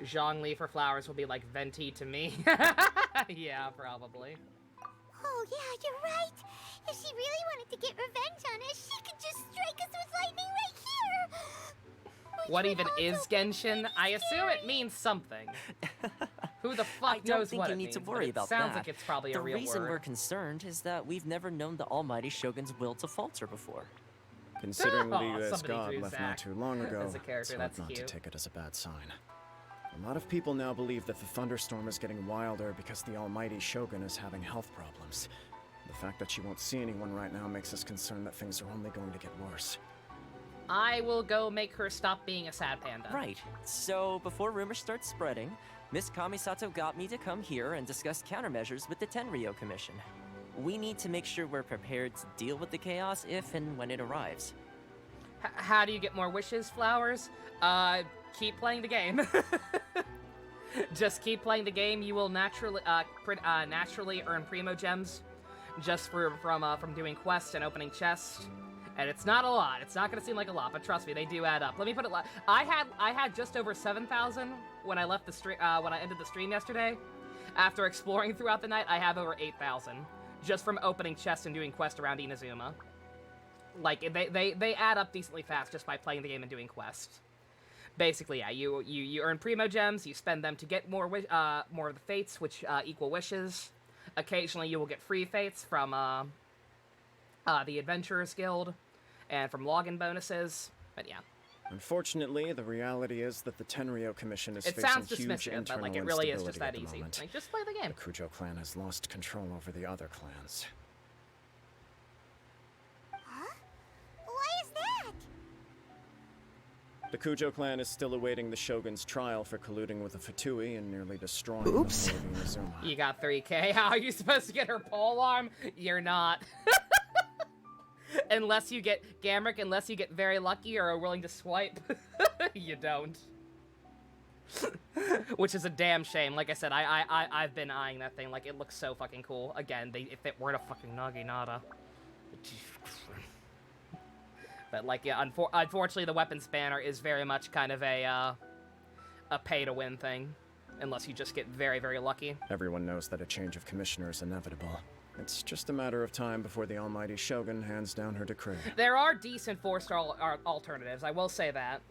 Zhongli for flowers will be like Venti to me. Yeah, probably. Oh yeah, you're right. If she really wanted to get revenge on us, she could just strike us with lightning right here. What even is Genshin? I assume it means something. Who the fuck knows what it means? I don't think you need to worry about sounds that. like it's probably a real The reason word. we're concerned is that we've never known the Almighty Shogun's will to falter before. Considering Oh, Liu as somebody God drew left Zack not too long ago, as a character, it's hard that's not cute. to take it as a bad sign. A lot of people now believe that the thunderstorm is getting wilder because the almighty Shogun is having health problems. The fact that she won't see anyone right now makes us concerned that things are only going to get worse. I will go make her stop being a sad panda. Right. So, before rumors start spreading, Miss Kamisato got me to come here and discuss countermeasures with the Tenryo Commission. We need to make sure we're prepared to deal with the chaos if and when it arrives. How do you get more wishes, Flowers? Keep playing the game. Just keep playing the game. You will naturally earn Primo Gems just from doing quests and opening chests. And it's not a lot. It's not going to seem like a lot, but trust me, they do add up. Let me put it I had just over 7,000 when I left the stream when I ended the stream yesterday. After exploring throughout the night, I have over 8,000 just from opening chests and doing quests around Inazuma. Like they add up decently fast just by playing the game and doing quests. Basically, yeah, you earn Primo Gems, you spend them to get more of the fates, which equal wishes. Occasionally, you will get free fates from the Adventurers Guild and from login bonuses. But yeah. Unfortunately, the reality is that the Tenryo Commission is It facing sounds huge dismissive, internal but like it really is instability just that at the easy. moment. Like, just play the game. The Kujo clan has lost control over the other clans. Huh? Why is that? The Kujo clan is still awaiting the Shogun's trial for colluding with the Fatui and nearly destroying the whole of Inazuma. You got 3K. How are you supposed to get her pole arm? You're not. Unless you get Gamrick, unless you get very lucky or are willing to swipe. You don't. Which is a damn shame. Like I said, I've been eyeing that thing. Like, it looks so fucking cool. Again, if it were to fucking Naginata. But, like, yeah, unfortunately, the weapons banner is very much kind of a pay-to-win thing. Unless you just get very, very lucky. Everyone knows that a change of commissioner is inevitable. It's just a matter of time before the almighty Shogun hands down her decree. There are decent 4-star alternatives, I will say that.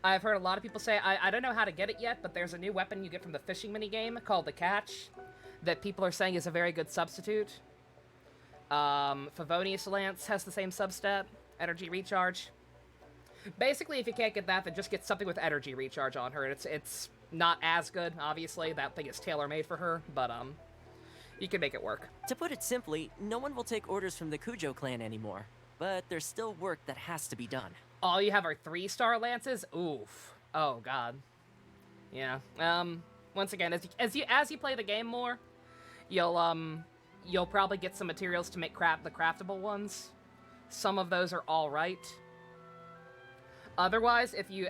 I've heard a lot of people say, I don't know how to get it yet, but there's a new weapon you get from the fishing minigame called the Catch that people are saying is a very good substitute. Favonius Lance has the same substat, energy recharge. Basically, if you can't get that, then just get something with energy recharge on her. It's not as good, obviously. That thing is tailor-made for her, but you can make it work. To put it simply, no one will take orders from the Kujo clan anymore. But there's still work that has to be done. All you have are 3-star lances? Oof. Oh, God. Yeah. Once again, as you play the game more, you'll probably get some materials to make the craftable ones. Some of those are all right. Otherwise, if you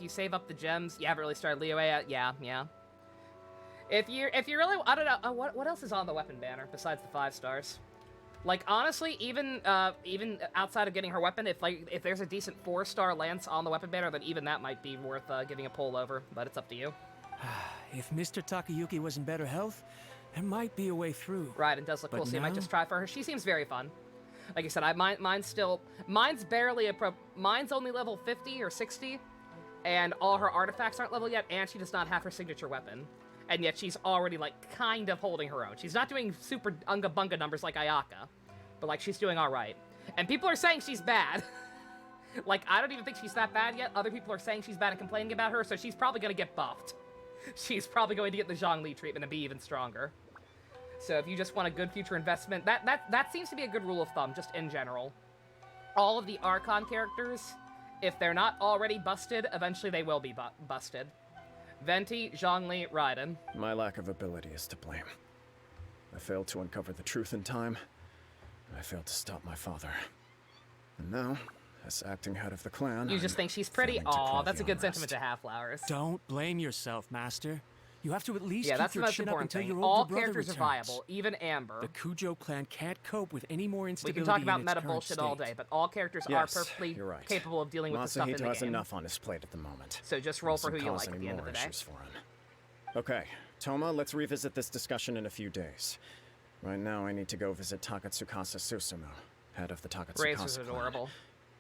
save up the gems, you haven't really started Liyue yet. Yeah. If you really, I don't know. What else is on the weapon banner besides the 5 stars? Like, honestly, even outside of getting her weapon, if there's a decent 4-star lance on the weapon banner, then even that might be worth giving a pull over, but it's up to you. If Mr. Takayuki was in better health, there might be a way through. Right, and does look cool, so you might now? just try for her. She seems very fun. Like I said, mine's barely mine's only level 50 or 60, and all her artifacts aren't level yet, and she does not have her signature weapon. And yet she's already, like, kind of holding her own. She's not doing super unga-bunga numbers like Ayaka, but, like, she's doing alright. And people are saying she's bad. Like, I don't even think she's that bad yet. Other people are saying she's bad and complaining about her, so she's probably gonna get buffed. She's probably going to get the Zhongli treatment and be even stronger. So if you just want a good future investment, that seems to be a good rule of thumb, just in general. All of the Archon characters, if they're not already busted, eventually they will be busted. Venti, Zhongli, Raiden. My lack of ability is to blame. I failed to uncover the truth in time, and I failed to stop my father. And now, as acting head of the clan, You just think she's pretty? failing to Aw, quell that's a the good unrest. sentiment to have, Flowers. Don't blame yourself, Master. You have to at least Yeah, keep that's the your most chin up important until thing. your All older brother characters are returns. viable, even Amber. The Kujo clan can't cope with any more We instability can talk about in its meta current bullshit all state. day, but all characters Yes, are perfectly you're right. capable of dealing with the stuff in the Masahito has game. enough on his plate at the moment. So just roll for Mustn't who you cause like at any the end of more the day. issues for him. Okay, Toma, let's revisit this discussion in a few days. Right now, I need to go visit Takatsukasa Susumu, head of the Takatsukasa Razor's clan. adorable.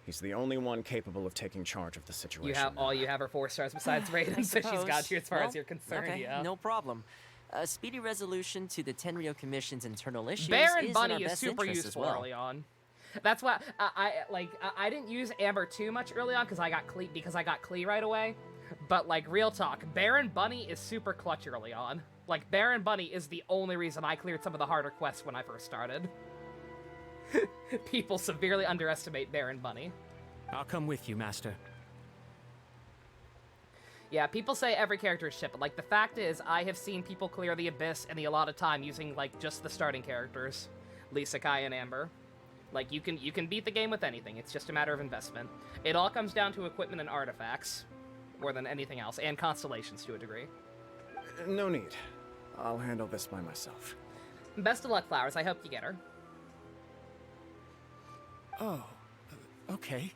He's the only one capable of taking charge of the situation. You have her 4 stars besides Raiden, so she's got you as far as you're concerned. Okay, Yeah. no problem. A speedy resolution to the Tenryo Commission's internal issues Baron is in Bunny our is best super interest useful as well. early on. That's why I didn't use Amber too much early on because I got Klee right away. But like real talk, Baron Bunny is super clutch early on. Like Baron Bunny is the only reason I cleared some of the harder quests when I first started. People severely underestimate Baron Bunny. I'll come with you, Master. Yeah, people say every character is shit, but like the fact is, I have seen people clear the Abyss in the allotted time using like just the starting characters, Lisa, Kai, and Amber. Like you can beat the game with anything. It's just a matter of investment. It all comes down to equipment and artifacts, more than anything else, and constellations to a degree. No need. I'll handle this by myself. Best of luck, Flowers. I hope you get her. Oh, okay.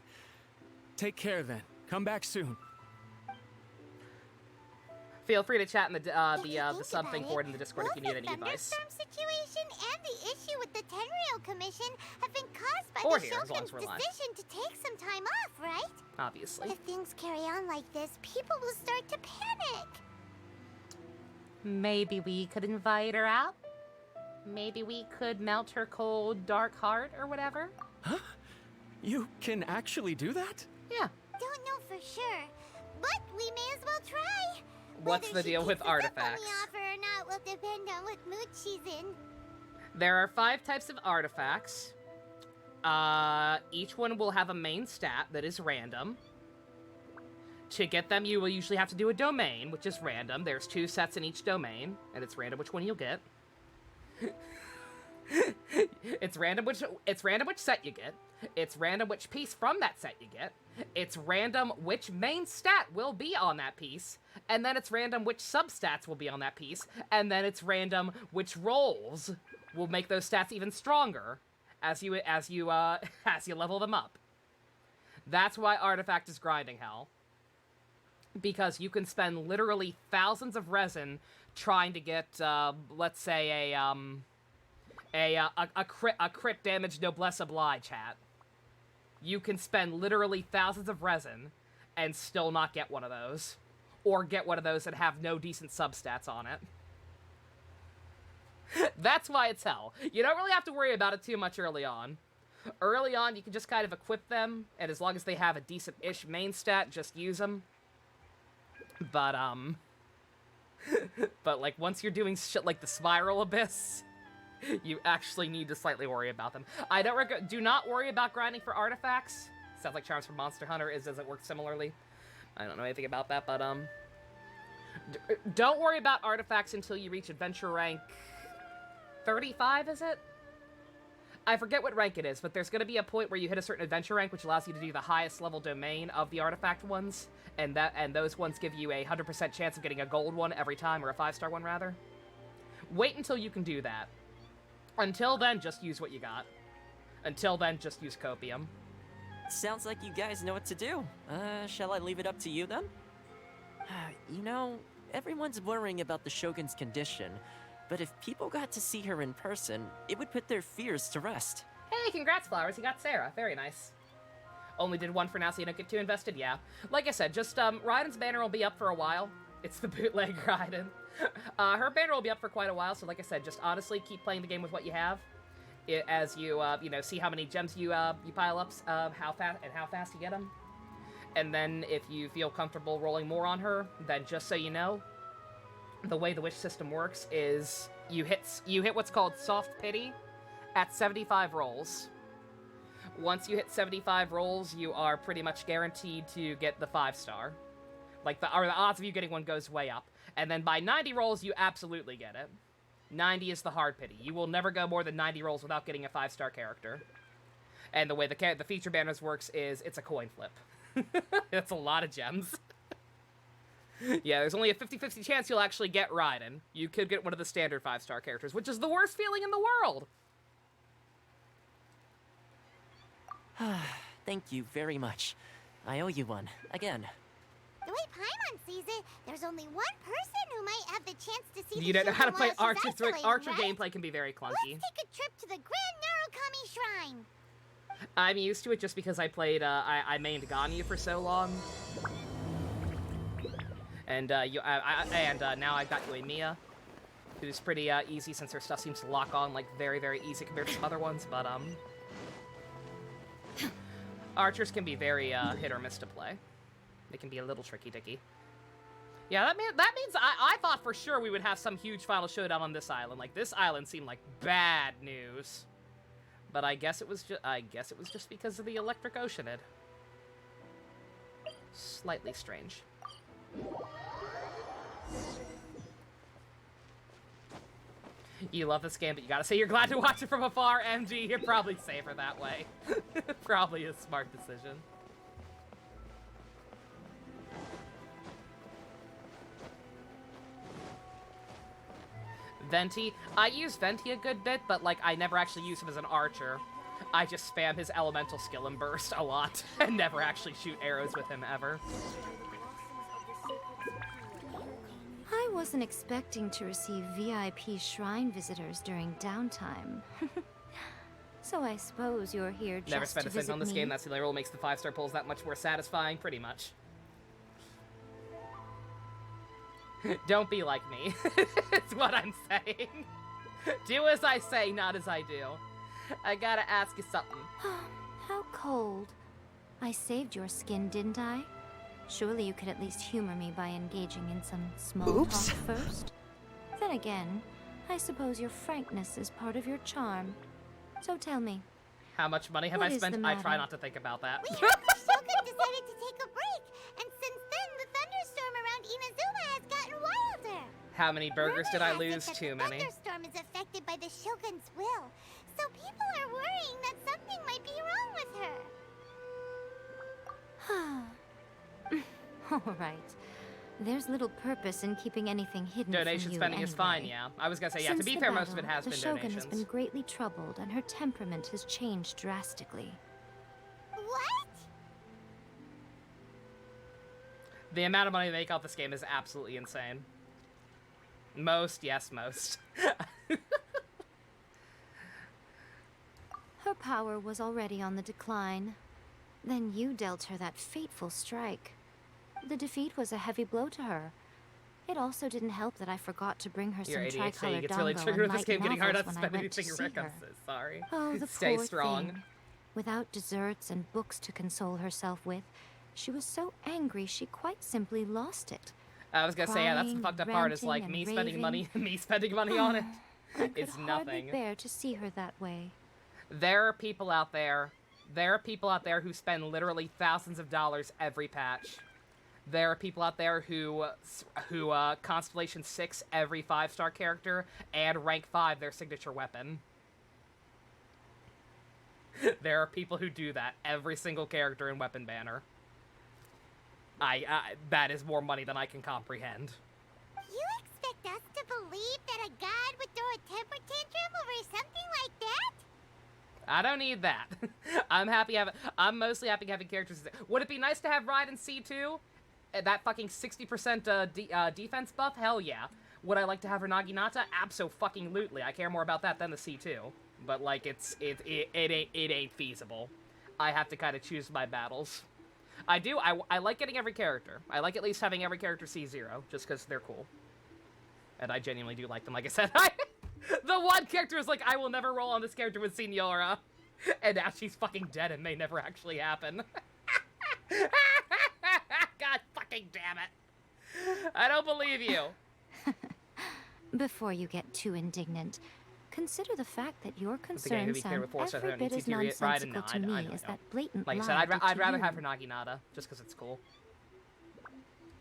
Take care then. Come back soon. Feel free to chat in the sub thing board in the Discord if you need any advice. The thunderstorm situation and the issue with the Tenryo Commission have been caused by Or the here, as long Shogun's as we're live. decision to take some time off, right? Obviously. If things carry on like this, people will start to panic. Maybe we could invite her out? Maybe we could melt her cold, dark heart or whatever? Huh? You can actually do that? Yeah. Don't know for sure, but we may as well try. What's the deal with artifacts? Whether she takes us up on the offer or not will depend on what mood she's in. There are 5 types of artifacts. Each one will have a main stat that is random. To get them, you will usually have to do a domain, which is random. There's 2 sets in each domain, and it's random which one you'll get. It's random which set you get. It's random which piece from that set you get. It's random which main stat will be on that piece, and then it's random which substats will be on that piece, and then it's random which rolls will make those stats even stronger as you level them up. That's why Artifact is grinding hell. Because you can spend literally thousands of resin trying to get, let's say, a crit damage noblesse oblige chat. You can spend literally thousands of resin and still not get one of those. Or get one of those that have no decent substats on it. That's why it's hell. You don't really have to worry about it too much early on. Early on, you can just kind of equip them, and as long as they have a decent-ish main stat, just use them. But, but, like, once you're doing shit like the Spiral Abyss, you actually need to slightly worry about them. I don't do not worry about grinding for artifacts. Sounds like Charms for Monster Hunter doesn't work similarly. I don't know anything about that, but, don't worry about artifacts until you reach adventure rank 35, is it? I forget what rank it is, but there's going to be a point where you hit a certain adventure rank, which allows you to do the highest level domain of the artifact ones, and those ones give you a 100% chance of getting a gold one every time, or a 5-star one, rather. Wait until you can do that. Until then, just use what you got. Until then, just use copium. Sounds like you guys know what to do. Shall I leave it up to you then? You know, everyone's worrying about the Shogun's condition, but if people got to see her in person, it would put their fears to rest. Hey, congrats, Flowers. You got Sarah. Very nice. Only did one for now, so you don't get too invested? Yeah. Like I said, just, Raiden's banner will be up for a while. It's the bootleg Raiden. Her banner will be up for quite a while, so like I said, just honestly keep playing the game with what you have. As you, you know, see how many gems you pile up, how fast you get them. And then if you feel comfortable rolling more on her, then just so you know, the way the wish system works is you hit what's called soft pity at 75 rolls. Once you hit 75 rolls, you are pretty much guaranteed to get the 5-star. Like, the odds of you getting one goes way up. And then by 90 rolls, you absolutely get it. 90 is the hard pity. You will never go more than 90 rolls without getting a 5-star character. And the way the feature banners works is it's a coin flip. That's a lot of gems. Yeah, there's only a 50-50 chance you'll actually get Raiden. You could get one of the standard 5-star characters, which is the worst feeling in the world. Thank you very much. I owe you one, again. The way Paimon sees it, there's only one person who might have the chance to see You don't know how to play Archer, so isolated, Archer right? gameplay can be very clunky. Let's take a trip to the Grand Narukami Shrine. I'm used to it just because I played, I mained Ganyu for so long. And, now I've got Uemiya, who's pretty, easy since her stuff seems to lock on, like, very, very easy compared to other ones, but, Archers can be very, hit or miss to play. They can be a little tricky-dicky. Yeah, that means I thought for sure we would have some huge final showdown on this island. Like, this island seemed like bad news. But I guess it was just because of the electric oceanid. Slightly strange. You love this game, but you gotta say you're glad to watch it from afar, MG. You're probably safer that way. Probably a smart decision. Venti. I use Venti a good bit, but, like, I never actually use him as an archer. I just spam his elemental skill and burst a lot, and never actually shoot arrows with him ever. I wasn't expecting to receive VIP shrine visitors during downtime. So I suppose you're here just Never spent to a cent visit on this me? game. That's the only rule makes the 5-star pulls that much more satisfying, pretty much. Don't be like me. It's what I'm saying. Do as I say, not as I do. I gotta ask you something. How cold. I saved your skin, didn't I? Surely you could at least humor me by engaging in some small talk first? Then again, I suppose your frankness is part of your charm. So tell me. How much money have What I is spent? the I try matter? not to think about that. We heard the Shogun decided to take a break, and since then the thunderstorm around Inazuma has gotten wilder. How many burgers did I Rumor has it lose? that Too the many. thunderstorm is affected by the Shogun's will, so people are worrying that something might be wrong with her. All right. There's little purpose in keeping anything hidden Donation from you spending is fine, anyway. yeah. I was gonna say, yeah, to Since be the fair, most of it battle, has the been Shogun donations. has been greatly troubled, and her temperament has changed drastically. What? The amount of money they make off this game is absolutely insane. Most, yes, most. Her power was already on the decline. Then you dealt her that fateful strike. The defeat was a heavy blow to her. It also didn't help that I forgot to bring her Your some ADHD tricolored gets really dongo triggered and with this light game getting hard novels not to when I spend went to anything see Rick. I'm her. so sorry. Oh, the Stay poor strong. thing. Without desserts and books to console herself with, she was so angry she quite simply lost it. I was gonna say, yeah, that's the Crying, fucked up part is like ranting, me and spending money, raving. me spending money on it. I could It's hardly nothing. bear to see her that way. There are people out there who spend literally thousands of dollars every patch. There are people out there who Constellation 6 every 5-star character and rank 5 their signature weapon. There are people who do that every single character in Weapon Banner. That is more money than I can comprehend. You expect us to believe that a god would throw a temper tantrum over something like that? I don't need that. I'm mostly happy having characters. Would it be nice to have Raiden C2? That fucking 60% defense buff? Hell yeah. Would I like to have her Naginata? Abso-fucking-lutely. I care more about that than the C2. But, like, it ain't feasible. I have to kind of choose my battles. I like getting every character. I like at least having every character C0, just because they're cool. And I genuinely do like them. Like I said, the one character is like, I will never roll on this character with Signora. And now she's fucking dead and may never actually happen. God fucking damn it. I don't believe you. Before you get too indignant, consider the fact that your concerns sound every bit as nonsensical to me as that blatant lie. Like I said, I'd rather have her Naginata, just because it's cool.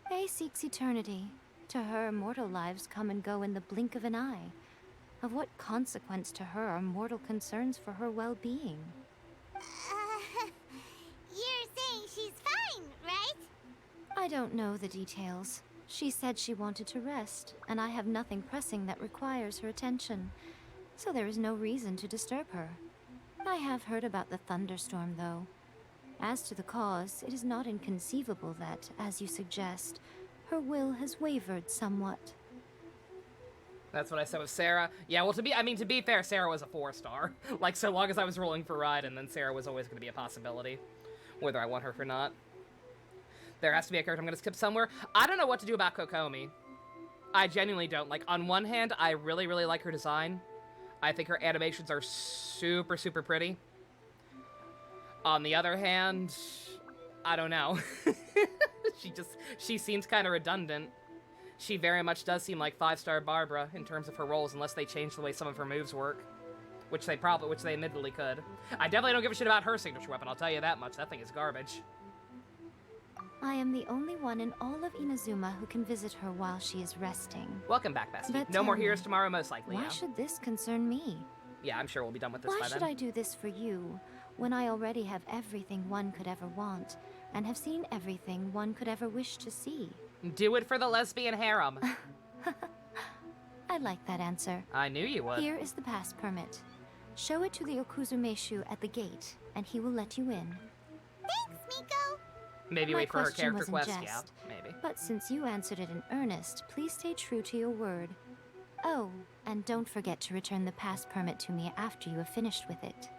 Faye seeks eternity. To her, mortal lives come and go in the blink of an eye. Of what consequence to her are mortal concerns for her well-being? You're saying she's fine, right? I don't know the details. She said she wanted to rest, and I have nothing pressing that requires her attention. So there is no reason to disturb her. I have heard about the thunderstorm, though. As to the cause, it is not inconceivable that, as you suggest, her will has wavered somewhat. That's what I said with Sarah. Yeah, well, to be fair, Sarah was a 4-star. Like, so long as I was rolling for Raiden, then Sarah was always going to be a possibility. Whether I want her or not. There has to be a character I'm going to skip somewhere. I don't know what to do about Kokomi. I genuinely don't. Like, on one hand, I really, really like her design. I think her animations are super, super pretty. On the other hand, I don't know. She seems kind of redundant. She very much does seem like 5-star Barbara in terms of her roles, unless they change the way some of her moves work. Which they admittedly could. I definitely don't give a shit about her signature weapon, I'll tell you that much. That thing is garbage. I am the only one in all of Inazuma who can visit her while she is resting. Welcome back, Bestie. But no more heroes tomorrow, most likely. Why should this concern me? Yeah, I'm sure we'll be done with this by then. Why should I do this for you, when I already have everything one could ever want, and have seen everything one could ever wish to see? Do it for the lesbian harem. I like that answer. I knew you would. Here is the pass permit. Show it to the Okuzumeshu at the gate, and he will let you in. Thanks, Miko! Maybe wait for her character quest, jest, yeah, maybe. But since you answered it in earnest, please stay true to your word. Oh, and don't forget to return the pass permit to me after you have finished with it.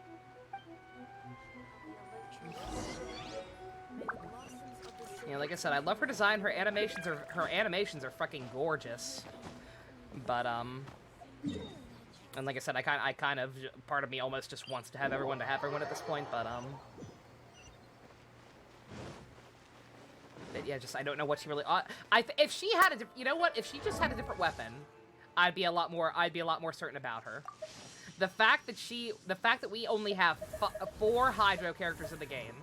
Yeah, like I said, I love her design. Her animations are fucking gorgeous. But and like I said, I kind of part of me almost just wants to have everyone at this point. But yeah, just I don't know what she really. If she had you know what? If she just had a different weapon, I'd be a lot more certain about her. The fact that we only have 4 Hydro characters in the game.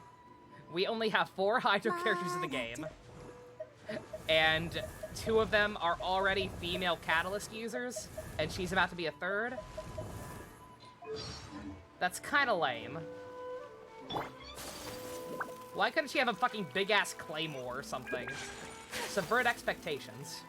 We only have 4 Hydro characters in the game. And 2 of them are already female Catalyst users, and she's about to be a 3rd. That's kind of lame. Why couldn't she have a fucking big-ass claymore or something? Subvert expectations.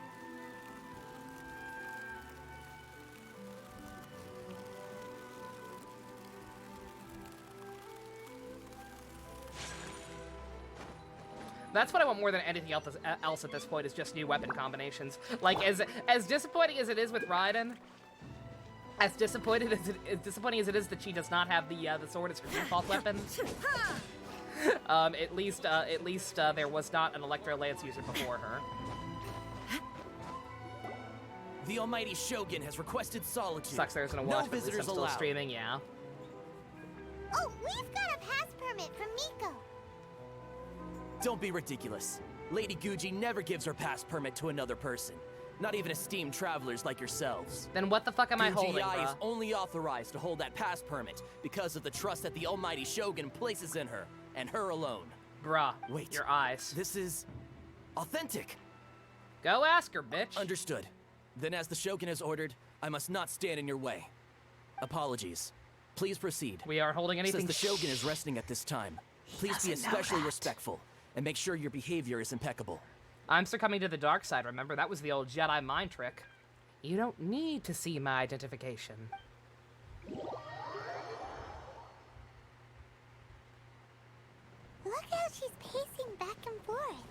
That's what I want more than anything else at this point, is just new weapon combinations. Like, as disappointing as it is with Raiden, as disappointing as it is that she does not have the sword as her default weapon. At least there was not an Electro Lance user before her. The almighty Shogun has requested solitude. Sucks there isn't a watch, but at least I'm still streaming, yeah. Oh, we've got a pass permit from Miko. Don't be ridiculous. Lady Guji never gives her pass permit to another person. Not even esteemed travelers like yourselves. Then what the fuck am I holding, Guji bruh? is only authorized to hold that pass permit because of the trust that the almighty Shogun places in her, and her alone. Bruh, wait. Your eyes. This is authentic. Go ask her, bitch. Understood. Then as the Shogun has ordered, I must not stand in your way. Apologies. Please proceed. We are holding anything. Since the Shogun is resting at this time, please be especially respectful. And make sure your behavior is impeccable. I'm succumbing to the dark side, remember? That was the old Jedi mind trick. You don't need to see my identification. Look how she's pacing back and forth.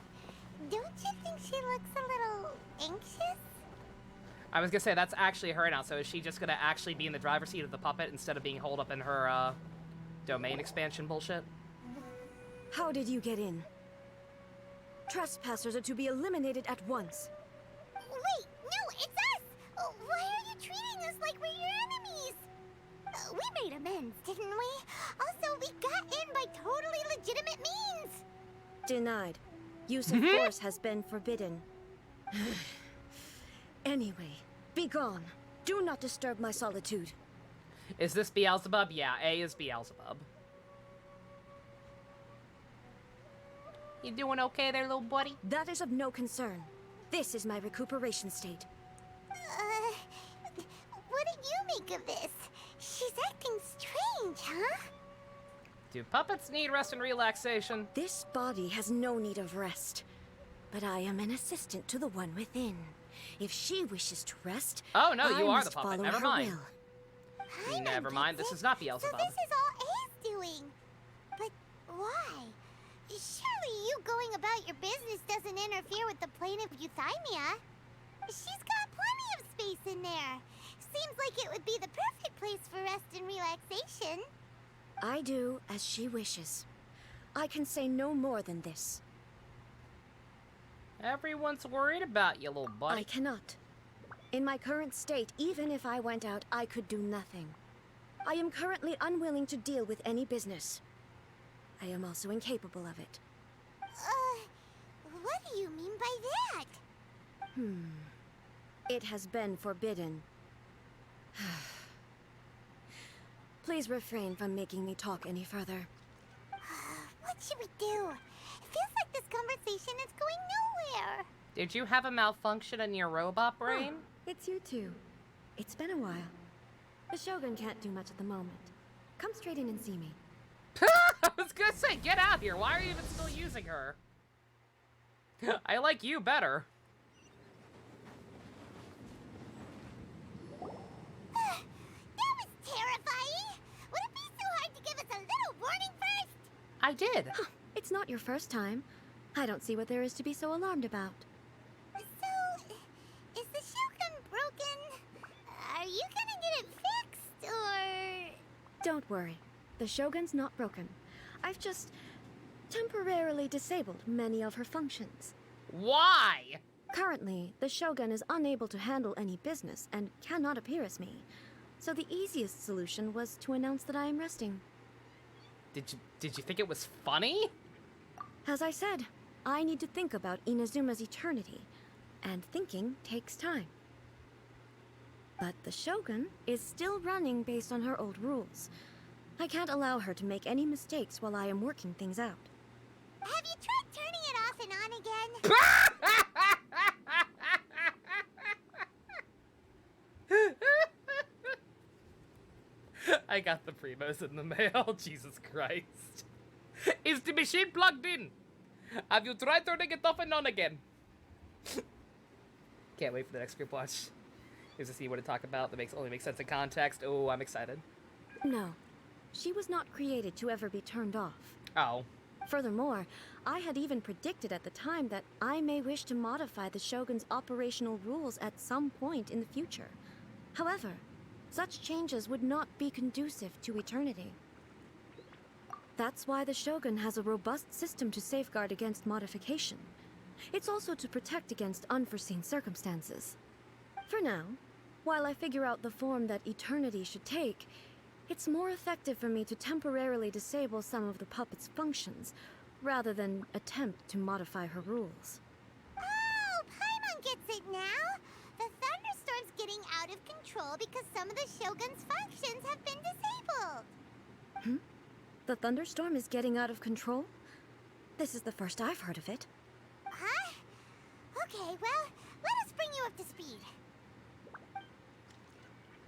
Don't you think she looks a little anxious? I was gonna say, that's actually her now, so is she just gonna actually be in the driver's seat of the puppet instead of being holed up in her, domain expansion bullshit? How did you get in? Trespassers are to be eliminated at once. Wait, no, it's us! Why are you treating us like we're your enemies? We made amends, didn't we? Also, we got in by totally legitimate means! Denied. Use of force has been forbidden. Anyway, be gone. Do not disturb my solitude. Is this Beelzebub? Yeah, A is Beelzebub. You doing okay there, little buddy? That is of no concern. This is my recuperation state. What do you make of this? She's acting strange, huh? Do puppets need rest and relaxation? This body has no need of rest. But I am an assistant to the one within. If she wishes to rest, oh no, you I are the must puppet. follow Never her mind. will. Never mind. This is not Beelzebub. So this is all A's doing. But why? Surely you going about your business doesn't interfere with the plane of euthymia. She's got plenty of space in there. Seems like it would be the perfect place for rest and relaxation. I do as she wishes. I can say no more than this. Everyone's worried about you, little buddy. I cannot. In my current state, even if I went out, I could do nothing. I am currently unwilling to deal with any business. I am also incapable of it. What do you mean by that? It has been forbidden. Please refrain from making me talk any further. What should we do? It feels like this conversation is going nowhere. Did you have a malfunction in your robot brain? Oh, it's you two. It's been a while. The Shogun can't do much at the moment. Come straight in and see me. I was gonna say, get out here. Why are you even still using her? I like you better. That was terrifying. Would it be so hard to give us a little warning first? I did. It's not your first time. I don't see what there is to be so alarmed about. So, is the Shogun broken? Are you gonna get it fixed, or...? Don't worry. The Shogun's not broken. I've just temporarily disabled many of her functions. Why? Currently, the Shogun is unable to handle any business and cannot appear as me. So the easiest solution was to announce that I am resting. Did you think it was funny? As I said, I need to think about Inazuma's eternity, and thinking takes time. But the Shogun is still running based on her old rules. I can't allow her to make any mistakes while I am working things out. Have you tried turning it off and on again? I got the Primos in the mail. Jesus Christ. Is the machine plugged in? Have you tried turning it off and on again? Can't wait for the next group watch. Here's to see what to talk about that only makes sense in context. Oh, I'm excited. No. She was not created to ever be turned off. Oh. Furthermore, I had even predicted at the time that I may wish to modify the Shogun's operational rules at some point in the future. However, such changes would not be conducive to eternity. That's why the Shogun has a robust system to safeguard against modification. It's also to protect against unforeseen circumstances. For now, while I figure out the form that eternity should take, it's more effective for me to temporarily disable some of the puppet's functions, rather than attempt to modify her rules. Oh, Paimon gets it now! The thunderstorm's getting out of control because some of the Shogun's functions have been disabled. The thunderstorm is getting out of control? This is the first I've heard of it. Huh? Okay, well, let us bring you up to speed.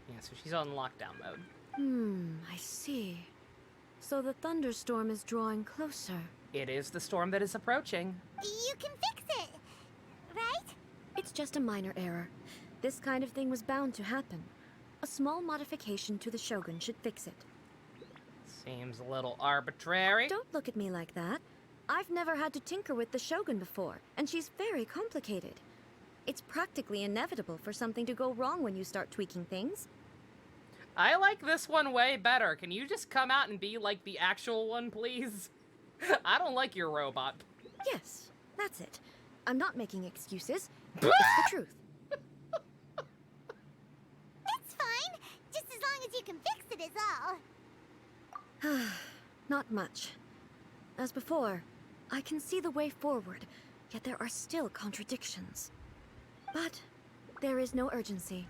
Yeah, so she's on lockdown mode. I see. So the thunderstorm is drawing closer. It is the storm that is approaching. You can fix it, right? It's just a minor error. This kind of thing was bound to happen. A small modification to the Shogun should fix it. Seems a little arbitrary. Don't look at me like that. I've never had to tinker with the Shogun before, and she's very complicated. It's practically inevitable for something to go wrong when you start tweaking things. I like this one way better. Can you just come out and be like the actual one, please? I don't like your robot. Yes, that's it. I'm not making excuses. It's the truth. It's fine, just as long as you can fix it is all. Not much. As before, I can see the way forward, yet there are still contradictions. But there is no urgency.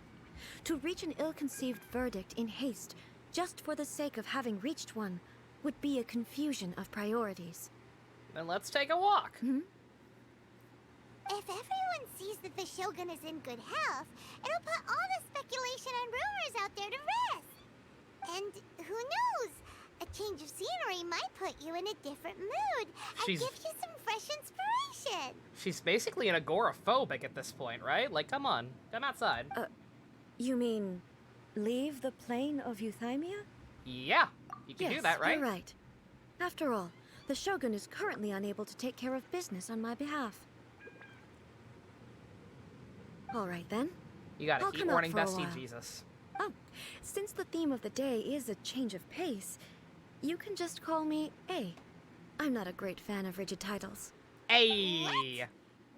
To reach an ill-conceived verdict in haste, just for the sake of having reached one, would be a confusion of priorities. Then let's take a walk. If everyone sees that the Shogun is in good health, it'll put all the speculation and rumors out there to rest. And who knows? A change of scenery might put you in a different mood and give you some fresh inspiration. She's basically an agoraphobic at this point, right? Like, come on, come outside. You mean leave the plane of Euthymia? Yeah, you can do that, right? You're right. After all, the Shogun is currently unable to take care of business on my behalf. All right, then. You got a heat warning, bestie, while. Jesus. Oh, since the theme of the day is a change of pace, you can just call me A. I'm not a great fan of rigid titles. A.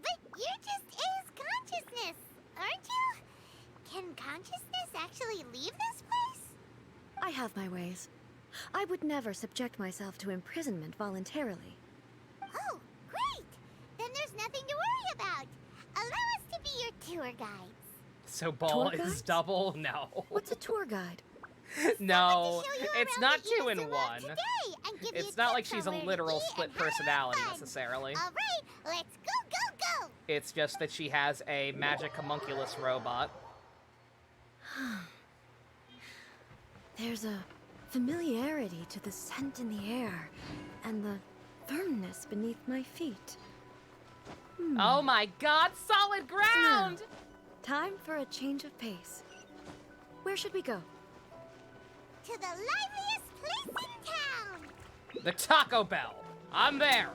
But you're just A's consciousness, aren't you? Can consciousness actually leave this place? I have my ways. I would never subject myself to imprisonment voluntarily. Oh, great! Then there's nothing to worry about. Allow us to be your tour guides. So ball Tour is guides? double? No. What's a tour guide? No, it's not 2 in 1. It's It's not like she's a literal split personality, necessarily. All right, let's go! It's just that she has a magic homunculus robot. There's a familiarity to the scent in the air, and the firmness beneath my feet. Oh my god, solid ground! Now, time for a change of pace. Where should we go? To the liveliest place in town! The Taco Bell. I'm there.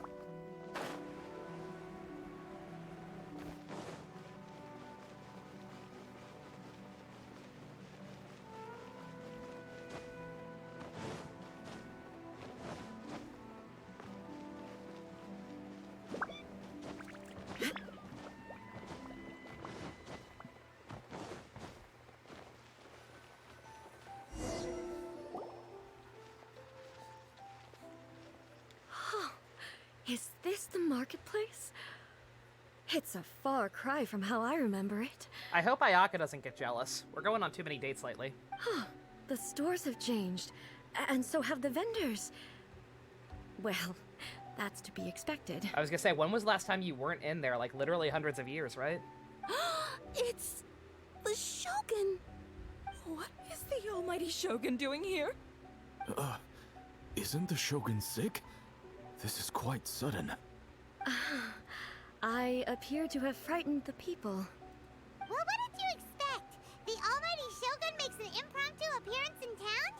Is this the marketplace? It's a far cry from how I remember it. I hope Ayaka doesn't get jealous. We're going on too many dates lately. The stores have changed, and so have the vendors. Well, that's to be expected. I was gonna say, when was the last time you weren't in there? Like, literally hundreds of years, right? It's the Shogun. What is the almighty Shogun doing here? Isn't the Shogun sick? This is quite sudden. I appear to have frightened the people. Well, what did you expect? The almighty Shogun makes an impromptu appearance in town?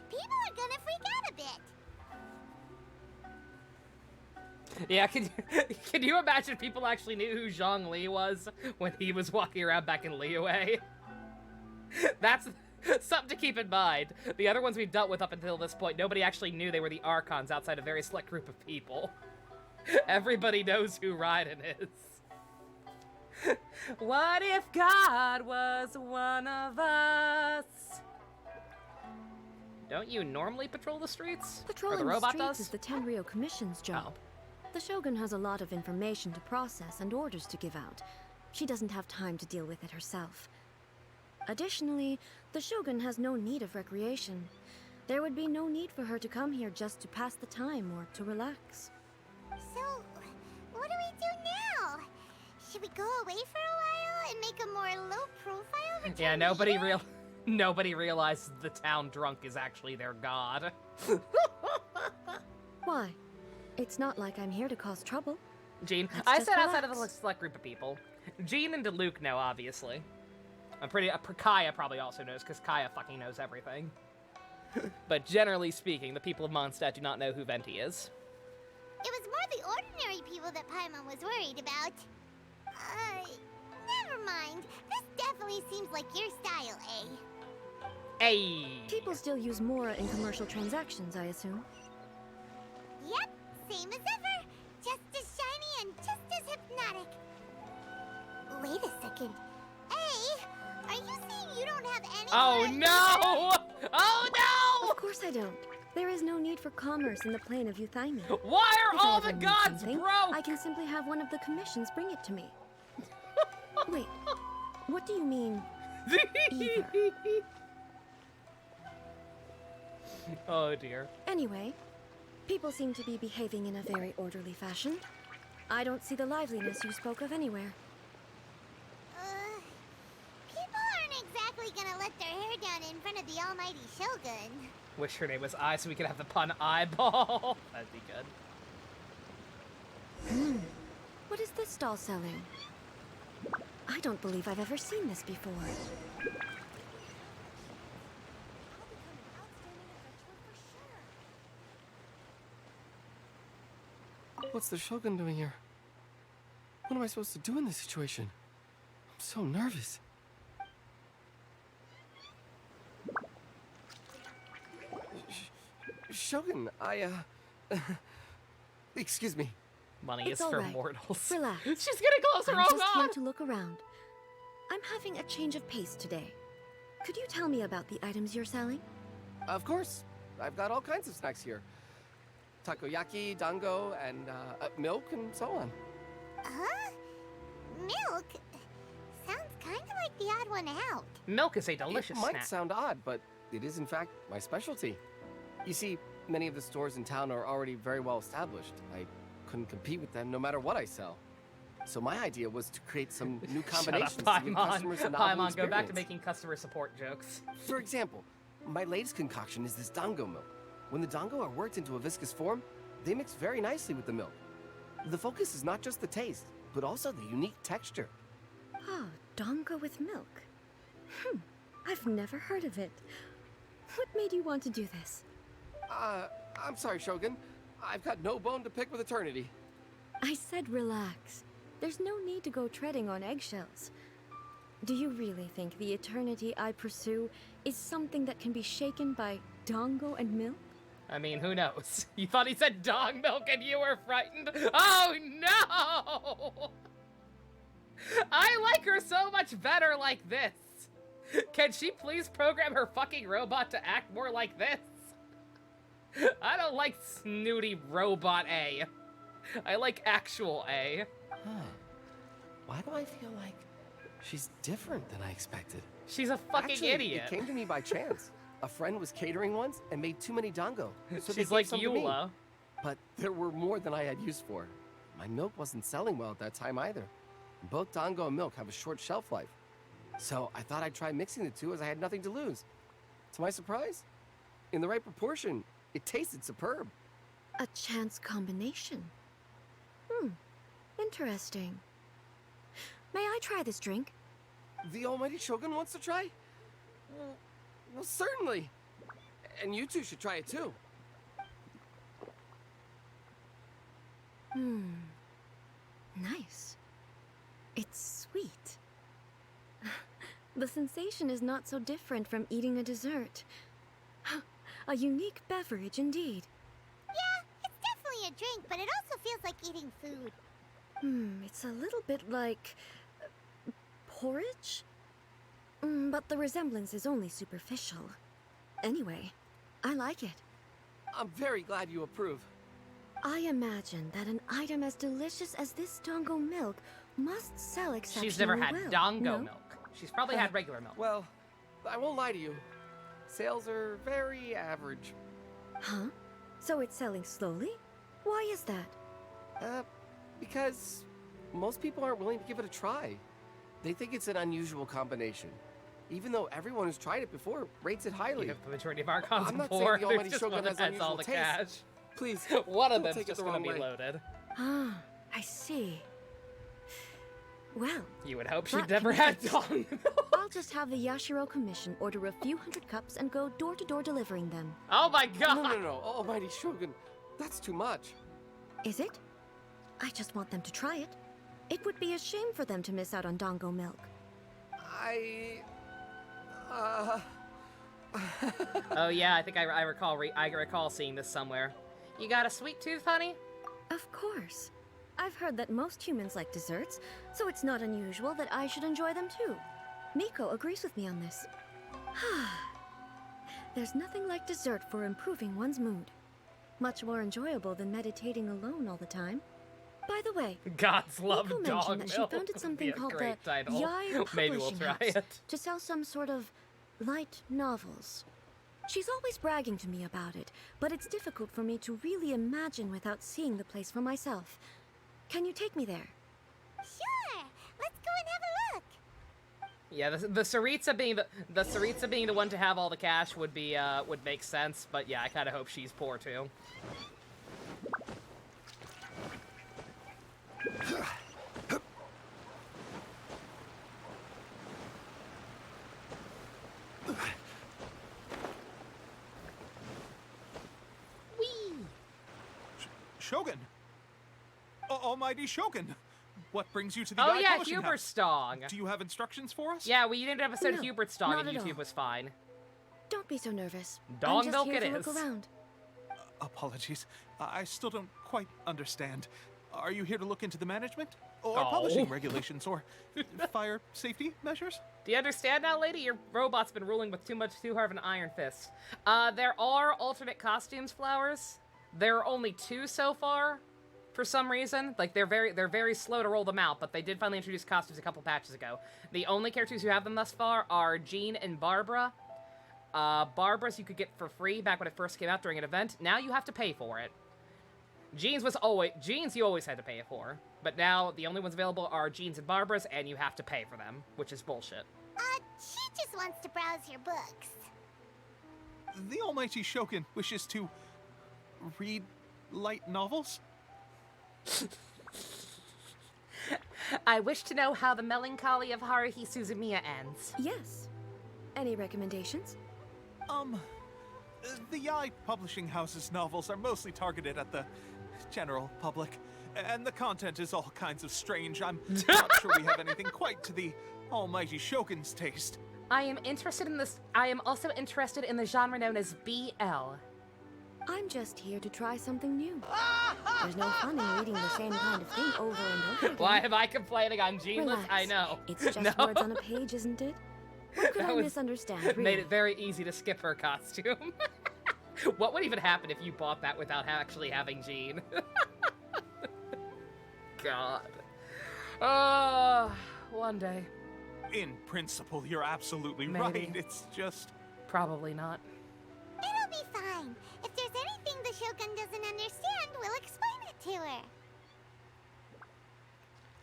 People are gonna freak out a bit. Yeah, can you imagine people actually knew who Zhang Li was when he was walking around back in Liyue? That's something to keep in mind. The other ones we've dealt with up until this point, nobody actually knew they were the Archons outside a very select group of people. Everybody knows who Raiden is. What if God was one of us? Don't you normally patrol the streets? Patrolling or the robot streets does? is the Tenryou Commission's job. The Shogun has a lot of information to process and orders to give out. She doesn't have time to deal with it herself. Additionally, the Shogun has no need of recreation. There would be no need for her to come here just to pass the time or to relax. So, what do we do now? Should we go away for a while and make a more low-profile return? Yeah, nobody realizes the town drunk is actually their god. Why? It's not like I'm here to cause trouble. Jean, Let's I just said outside of the relax. select group of people. Jean and Luke know, obviously. I'm pretty. Kaya probably also knows, because Kaya fucking knows everything. But generally speaking, the people of Mondstadt do not know who Venti is. It was more the ordinary people that Paimon was worried about. Never mind. This definitely seems like your style, eh? Hey. People still use Mora in commercial transactions, I assume. Yep, same as ever. Just as shiny and just as hypnotic. Wait a second. Hey, are you saying you don't have any? Oh no! Oh no! Of course I don't. There is no need for commerce in the plane of Euthymia. Why are If I all ever the need gods something, broke? I can simply have one of the commissions bring it to me. Wait, what do you mean, either? Oh dear. Anyway, people seem to be behaving in a very orderly fashion. I don't see the liveliness you spoke of anywhere. People aren't exactly gonna let their hair down in front of the almighty Shogun. Wish her name was I so we could have the pun eyeball. That'd be good. What is this stall selling? I don't believe I've ever seen this before. What's the Shogun doing here? What am I supposed to do in this situation? I'm so nervous. Shogun, excuse me. Money It's is all for right. mortals. Relax. She's getting closer, I'm oh just here god! to look around. I'm having a change of pace today. Could you tell me about the items you're selling? Of course. I've got all kinds of snacks here. Takoyaki, dango, and milk, and so on. Huh? Milk? Sounds kind of like the odd one out. Milk is a delicious It might snack. sound odd, but it is in fact my specialty. You see, many of the stores in town are already very well established. I couldn't compete with them no matter what I sell. So my idea was to create some new combinations Shut up, to give Paimon. customers a novel Paimon, go back to experience. making customer support jokes. For example, my latest concoction is this dango milk. When the dango are worked into a viscous form, they mix very nicely with the milk. The focus is not just the taste, but also the unique texture. Oh, dango with milk. I've never heard of it. What made you want to do this? I'm sorry, Shogun. I've got no bone to pick with eternity. I said relax. There's no need to go treading on eggshells. Do you really think the eternity I pursue is something that can be shaken by dango and milk? I mean, who knows? You thought he said dog milk and you were frightened? Oh no! I like her so much better like this. Can she please program her fucking robot to act more like this? I don't like snooty robot A. I like actual A. Huh. Why do I feel like she's different than I expected? She's a fucking Actually, idiot. It came to me by chance. A friend was catering once and made too many dango. So they She's gave like some to me. Eula. But there were more than I had use for. My milk wasn't selling well at that time either. Both dango and milk have a short shelf life. So I thought I'd try mixing the two as I had nothing to lose. To my surprise, in the right proportion, it tasted superb. A chance combination. Interesting. May I try this drink? The almighty Shogun wants to try? Well, certainly. And you two should try it too. Nice. It's sweet. The sensation is not so different from eating a dessert. A unique beverage indeed. Yeah, it's definitely a drink, but it also feels like eating food. It's a little bit like porridge? But the resemblance is only superficial. Anyway, I like it. I'm very glad you approve. I imagine that an item as delicious as this dango milk must sell exceptionally She's never had well, dango no? milk. She's probably had regular milk. Well, I won't lie to you. Sales are very average. Huh? So it's selling slowly? Why is that? Because most people aren't willing to give it a try. They think it's an unusual combination. Even though everyone who's tried it before rates it highly. The majority of our cons I'm not poor. saying the almighty There's just Shogun one that has has unusual all the taste. cash. Please, One of don't them's take it just the gonna wrong be way. loaded. Ah, I see. Well, You would hope she'd that never can had wait. dong. I'll just have the Yashiro Commission order a few hundred cups and go door to door delivering them. Oh my god! No, almighty Shogun. That's too much. Is it? I just want them to try it. It would be a shame for them to miss out on Dango milk. Oh yeah, I think I recall seeing this somewhere. You got a sweet tooth, honey? Of course. I've heard that most humans like desserts, so it's not unusual that I should enjoy them too. Miko agrees with me on this. There's nothing like dessert for improving one's mood. Much more enjoyable than meditating alone all the time. By the way, Gods love Miko dog mentioned that she milk. founded something called the Great title. Yai Maybe we'll Publishing try House it. to sell some sort of light novels. She's always bragging to me about it, but it's difficult for me to really imagine without seeing the place for myself. Can you take me there? Sure. Let's go and have a look. Yeah, the Saritsa being the one to have all the cash would make sense, but yeah, I kind of hope she's poor too. Shogun! Almighty Shogun! What brings you to the Oh Eye yeah, Publishing House? Huberstong. Do you have instructions for us? Yeah, we did an episode of No, Hubertstong not and at YouTube all. was fine. Don't be so nervous. Dong I'm just milk here it to look is. around. Apologies. I still don't quite understand. Are you here to look into the management? Or Oh. publishing regulations? Or fire safety measures? Do you understand now, lady? Your robot's been ruling with too hard of an iron fist. There are alternate costumes, Flowers. There are only 2 so far, for some reason. Like, they're very slow to roll them out, but they did finally introduce costumes a couple patches ago. The only characters who have them thus far are Jean and Barbara. Barbara's you could get for free back when it first came out during an event. Now you have to pay for it. Jean's you always had to pay for. But now the only ones available are Jean's and Barbara's, and you have to pay for them, which is bullshit. She just wants to browse your books. The Almighty Shogun wishes to read light novels? I wish to know how the melancholy of Haruhi Suzumiya ends. Yes. Any recommendations? The Yai Publishing House's novels are mostly targeted at the general public, and the content is all kinds of strange. I'm not sure we have anything quite to the Almighty Shogun's taste. I am also interested in the genre known as BL. I'm just here to try something new. There's no fun in reading the same kind of thing over and over again. Why am I complaining on Jeanless? Relax. I know. It's just No. words on a page, isn't it? What could I misunderstand, really? Made it very easy to skip her costume. What would even happen if you bought that without actually having Jean? God. One day. In principle, you're absolutely Maybe. right. It's just... Probably not. It'll be fine. If there's anything the Shogun doesn't understand, we'll explain it to her.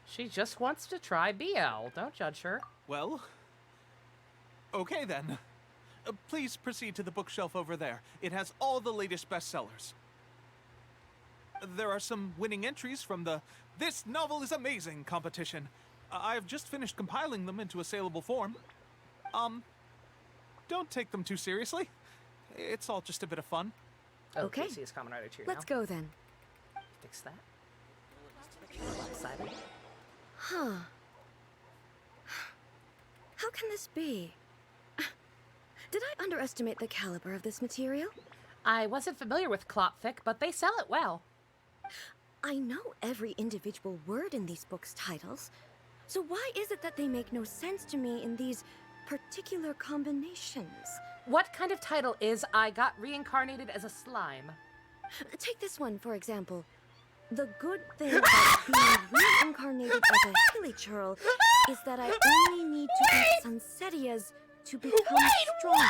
She just wants to try BL. Don't judge her. Well... Okay, then. Please proceed to the bookshelf over there. It has all the latest bestsellers. There are some winning entries from the This Novel is Amazing competition. I've just finished compiling them into a saleable form. Don't take them too seriously. It's all just a bit of fun. Okay. Casey is common writer too Let's now. go then. Fix that. Excited. Huh. How can this be? Did I underestimate the caliber of this material? I wasn't familiar with Klopfic, but they sell it well. I know every individual word in these books' titles, so why is it that they make no sense to me in these particular combinations? What kind of title is I Got Reincarnated as a Slime? Take this one, for example. The good thing about being reincarnated as a Hilichurl is that I only need to eat Sunsetias to become strong.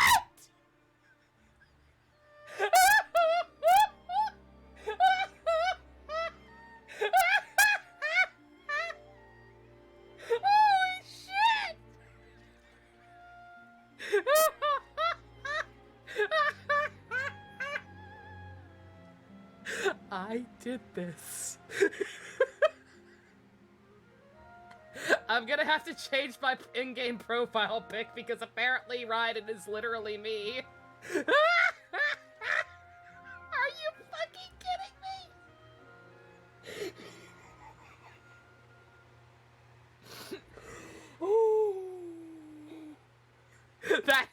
Holy shit! I did this. I'm gonna have to change my in-game profile pic because apparently Raiden is literally me. Are you fucking kidding me?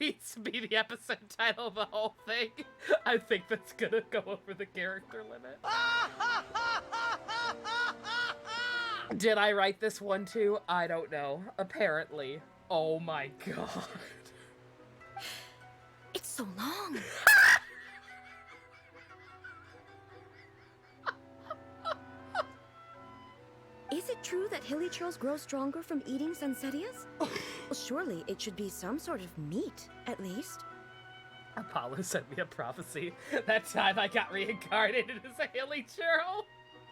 needs to be the episode title of the whole thing. I think that's gonna go over the character limit. Did I write this one too? I don't know. Apparently. Oh my god. It's so long. Is it true that Hilichurls grow stronger from eating Sunsettias? Well, surely it should be some sort of meat, at least. Apollo sent me a prophecy. That time I got reincarnated as a Hilichurl.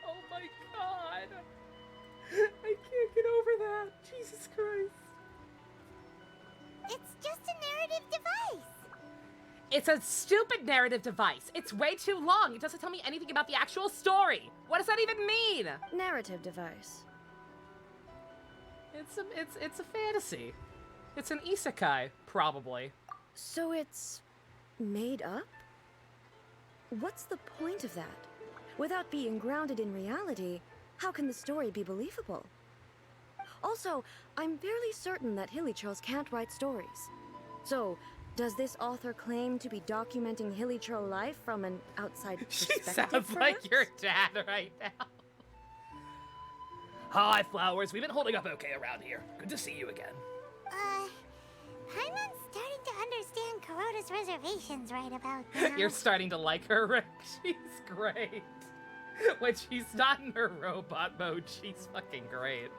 Oh my god. I can't get over that. Jesus Christ. It's just a narrative device. It's a stupid narrative device. It's way too long. It doesn't tell me anything about the actual story. What does that even mean? Narrative device. It's a fantasy. It's an isekai, probably. So it's made up? What's the point of that? Without being grounded in reality, how can the story be believable? Also, I'm fairly certain that Hilichurls can't write stories. So, does this author claim to be documenting Hilichurl life from an outside perspective? She sounds like your dad right now. Hi, Flowers. We've been holding up okay around here. Good to see you again. Paimon's starting to understand Kuroda's reservations right about now. You're starting to like her, Rick. She's great. When she's not in her robot mode, she's fucking great.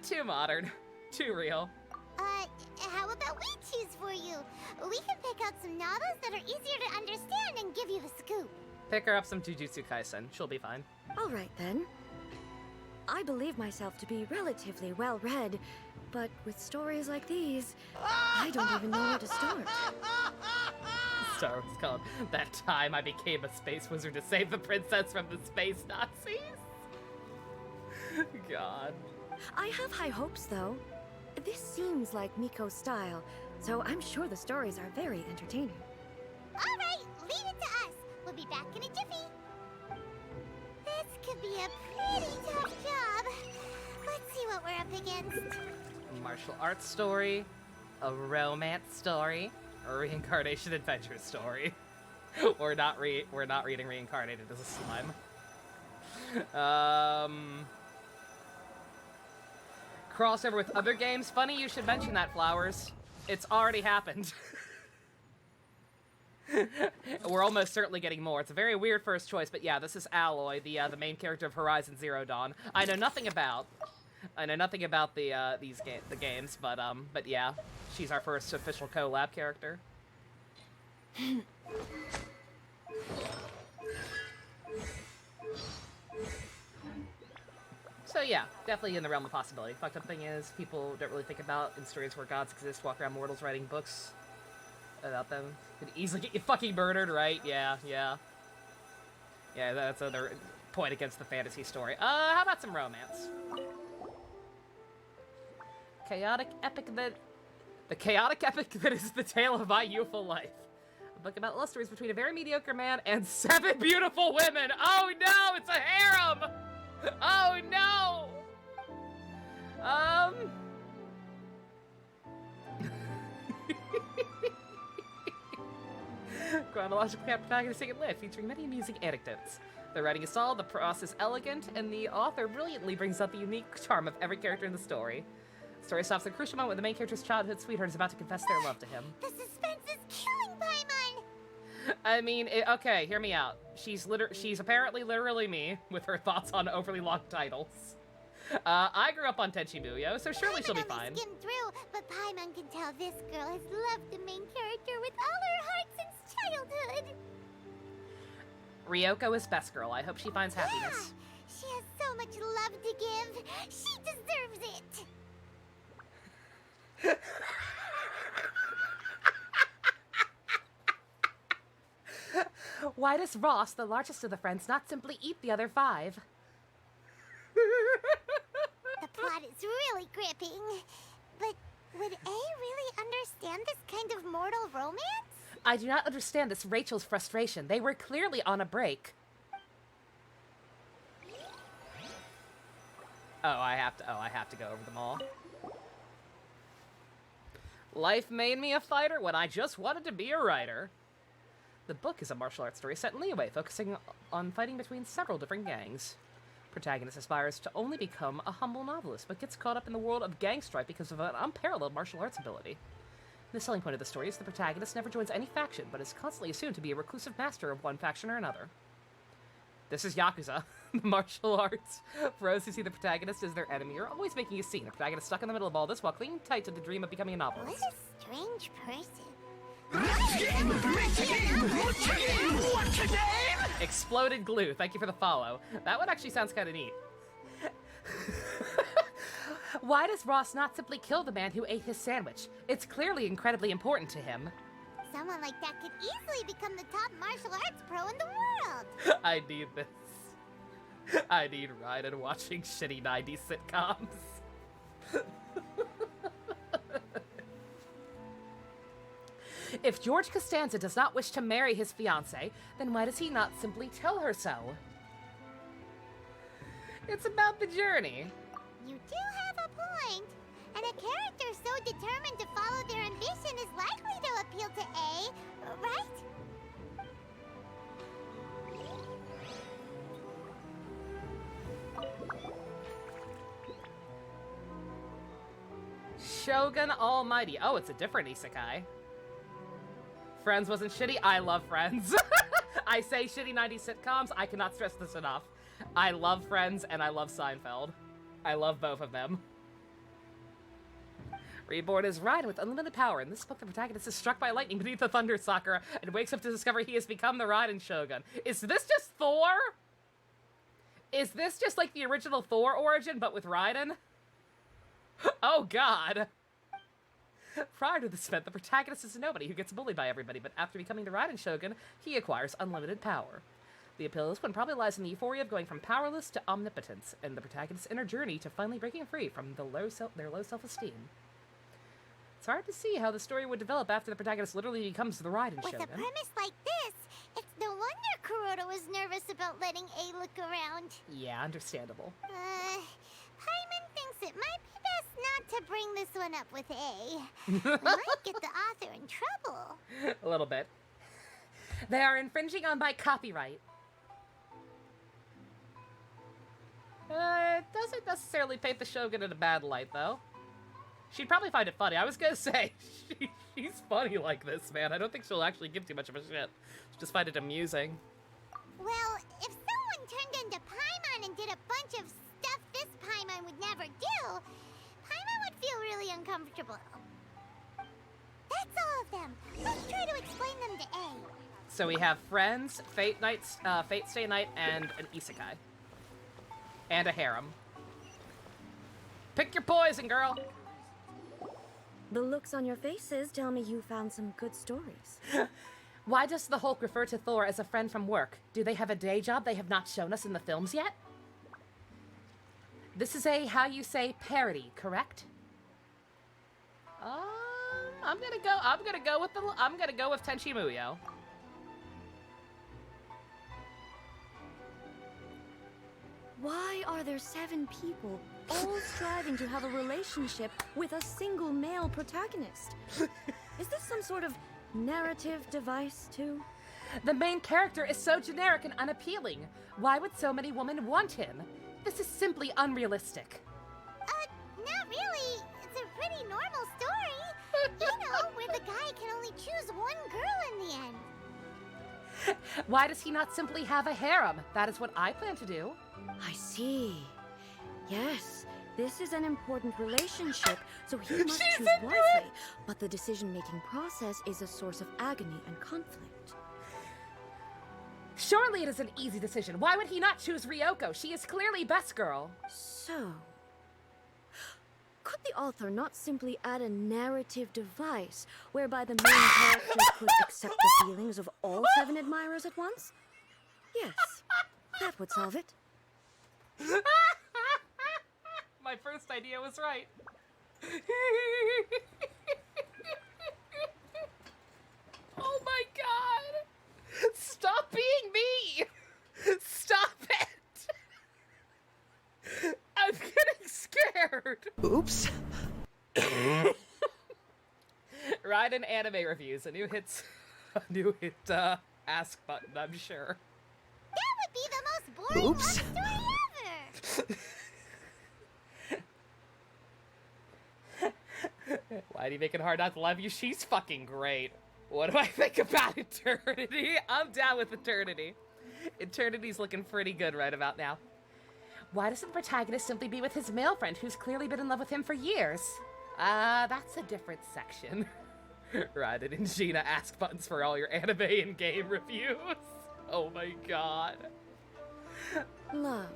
Too modern. Too real. How about we choose for you? We can pick out some novels that are easier to understand and give you the scoop. Pick her up some Jujutsu Kaisen. She'll be fine. All right, then. I believe myself to be relatively well-read, but with stories like these, I don't even know where to start. Star Wars called That Time I Became a Space Wizard to Save the Princess from the Space Nazis? God. I have high hopes, though. This seems like Miko's style, so I'm sure the stories are very entertaining. All right, leave it to us. We'll be back in a jiffy. This could be a pretty tough job. Let's see what we're up against. A martial arts story, a romance story, a reincarnation adventure story. We're not reading Reincarnated as a slime. Crossover with other games. Funny you should mention that, Flowers. It's already happened. We're almost certainly getting more. It's a very weird first choice, but yeah, this is Aloy, the main character of Horizon Zero Dawn. I know nothing about the games, but yeah, she's our first official collab character. So yeah, definitely in the realm of possibility. Fucked up thing is, people don't really think about in stories where gods exist, walk around mortals writing books about them. Could easily get you fucking murdered, right? Yeah. Yeah, that's another point against the fantasy story. How about some romance? Chaotic epic that... The chaotic epic that is the tale of my youthful life. A book about love stories between a very mediocre man and 7 beautiful women! Oh no, it's a harem! Oh no! Chronological protagonist taken live, featuring many amusing anecdotes. The writing is solid, the process elegant, and the author brilliantly brings out the unique charm of every character in the story. The story stops at a crucial moment when the main character's childhood sweetheart is about to confess their love to him. The suspense is killing Paimon! I mean, okay, hear me out. She's apparently literally me, with her thoughts on overly long titles. I grew up on Tenchi Muyo, so surely she'll be fine. Skimmed through, but Paimon can tell this girl has loved the main character with all her heart since childhood. Ryoko is best girl. I hope she finds happiness. Yeah, she has so much love to give. She deserves it. Why does Ross, the largest of the friends, not simply eat the other 5? The plot is really gripping. But would A really understand this kind of mortal romance? I do not understand this Rachel's frustration. They were clearly on a break. I have to go over them all. Life made me a fighter when I just wanted to be a writer. The book is a martial arts story set in Liyue, focusing on fighting between several different gangs. Protagonist aspires to only become a humble novelist, but gets caught up in the world of gang strife because of an unparalleled martial arts ability. The selling point of the story is the protagonist never joins any faction, but is constantly assumed to be a reclusive master of one faction or another. This is Yakuza, the martial arts. For those who see the protagonist as their enemy, you're always making a scene. The protagonist stuck in the middle of all this while clinging tight to the dream of becoming a novelist. What a strange person. Exploded glue, thank you for the follow. That one actually sounds kind of neat. Why does Ross not simply kill the man who ate his sandwich? It's clearly incredibly important to him. Someone like that could easily become the top martial arts pro in the world. I need this. I need Raiden watching shitty 90s sitcoms. If George Costanza does not wish to marry his fiancée, then why does he not simply tell her so? It's about the journey. You do have a point. And a character so determined to follow their ambition is likely to appeal to A, right? Shogun Almighty. Oh, it's a different isekai. Friends wasn't shitty. I love Friends. I say shitty 90s sitcoms. I cannot stress this enough. I love Friends and I love Seinfeld. I love both of them. Reborn is Raiden with unlimited power. In this book, the protagonist is struck by lightning beneath the Thunder Sakura and wakes up to discover he has become the Raiden Shogun. Is this just Thor? Is this just like the original Thor origin, but with Raiden? Oh god. Prior to this event, the protagonist is a nobody who gets bullied by everybody, but after becoming the Raiden Shogun, he acquires unlimited power. The appeal of this one probably lies in the euphoria of going from powerless to omnipotence, and the protagonist's inner journey to finally breaking free from their low self-esteem. It's hard to see how the story would develop after the protagonist literally becomes the Raiden Shogun. With a premise like this, it's no wonder Kuroda was nervous about letting A look around. Yeah, understandable. Hyman thinks it might be best not to bring this one up with A. We might get the author in trouble. A little bit. They are infringing on my copyright. It doesn't necessarily paint the Shogun in a bad light, though. She'd probably find it funny. I was gonna say, she's funny like this, man. I don't think she'll actually give too much of a shit. She'll just find it amusing. Well, if someone turned into Paimon and did a bunch of stuff this Paimon would never do, Paimon would feel really uncomfortable. That's all of them. Let's try to explain them to A. So we have Friends, Fate Stay Night, and an isekai. And a harem. Pick your poison, girl! The looks on your faces tell me you found some good stories. Why does the Hulk refer to Thor as a friend from work? Do they have a day job they have not shown us in the films yet? This is a, how you say, parody, correct? I'm gonna go with Tenchi Muyo. Why are there 7 people all striving to have a relationship with a single male protagonist? Is this some sort of narrative device, too? The main character is so generic and unappealing. Why would so many women want him? This is simply unrealistic. Not really. It's a pretty normal story. You know, where the guy can only choose one girl in the end. Why does he not simply have a harem? That is what I plan to do. I see. Yes, this is an important relationship, so he must choose wisely. But the decision-making process is a source of agony and conflict. Surely it is an easy decision. Why would he not choose Ryoko? She is clearly best girl. So, could the author not simply add a narrative device whereby the main character could accept the feelings of all 7 admirers at once? Yes, that would solve it. My first idea was right. Oh my god! Stop being me! Stop it! I'm getting scared! Oops. Raiden anime reviews, a new hit, ask button, I'm sure. That would be the most boring love story ever! Why do you make it hard not to love you? She's fucking great. What do I think about Eternity? I'm down with Eternity. Eternity's looking pretty good right about now. Why doesn't the protagonist simply be with his male friend who's clearly been in love with him for years? That's a different section. Raiden and Gina ask buttons for all your anime and game reviews. Oh my god. Love.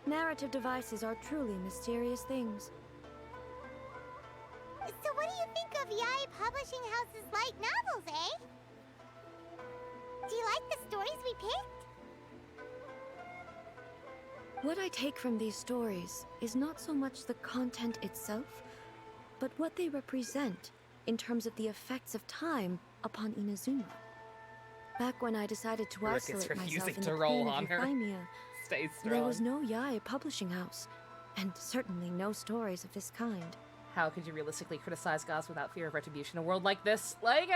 Narrative devices are truly mysterious things. So what do you think of Yae Publishing House's light novels, eh? Do you like the stories we picked? What I take from these stories is not so much the content itself, but what they represent in terms of the effects of time upon Inazuma. Back when I decided to Rick is isolate myself refusing in to the roll plane on of her. Euthymia, Stay strong. there was no Yae Publishing House, and certainly no stories of this kind. How could you realistically criticize gods without fear of retribution in a world like this? Like,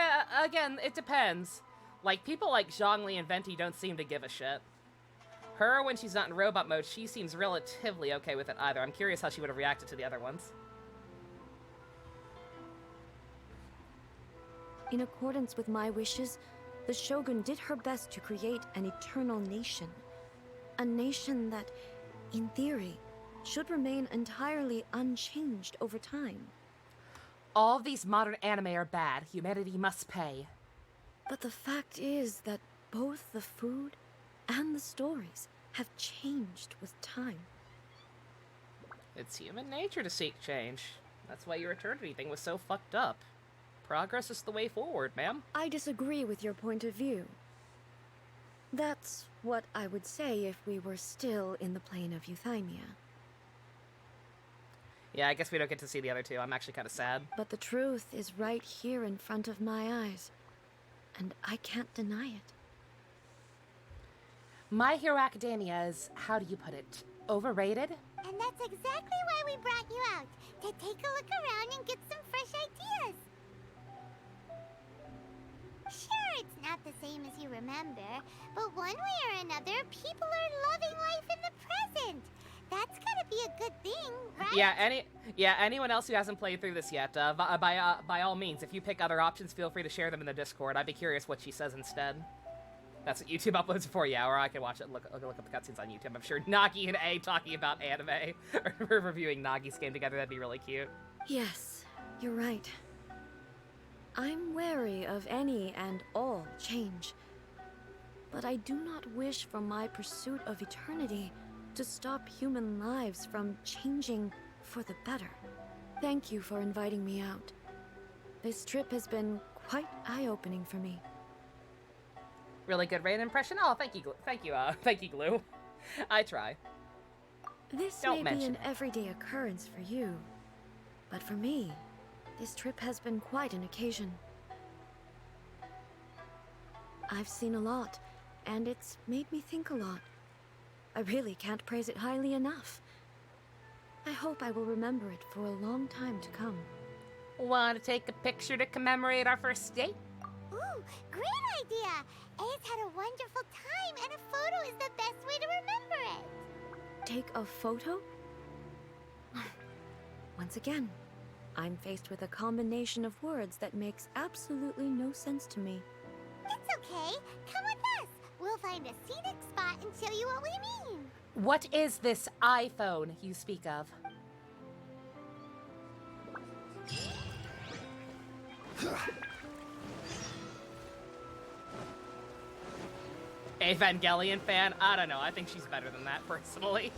again, it depends. Like, people like Zhongli and Venti don't seem to give a shit. Her, when she's not in robot mode, she seems relatively okay with it either. I'm curious how she would have reacted to the other ones. In accordance with my wishes, the Shogun did her best to create an eternal nation. A nation that, in theory, should remain entirely unchanged over time. All of these modern anime are bad. Humanity must pay. But the fact is that both the food and the stories have changed with time. It's human nature to seek change. That's why your Eternity thing was so fucked up. Progress is the way forward, ma'am. I disagree with your point of view. That's what I would say if we were still in the plane of Euthymia. Yeah, I guess we don't get to see the other two. I'm actually kind of sad. But the truth is right here in front of my eyes, and I can't deny it. My Hero Academia is, how do you put it, overrated? And that's exactly why we brought you out, to take a look around and get some fresh ideas. Sure, it's not the same as you remember, but one way or another, people are loving life in the present. That's gotta be a good thing, right? Yeah, anyone else who hasn't played through this yet, by all means, if you pick other options, feel free to share them in the Discord. I'd be curious what she says instead. That's what YouTube uploads for, yeah, or I can watch it and look up the cutscenes on YouTube. I'm sure Nagi and A talking about anime, or reviewing Nagi's game together, that'd be really cute. Yes, you're right. I'm wary of any and all change. But I do not wish for my pursuit of eternity to stop human lives from changing for the better. Thank you for inviting me out. This trip has been quite eye-opening for me. Really good rain impression? Oh, thank you, Glue. I try. This Don't may be mention an everyday occurrence for you, but for me, this trip has been quite an occasion. I've seen a lot, and it's made me think a lot. I really can't praise it highly enough. I hope I will remember it for a long time to come. Want to take a picture to commemorate our first date? Ooh, great idea! A's had a wonderful time, and a photo is the best way to remember it. Take a photo? Once again, I'm faced with a combination of words that makes absolutely no sense to me. It's okay. Come with us. We'll find a scenic spot and show you what we mean. What is this iPhone you speak of? Evangelion fan? I don't know. I think she's better than that, personally.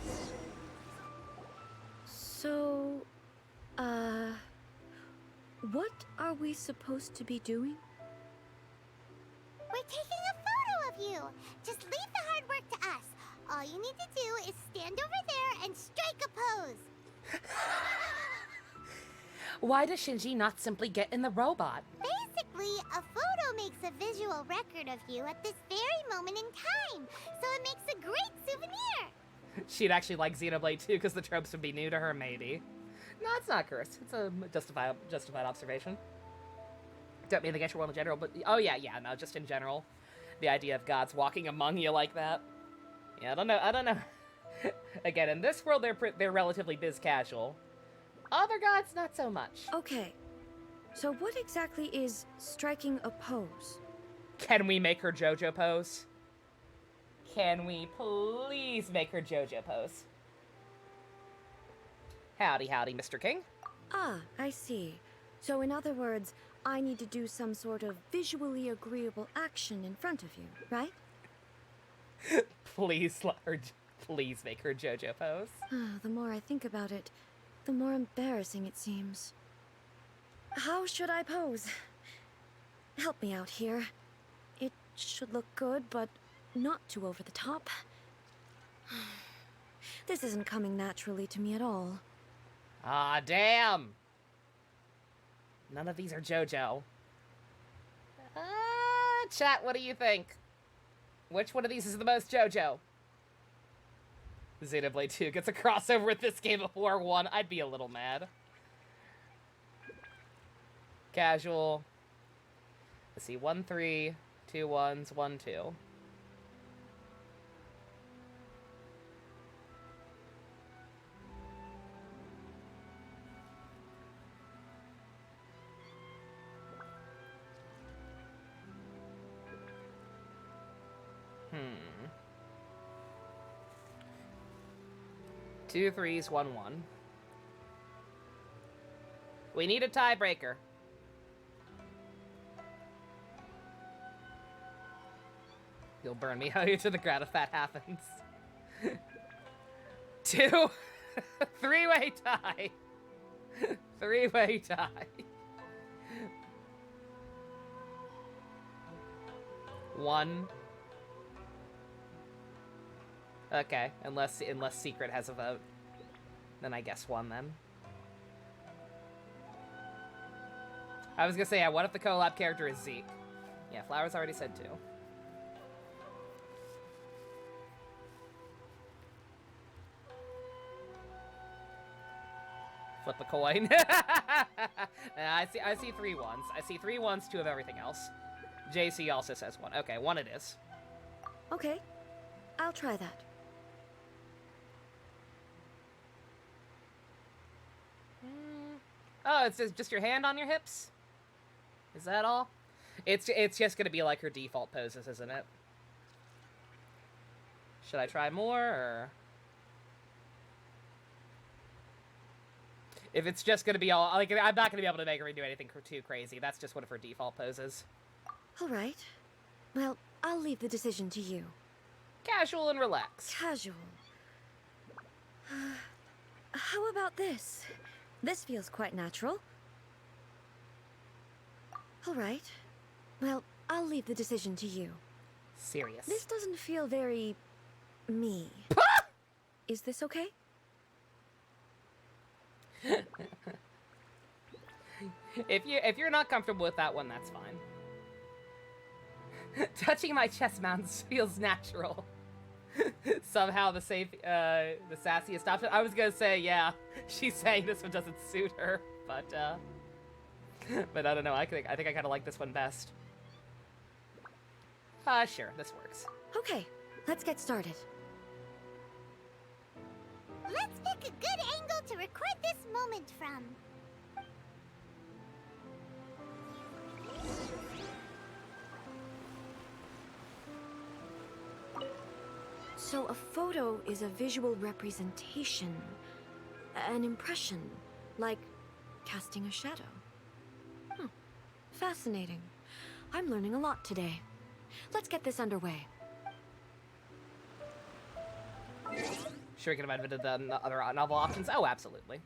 So, what are we supposed to be doing? We're taking a photo of you. Just leave the hard work to us. All you need to do is stand over there and strike a pose. Why does Shinji not simply get in the robot? Basically, a photo makes a visual record of you at this very moment in time, so it makes a great souvenir. She'd actually like Xenoblade 2 because the tropes would be new to her, maybe. No, it's not cursed. It's a justified observation. Don't mean the Genshin world in general, but oh yeah, no, just in general. The idea of gods walking among you like that. Yeah, I don't know. Again, in this world, they're relatively biz casual. Other gods, not so much. Okay, so what exactly is striking a pose? Can we make her JoJo pose? Can we please make her JoJo pose? Howdy, howdy, Mr. King. Ah, I see. So in other words, I need to do some sort of visually agreeable action in front of you, right? Please make her JoJo pose. The more I think about it, the more embarrassing it seems. How should I pose? Help me out here. It should look good, but not too over the top. This isn't coming naturally to me at all. Ah, damn! None of these are JoJo. Chat, what do you think? Which one of these is the most JoJo? Xenoblade 2 gets a crossover with this Game of War 1. I'd be a little mad. Casual. Let's see, 1, 3, 2 1s, 1, 2. Two 3s, 1 1. We need a tiebreaker. You'll burn me out here to the ground if that happens. 2 3-way tie. 3-way tie. One. Okay, unless Secret has a vote. Then I guess 1 then. I was gonna say, yeah, what if the collab character is Zeke? Yeah, Flowers already said 2. Flip a coin. I see 3 1s. I see 3 1s, 2 of everything else. JC also says 1. Okay, 1 it is. Okay, I'll try that. Oh, it's just your hand on your hips? Is that all? It's just gonna be like her default poses, isn't it? Should I try more, or... If it's just gonna be all... Like, I'm not gonna be able to make her do anything too crazy. That's just one of her default poses. Alright. Well, I'll leave the decision to you. Casual and relaxed. Casual. How about this? This feels quite natural. Alright. Well, I'll leave the decision to you. Serious. This doesn't feel very... me. Is this okay? If you're not comfortable with that one, that's fine. Touching my chest mounts feels natural. Somehow the sassiest option. I was gonna say, yeah, she's saying this one doesn't suit her, but I don't know. I think I kind of like this one best. Sure, this works. Okay, let's get started. Let's pick a good angle to record this moment from. So a photo is a visual representation, an impression, like casting a shadow. Fascinating. I'm learning a lot today. Let's get this underway. Sure, we could have invented the other novel options. Oh, absolutely.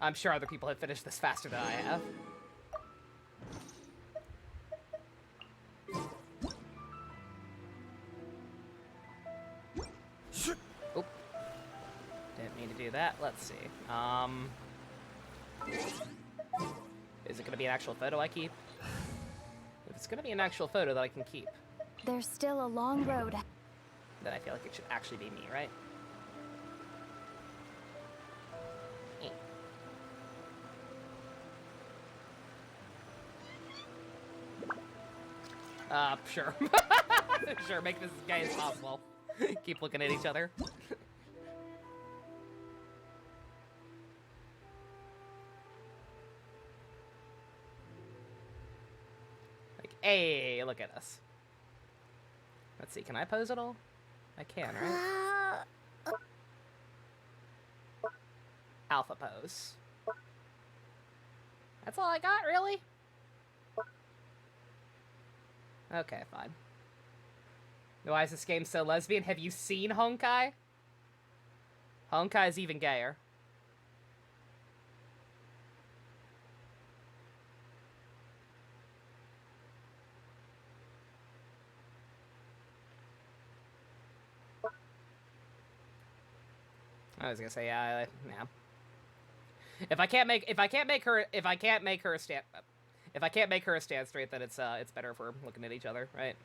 I'm sure other people have finished this faster than I have. Oop. Didn't mean to do that. Let's see. Is it going to be an actual photo I keep? If it's going to be an actual photo that I can keep. There's still a long road. then I feel like it should actually be me, right? Sure. Sure, make this as gay as possible. Keep looking at each other. Like, hey, look at us. Let's see, can I pose at all? I can, right? Alpha pose. That's all I got, really? Okay, fine. Why is this game so lesbian? Have you seen Honkai? Honkai is even gayer. I was gonna say, yeah. If I can't make her stand straight, then it's better if we're looking at each other, right?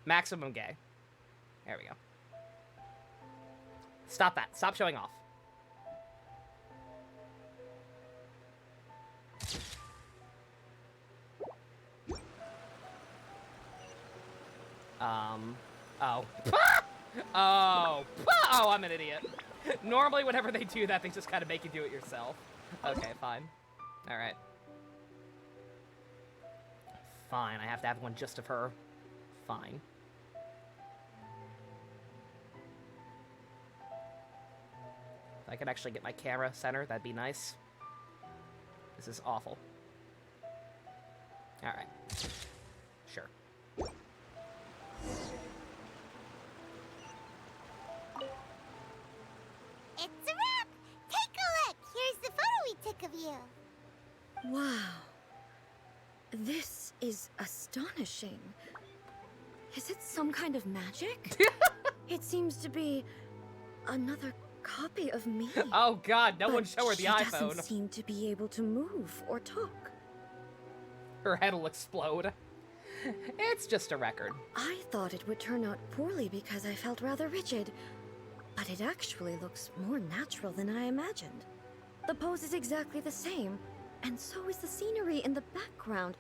Maximum gay. There we go. Stop that. Stop showing off. Oh. Oh. Oh, I'm an idiot. Normally, whenever they do that, they just kind of make you do it yourself. Okay, fine. Alright. Fine, I have to have one just of her. Fine. If I could actually get my camera center, that'd be nice. This is awful. Alright. Sure. It's a wrap! Take a look! Here's the photo we took of you. Wow. This is astonishing. Is it some kind of magic? It seems to be another copy of me. Oh god, no one show her the iPhone. She doesn't seem to be able to move or talk. Her head will explode. It's just a record. I thought it would turn out poorly because I felt rather rigid, but it actually looks more natural than I imagined. The pose is exactly the same, and so is the scenery in the background.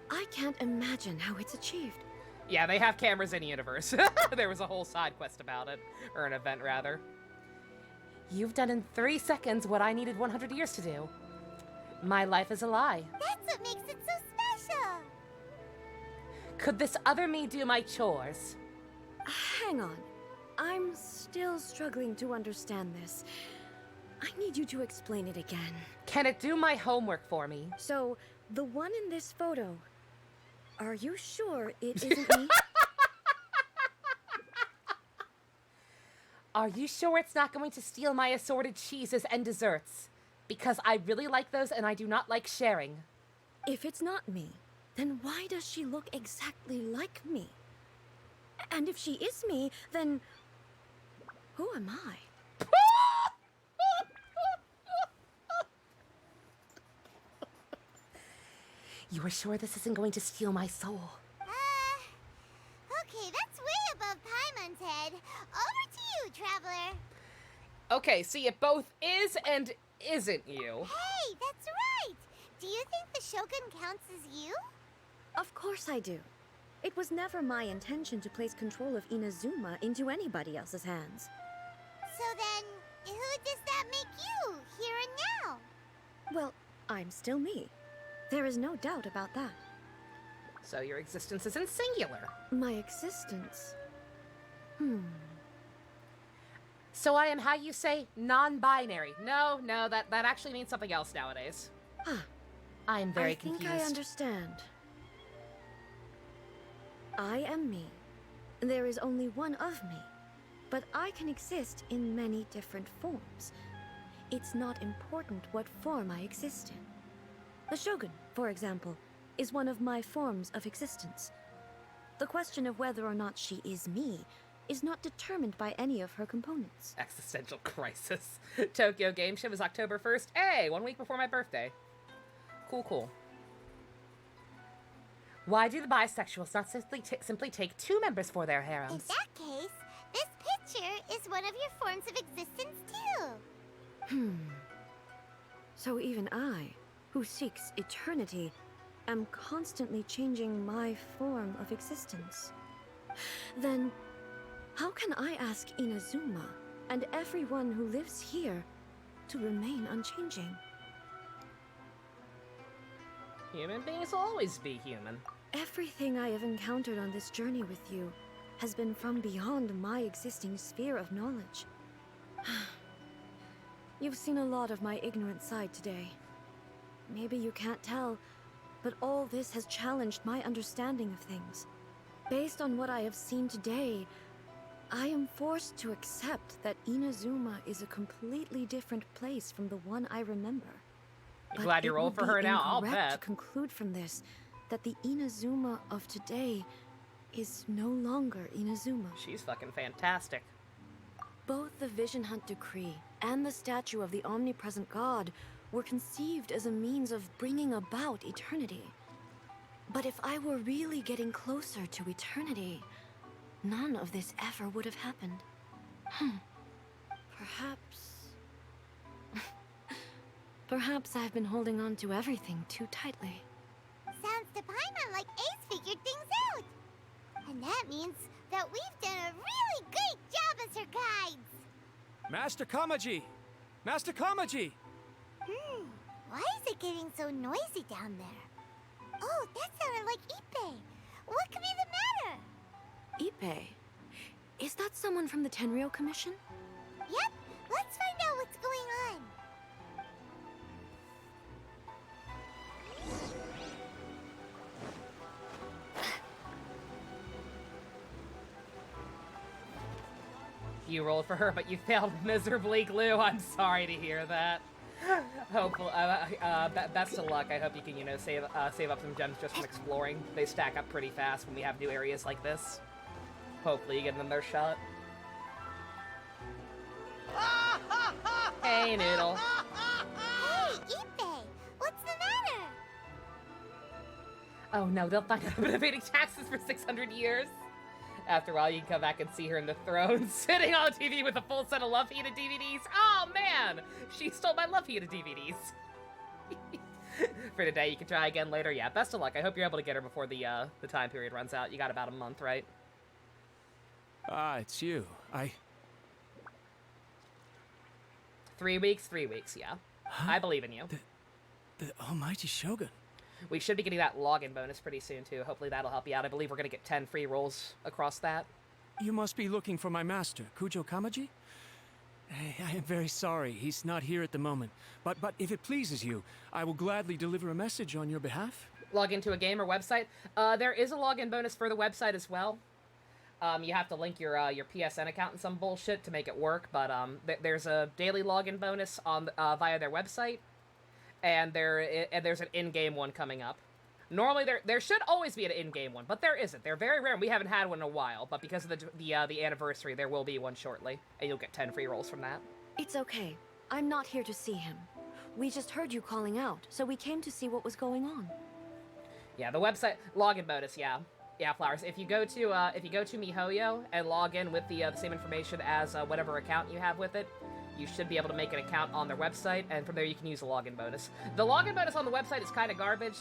I can't imagine how it's achieved. Yeah, they have cameras in universe. There was a whole side quest about it. Or an event, rather. You've done in 3 seconds what I needed 100 years to do. My life is a lie. That's what makes it so special. Could this other me do my chores? Hang on. I'm still struggling to understand this. I need you to explain it again. Can it do my homework for me? So, the one in this photo, are you sure it isn't me? Are you sure it's not going to steal my assorted cheeses and desserts? Because I really like those and I do not like sharing. If it's not me, then why does she look exactly like me? And if she is me, then who am I? You are sure this isn't going to steal my soul? Okay, that's way above Paimon's head. Over to you, Traveler. Okay, see, it both is and isn't you. Hey, that's right! Do you think the Shogun counts as you? Of course I do. It was never my intention to place control of Inazuma into anybody else's hands. So then, who does that make you, here and now? Well, I'm still me. There is no doubt about that. So your existence isn't singular. My existence? So I am, how you say, non-binary. No, that actually means something else nowadays. I am very confused. I think I understand. I am me. There is only one of me. But I can exist in many different forms. It's not important what form I exist in. The Shogun, for example, is one of my forms of existence. The question of whether or not she is me is not determined by any of her components. Existential crisis. Tokyo Game Show is October 1st. Hey, 1 week before my birthday. Cool. Why do the bisexuals not simply take 2 members for their In harems? that case, this picture is one of your forms of existence too. So even I, who seeks eternity, am constantly changing my form of existence. Then, how can I ask Inazuma and everyone who lives here to remain unchanging? Human beings will always be human. Everything I have encountered on this journey with you has been from beyond my existing sphere of knowledge. You've seen a lot of my ignorant side today. Maybe you can't tell, but all this has challenged my understanding of things. Based on what I have seen today, I am forced to accept that Inazuma is a completely different place from the one I remember. You glad you rolled for her now? I'll bet. To conclude from this that the Inazuma of today is no longer Inazuma. She's fucking fantastic. Both the Vision Hunt Decree and the statue of the omnipresent god were conceived as a means of bringing about eternity. But if I were really getting closer to eternity, none of this ever would have happened. Perhaps I've been holding on to everything too tightly. Sounds to Paimon like Ace figured things out. And that means that we've done a really great job as her guides. Master Kamaji! Master Kamaji! Why is it getting so noisy down there? Oh, that sounded like Ippei. What could be the matter? Ippei? Is that someone from the Tenryou Commission? Yep, let's find out what's going on. You rolled for her, but you failed miserably, Glue. I'm sorry to hear that. Hopefully, best of luck. I hope you can, you know, save up some gems just from exploring. They stack up pretty fast when we have new areas like this. Hopefully you give them their shot. Hey, Noodle. Hey, Ippei, what's the matter? Oh no, they'll find out I've been evading taxes for 600 years. After a while, you can come back and see her in the throne, sitting on a TV with a full set of Love Hina DVDs. Oh man, she stole my Love Hina DVDs. For today, you can try again later. Yeah, best of luck. I hope you're able to get her before the time period runs out. You got about a month, right? It's you. 3 weeks, 3 weeks, yeah. Huh? I believe in you. The almighty Shogun. We should be getting that login bonus pretty soon, too. Hopefully that'll help you out. I believe we're going to get 10 free rolls across that. You must be looking for my master, Kujo Kamaji? I am very sorry. He's not here at the moment. But if it pleases you, I will gladly deliver a message on your behalf. Log into a game or website. There is a login bonus for the website as well. You have to link your PSN account and some bullshit to make it work, but there's a daily login bonus on via their website, and there's an in-game one coming up. Normally there should always be an in-game one, but there isn't. They're very rare, and we haven't had one in a while. But because of the anniversary, there will be one shortly, and you'll get 10 free rolls from that. It's okay. I'm not here to see him. We just heard you calling out, so we came to see what was going on. Yeah, the website login bonus. Yeah, Flowers. If you go to MiHoYo and log in with the same information as whatever account you have with it, you should be able to make an account on their website, and from there you can use the login bonus. The login bonus on the website is kind of garbage.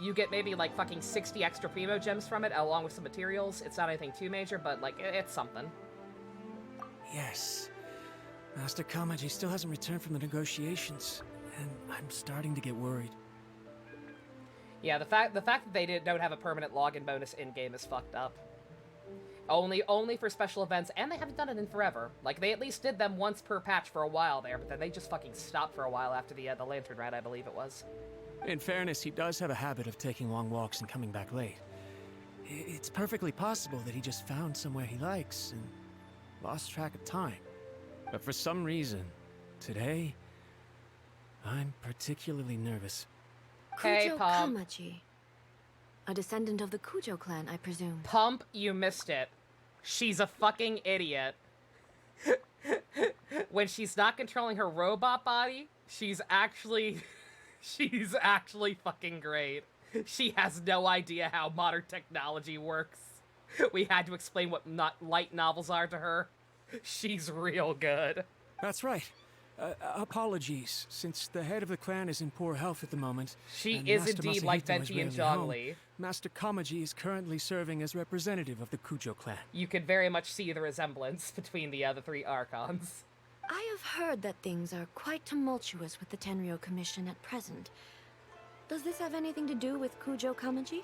You get maybe like fucking 60 extra primo gems from it, along with some materials. It's not anything too major, but like it's something. Yes. Master Kamaji still hasn't returned from the negotiations, and I'm starting to get worried. Yeah, the fact that they don't have a permanent login bonus in-game is fucked up. Only for special events, and they haven't done it in forever. Like, they at least did them once per patch for a while there, but then they just fucking stopped for a while after the Lantern Ride, I believe it was. In fairness, he does have a habit of taking long walks and coming back late. It's perfectly possible that he just found somewhere he likes and lost track of time. But for some reason, today, I'm particularly nervous. Hey, Kujo Pump. Kamaji. A descendant of the Kujo clan, I presume. Pump, you missed it. She's a fucking idiot. When she's not controlling her robot body, she's actually fucking great. She has no idea how modern technology works. We had to explain what light novels are to her. She's real good. That's right. Apologies, since the head of the clan is in poor health at the moment. She and is Master indeed like Masahito is Venti and rarely home, Zhongli. Master Kamaji is currently serving as representative of the Kujo clan. You could very much see the resemblance between the other three Archons. I have heard that things are quite tumultuous with the Tenryo Commission at present. Does this have anything to do with Kujo Kamaji?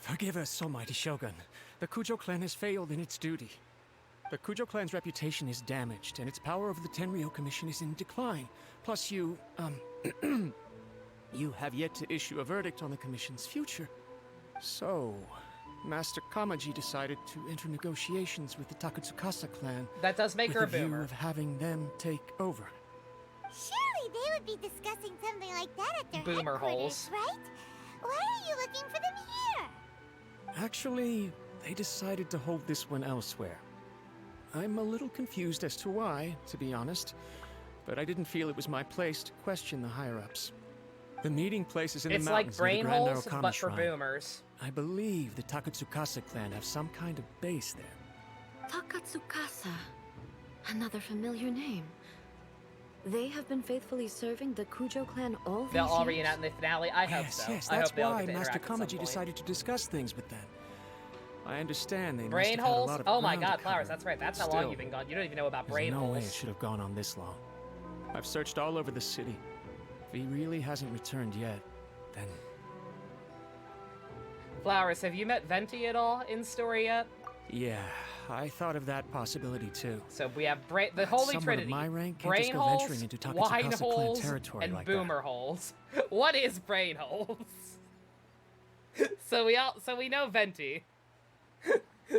Forgive us, almighty Shogun. The Kujo clan has failed in its duty. The Kujo clan's reputation is damaged, and its power over the Tenryo Commission is in decline. Plus you, you have yet to issue a verdict on the Commission's future. So, Master Kamaji decided to enter negotiations with the Takatsukasa clan. That does make her a with the view boomer. of having them take over. Surely they would be discussing something like that at their Boomer headquarters, holes. right? Why are you looking for them here? Actually, they decided to hold this one elsewhere. I'm a little confused as to why, to be honest, but I didn't feel it was my place to question the higher-ups. The meeting place is in the It's mountains like near the brain Grand holes, Narukami but for Shrine. boomers. I believe the Takatsukasa clan have some kind of base there. Takatsukasa. Another familiar name. They have been faithfully serving the Kujo clan all these They'll all years? reunite in the finale. I hope Yes, so. yes, I that's hope they all why get to Master interact at some Kamaji point. decided to discuss things with them. I understand they must Brain have had a holes? lot of Oh my ground to god, Flowers, cover. that's right. That's how Still, long you've been gone. You don't even know about brain there's no way it holes. should have gone on this long. I've searched all over the city. If he really hasn't returned yet, then... Flowers, have you met Venti at all in story yet? Yeah, I thought of that possibility too. So we have the Holy Someone Trinity. of my rank can't Brain just go holes, venturing into wine Takatsukasa clan holes, territory and like that. boomer holes. What is brain holes? So we know Venti.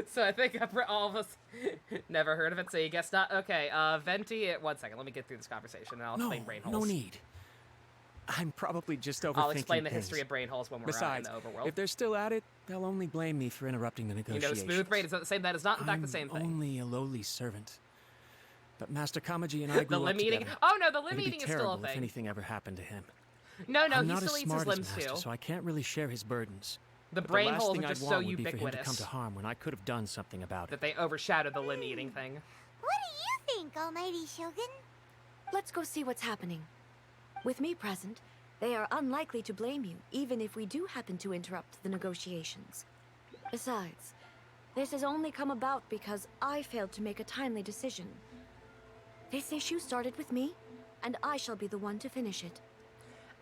So I think all of us never heard of it, so you guess not. Okay, Venti, 1 second, let me get through this conversation and I'll explain brain holes. No need. I'm probably just overthinking I'll explain the things. history of brain holes when we're Besides, in the overworld. if they're still at it, they'll only blame me for interrupting the You negotiations. know, smooth brain is not the same. That is not, in fact, the same I'm thing. only a lowly servant. But Master Kamaji and I grew The limb up eating? together. Oh no, the limb It'd be eating is still a terrible if thing. anything ever happened to him. No, I'm he not still as eats his smart limbs as Master, too. so I can't really share his burdens. The But brain last holes thing are I'd just so want would be for him to ubiquitous come to harm when I could have done something about it. that they overshadow the limb eating thing. What do you think, Almighty Shogun? Let's go see what's happening. With me present, they are unlikely to blame you, even if we do happen to interrupt the negotiations. Besides, this has only come about because I failed to make a timely decision. This issue started with me, and I shall be the one to finish it.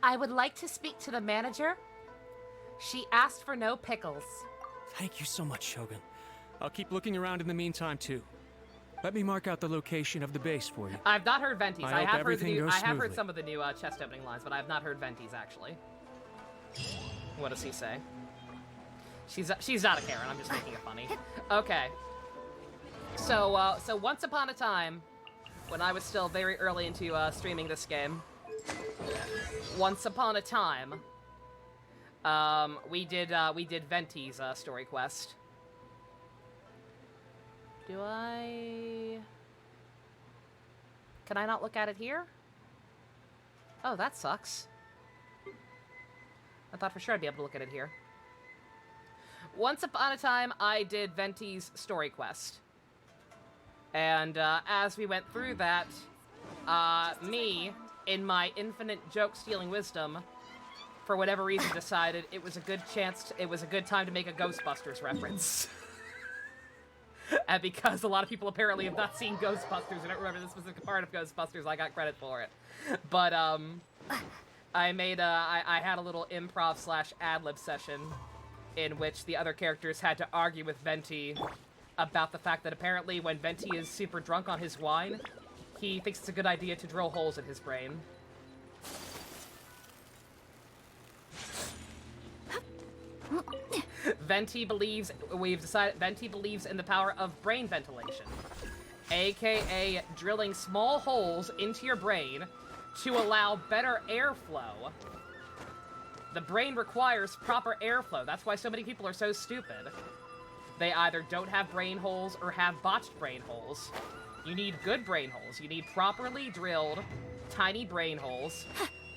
I would like to speak to the manager. She asked for no pickles. Thank you so much, Shogun. I'll keep looking around in the meantime, too. Let me mark out the location of the base for you. I've not heard Venti's. I hope have heard everything goes I have heard smoothly. some of the new chest opening lines, but I have not heard Venti's actually. What does he say? She's not a Karen. I'm just making it funny. Okay. So so once upon a time, when I was still very early into streaming this game, once upon a time, we did Venti's story quest. Can I not look at it here? Oh, that sucks. I thought for sure I'd be able to look at it here. Once upon a time, I did Venti's story quest. And as we went through that, me, in my infinite joke-stealing wisdom, for whatever reason decided it was a good time to make a Ghostbusters reference. And because a lot of people apparently have not seen Ghostbusters and don't remember the specific part of Ghostbusters, I got credit for it. But, I had a little improv / ad-lib session in which the other characters had to argue with Venti about the fact that apparently when Venti is super drunk on his wine, he thinks it's a good idea to drill holes in his brain. Venti believes in the power of brain ventilation, aka drilling small holes into your brain to allow better airflow. The brain requires proper airflow. That's why so many people are so stupid. They either don't have brain holes or have botched brain holes. You need good brain holes. You need properly drilled, tiny brain holes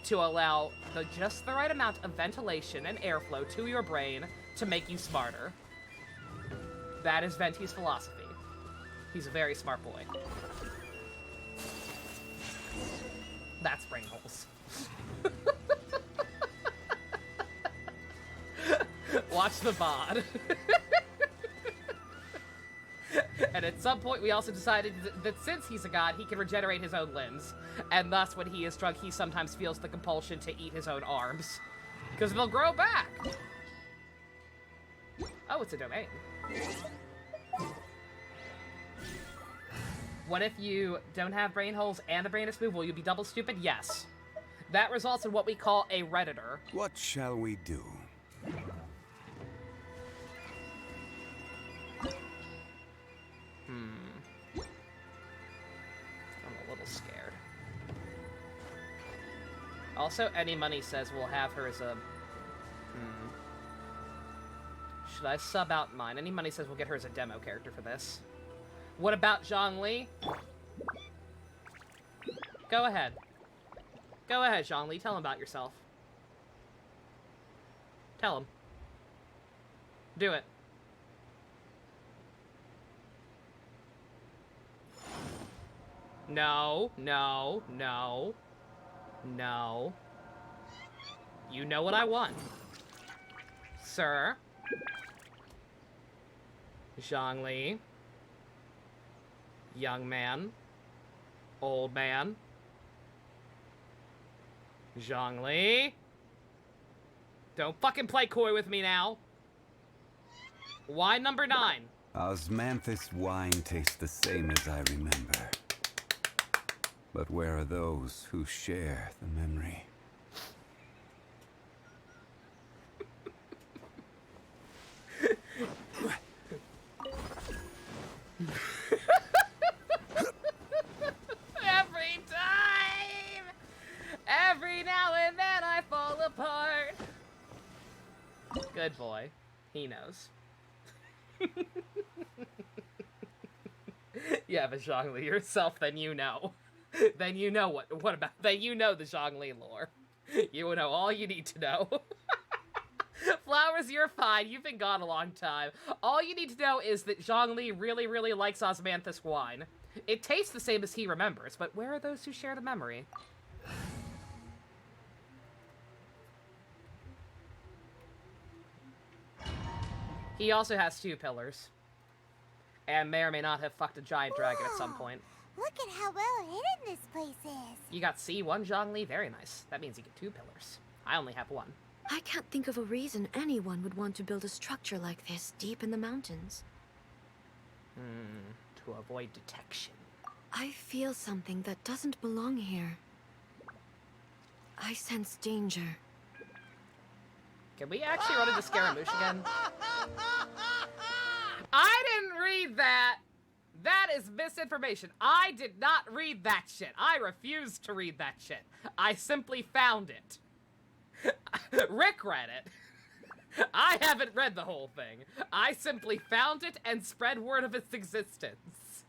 to allow just the right amount of ventilation and airflow to your brain to make you smarter. That is Venti's philosophy. He's a very smart boy. That's brain holes. Watch the VOD. And at some point we also decided that since he's a god, he can regenerate his own limbs. And thus, when he is drunk, he sometimes feels the compulsion to eat his own arms. Because they'll grow back! Oh, it's a domain. What if you don't have brain holes and the brain is smooth? Will you be double stupid? Yes. That results in what we call a Redditor. What shall we do? I'm a little scared. Also, Any Money says we'll have her as a... Should I sub out mine? Any Money says we'll get her as a demo character for this. What about Zhongli? Go ahead. Go ahead, Zhongli. Tell him about yourself. Tell him. Do it. No, no, no. No. You know what I want. Sir. Zhongli. Young man. Old man. Zhongli. Don't fucking play coy with me now. Wine number 9. Osmanthus wine tastes the same as I remember. But where are those who share the memory? Every time! Every now and then I fall apart. Good boy. He knows. Yeah, but Zhongli yourself, then you know. Then you know what about, then you know the Zhongli lore. You know all you need to know. Flowers, you're fine. You've been gone a long time. All you need to know is that Zhongli really, really likes Osmanthus wine. It tastes the same as he remembers, but where are those who share the memory? He also has 2 pillars. And may or may not have fucked a giant dragon at some point. Look at how well hidden this place is. You got C1 Zhongli? Very nice. That means you get 2 pillars. I only have 1. I can't think of a reason anyone would want to build a structure like this deep in the mountains. To avoid detection. I feel something that doesn't belong here. I sense danger. Can we actually run into Scaramouche again? I didn't read that! That is misinformation. I did not read that shit. I refused to read that shit. I simply found it. Rick read it. I haven't read the whole thing. I simply found it and spread word of its existence.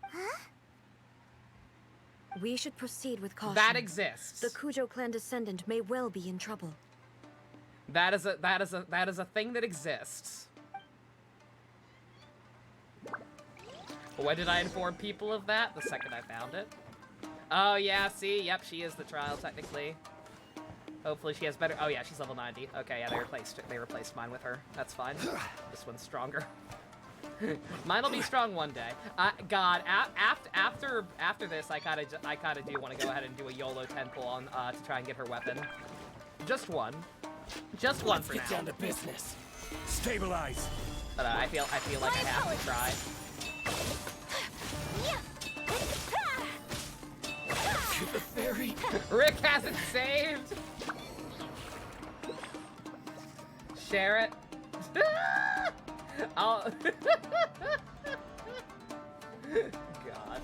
Huh? We should proceed with caution. That exists. The Kujo clan descendant may well be in trouble. That is a thing that exists. When did I inform people of that? The second I found it. Oh yeah, see, yep, she is the trial technically. Hopefully she has better. Oh yeah, she's level 90. Okay, yeah, they replaced mine with her. That's fine. This one's stronger. Mine'll be strong one day. God, after this, I kinda do want to go ahead and do a YOLO 10 pull on to try and get her weapon. Just one. Just one for now. Let's get down to business. Stabilize. But I feel like I have to try. Shoot the fairy. Rick hasn't saved. Share it. I'll. God.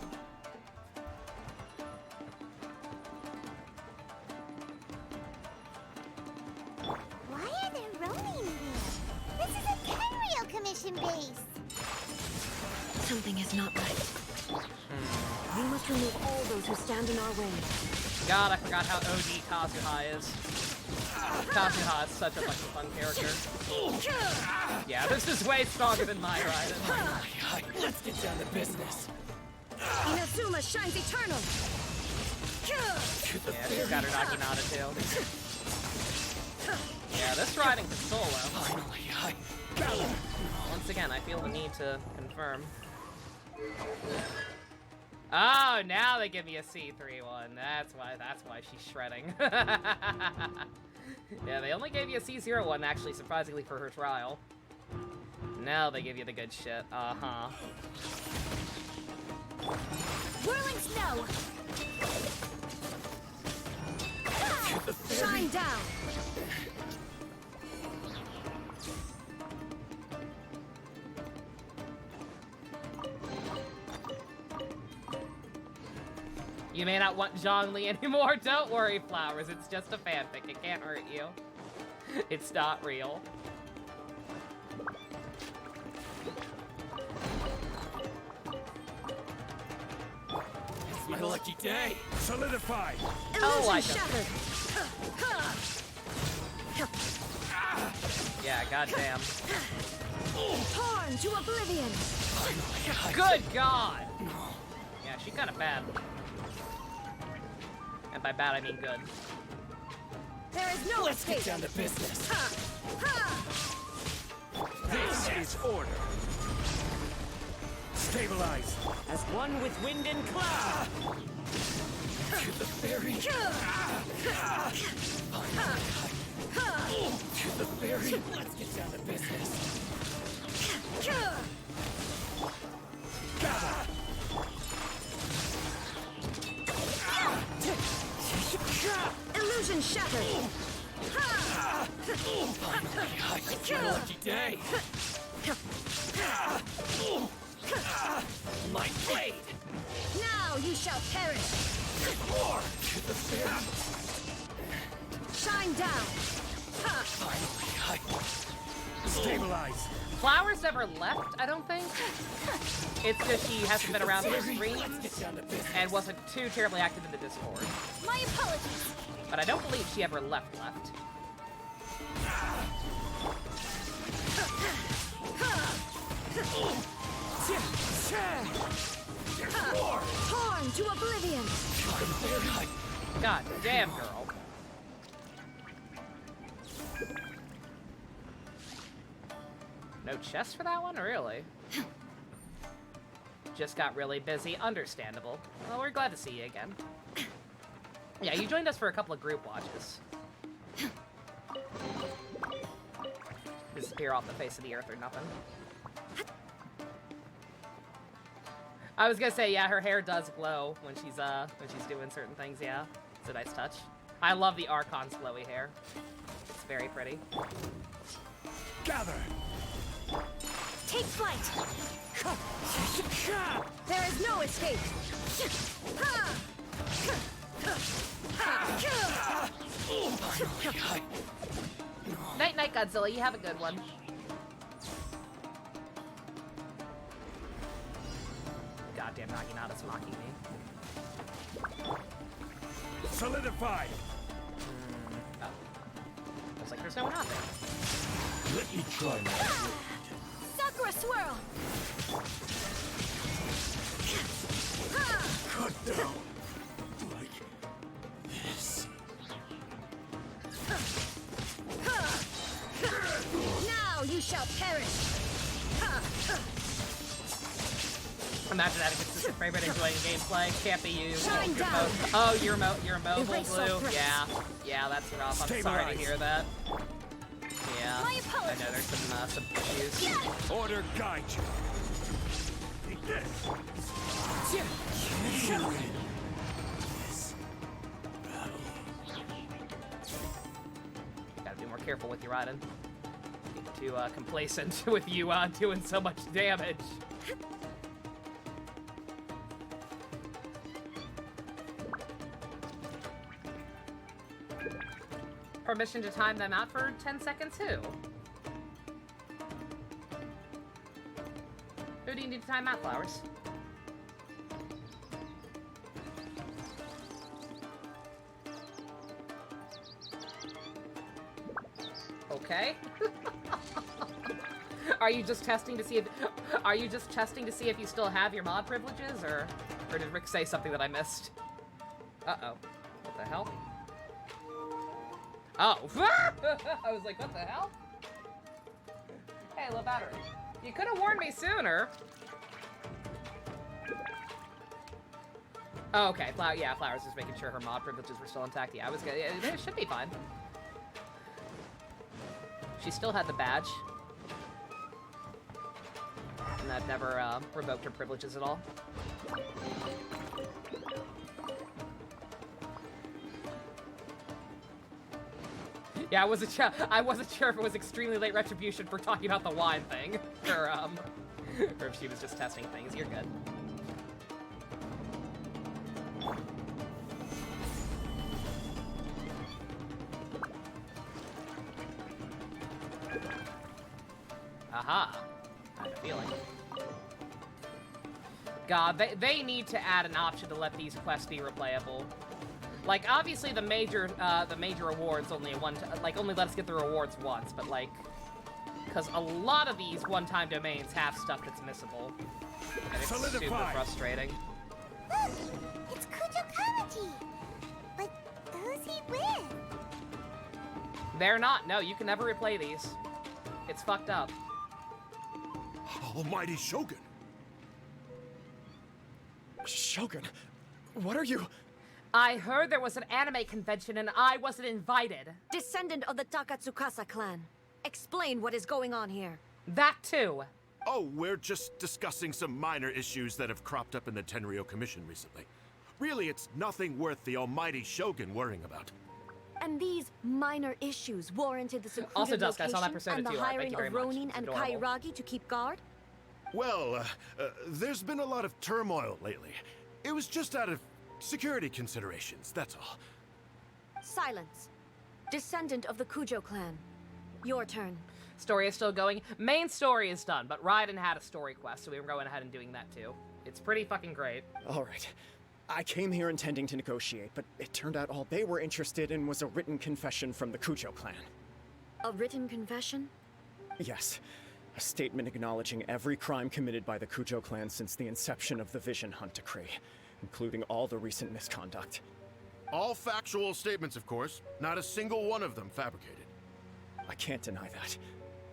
Why are there ronin here? This is a Kenryo Commission base. Something is not right. We must remove all those who stand in our way. God, I forgot how OD Kazuha is. Kazuha is such a fucking fun character. Yeah, this is way stronger than my Raiden. Let's get down to business. Inazuma shines eternal. Yeah, she's got her Naginata too. Yeah, this Raiden can solo. Once again, I feel the need to confirm. Oh, now they give me a C3 one. That's why she's shredding. Yeah, they only gave you a C0 one, actually, surprisingly, for her trial. Now they give you the good shit. Uh-huh. Whirling snow. Shine down. You may not want Zhongli anymore. Don't worry, Flowers. It's just a fanfic. It can't hurt you. It's not real. It's my lucky day. Solidify. Oh, I Illusion shattered. Yeah, goddamn. Torn to oblivion. Good God. Yeah, she's kind of bad. And by bad, I mean good. There is no Let's escape. get down to business. This is order. Stabilize. As one with wind and cloud. To the ferry. To the ferry. Let's get down to business. Illusion shattered. It's my lucky day. My blade. Now you shall perish. More to the ferry. Shine down. Finally, Stabilize. Flowers never left, I don't think. It's just she hasn't been around for streams and wasn't too terribly active in the Discord. My apologies. But I don't believe she ever left. Torn to oblivion. God damn, girl. No chest for that one? Really? Just got really busy. Understandable. Well, we're glad to see you again. Yeah, you joined us for a couple of group watches. Disappear off the face of the earth or nothing. I was gonna say, yeah, her hair does glow when she's doing certain things, yeah. It's a nice touch. I love the Archon's glowy hair. It's very pretty. Gather. Take flight. There is no escape. Night, night, Godzilla. You have a good one. Goddamn Naginata's mocking me. Solidify. Oh. Looks like there's no one out there. Let me try my Sakura swirl. cut down. Like this. Now you shall perish. Imagine having consistent frame rate enjoying gameplay. Can't be you. Shine Your down. oh, you're mobile, Erase all Blue. threats. Yeah, that's rough. I'm sorry Stabilize. to hear that. Yeah, My I apologies. know there's some issues. Order guide you. Take this. Gotta be more careful with your Raiden. Get too complacent with you doing so much damage. Permission to time them out for 10 seconds, who? Who do you need to time out, Flowers? Okay. Are you just testing to see if you still have your mod privileges, or did Rick say something that I missed? Uh-oh. What the hell? Oh. I was like, what the hell? Hey, low battery. You could have warned me sooner. Oh, okay. Yeah, Flower's just making sure her mod privileges were still intact. Yeah, I was good. It should be fine. She still had the badge. And I've never revoked her privileges at all. Yeah, I wasn't sure if it was extremely late retribution for talking about the wine thing, or if she was just testing things. You're good. Aha. I have a feeling. God, they need to add an option to let these quests be replayable. Like, obviously the major rewards only only let us get the rewards once, but like, because a lot of these one-time domains have stuff that's missable. And it's super frustrating. Look, it's Kujo Kawaji. But who's he with? They're not. No, you can never replay these. It's fucked up. Almighty Shogun! Shogun, what are you... I heard there was an anime convention and I wasn't invited. Descendant of the Takatsukasa clan. Explain what is going on here. That too. Oh, we're just discussing some minor issues that have cropped up in the Tenryou Commission recently. Really, it's nothing worth the almighty Shogun worrying about. And these minor issues warranted the secluded Also, Dusk, I saw that location Persona and the 2 art. Thank hiring you very of much. Ronin It's and adorable. Kairagi to keep guard? Well, there's been a lot of turmoil lately. It was just out of security considerations, that's all. Silence. Descendant of the Kujo clan. Your turn. Story is still going. Main story is done, but Raiden had a story quest, so we were going ahead and doing that too. It's pretty fucking great. All right. I came here intending to negotiate, but it turned out all they were interested in was a written confession from the Kujo clan. A written confession? Yes. A statement acknowledging every crime committed by the Kujo clan since the inception of the Vision Hunt Decree, including all the recent misconduct. All factual statements, of course. Not a single one of them fabricated. I can't deny that.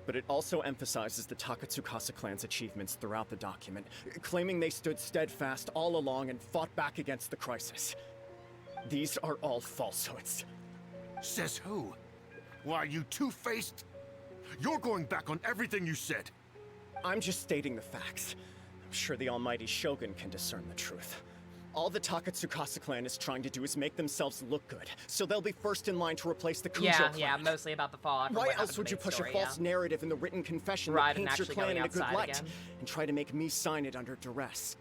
But it also emphasizes the Takatsukasa clan's achievements throughout the document, claiming they stood steadfast all along and fought back against the crisis. These are all falsehoods. Says who? Why, you two-faced? You're going back on everything you said. I'm just stating the facts. I'm sure the almighty Shogun can discern the truth. All the Takatsukasa clan is trying to do is make themselves look good, so they'll be first in line to replace the Kujo clan. Yeah, mostly about the fallout. Why else would you push a false narrative in the written confession Raiden that paints your actually clan going in a good outside light, again. and try to make me sign it under duress?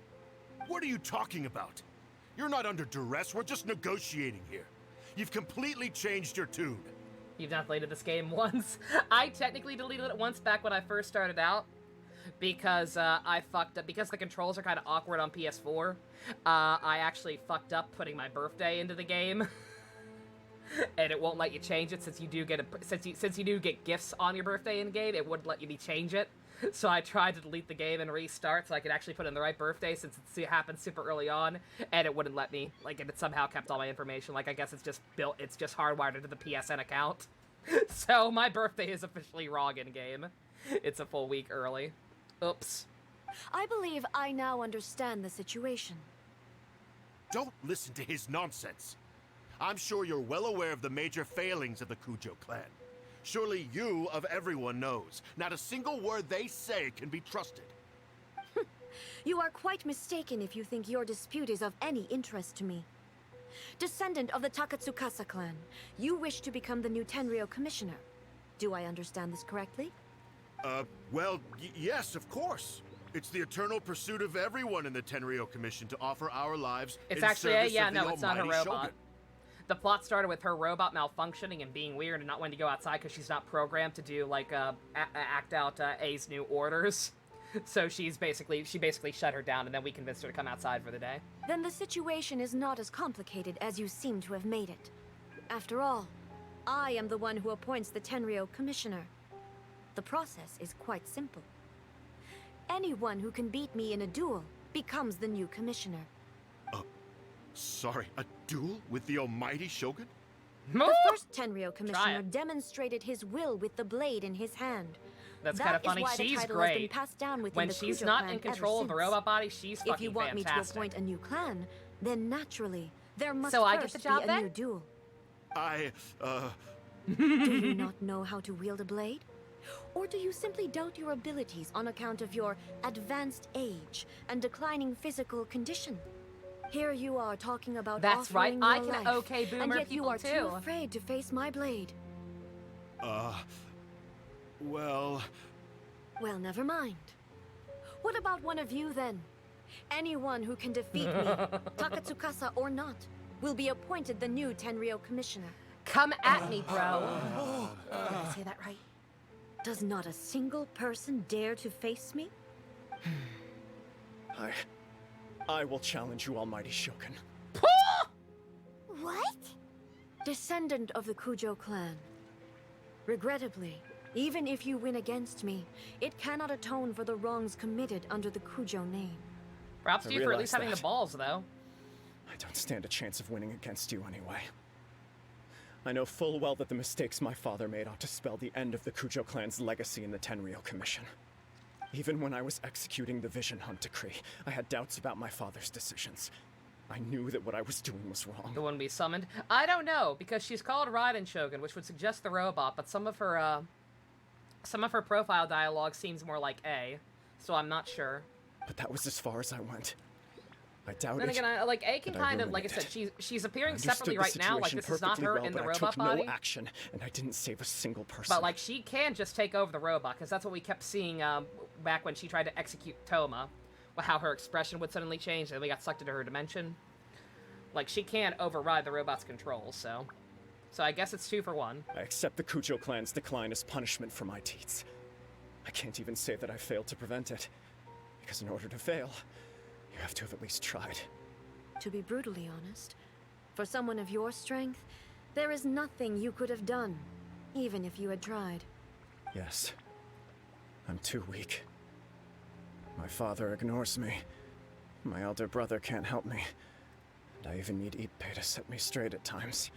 What are you talking about? You're not under duress, we're just negotiating here. You've completely changed your tune. You've not deleted this game once. I technically deleted it once back when I first started out. Because I fucked up, because the controls are kind of awkward on PS4, I actually fucked up putting my birthday into the game. And it won't let you change it since you do get since you do get gifts on your birthday in game, it wouldn't let you change it. So I tried to delete the game and restart so I could actually put in the right birthday since it happened super early on, and it wouldn't let me. Like, it somehow kept all my information. Like, I guess it's just hardwired into the PSN account. So my birthday is officially wrong in game. It's a full week early. Oops. I believe I now understand the situation. Don't listen to his nonsense. I'm sure you're well aware of the major failings of the Kujo clan. Surely you, of everyone, knows. Not a single word they say can be trusted. You are quite mistaken if you think your dispute is of any interest to me. Descendant of the Takatsukasa clan, you wish to become the new Tenryou commissioner. Do I understand this correctly? Well, yes, of course. It's the eternal pursuit of everyone in the Tenryou Commission to offer our lives It's in actually, service yeah, of the no, it's not her almighty robot. Shogun. The plot started with her robot malfunctioning and being weird and not wanting to go outside because she's not programmed to do, like, act out A's new orders. So she basically shut her down, and then we convinced her to come outside for the day. Then the situation is not as complicated as you seem to have made it. After all, I am the one who appoints the Tenryou Commissioner. The process is quite simple. Anyone who can beat me in a duel becomes the new commissioner. Sorry, a duel with the almighty Shogun? The first Tenryou Commissioner demonstrated his will with the blade in his hand. That's kind of funny. She's great. Has been passed down within when the she's Kujo not clan in control of the robot body, she's fucking If you want fantastic. me to appoint a new clan, then naturally there must So I first get the job be a then? new duel. Do you not know how to wield a blade? Or do you simply doubt your abilities on account of your advanced age and declining physical condition? Here you are talking about That's right, offering I your can life, okay boomer and yet you people are too. too afraid to face my blade. Well... Well, never mind. What about one of you, then? Anyone who can defeat me, Takatsukasa or not, will be appointed the new Tenryou Commissioner. Come at me, bro. Did I say that right? Does not a single person dare to face me? I will challenge you, Almighty Shogun. What? Descendant of the Kujo clan. Regrettably, even if you win against me, it cannot atone for the wrongs committed under the Kujo name. Props to you for at least having the balls, though. I don't stand a chance of winning against you anyway. I know full well that the mistakes my father made ought to spell the end of the Kujo clan's legacy in the Tenryou Commission. Even when I was executing the Vision Hunt decree, I had doubts about my father's decisions. I knew that what I was doing was wrong. The one we summoned? I don't know, because she's called Raiden Shogun, which would suggest the robot, but some of her profile dialogue seems more like A, so I'm not sure. But that was as far as I went. I doubted. Then again, A can kind of, like I said, she's appearing separately right now, like this is not her in the robot body. I took no action, and I didn't save a single person. But like she can just take over the robot, because that's what we kept seeing back when she tried to execute Toma, how her expression would suddenly change, and we got sucked into her dimension. Like she can't override the robot's control, so I guess it's 2 for 1. I accept the Kujo clan's decline as punishment for my deeds. I can't even say that I failed to prevent it, because in order to fail, you have to have at least tried. To be brutally honest, for someone of your strength, there is nothing you could have done, even if you had tried. Yes. I'm too weak. My father ignores me. My elder brother can't help me. And I even need Ippei to set me straight at times.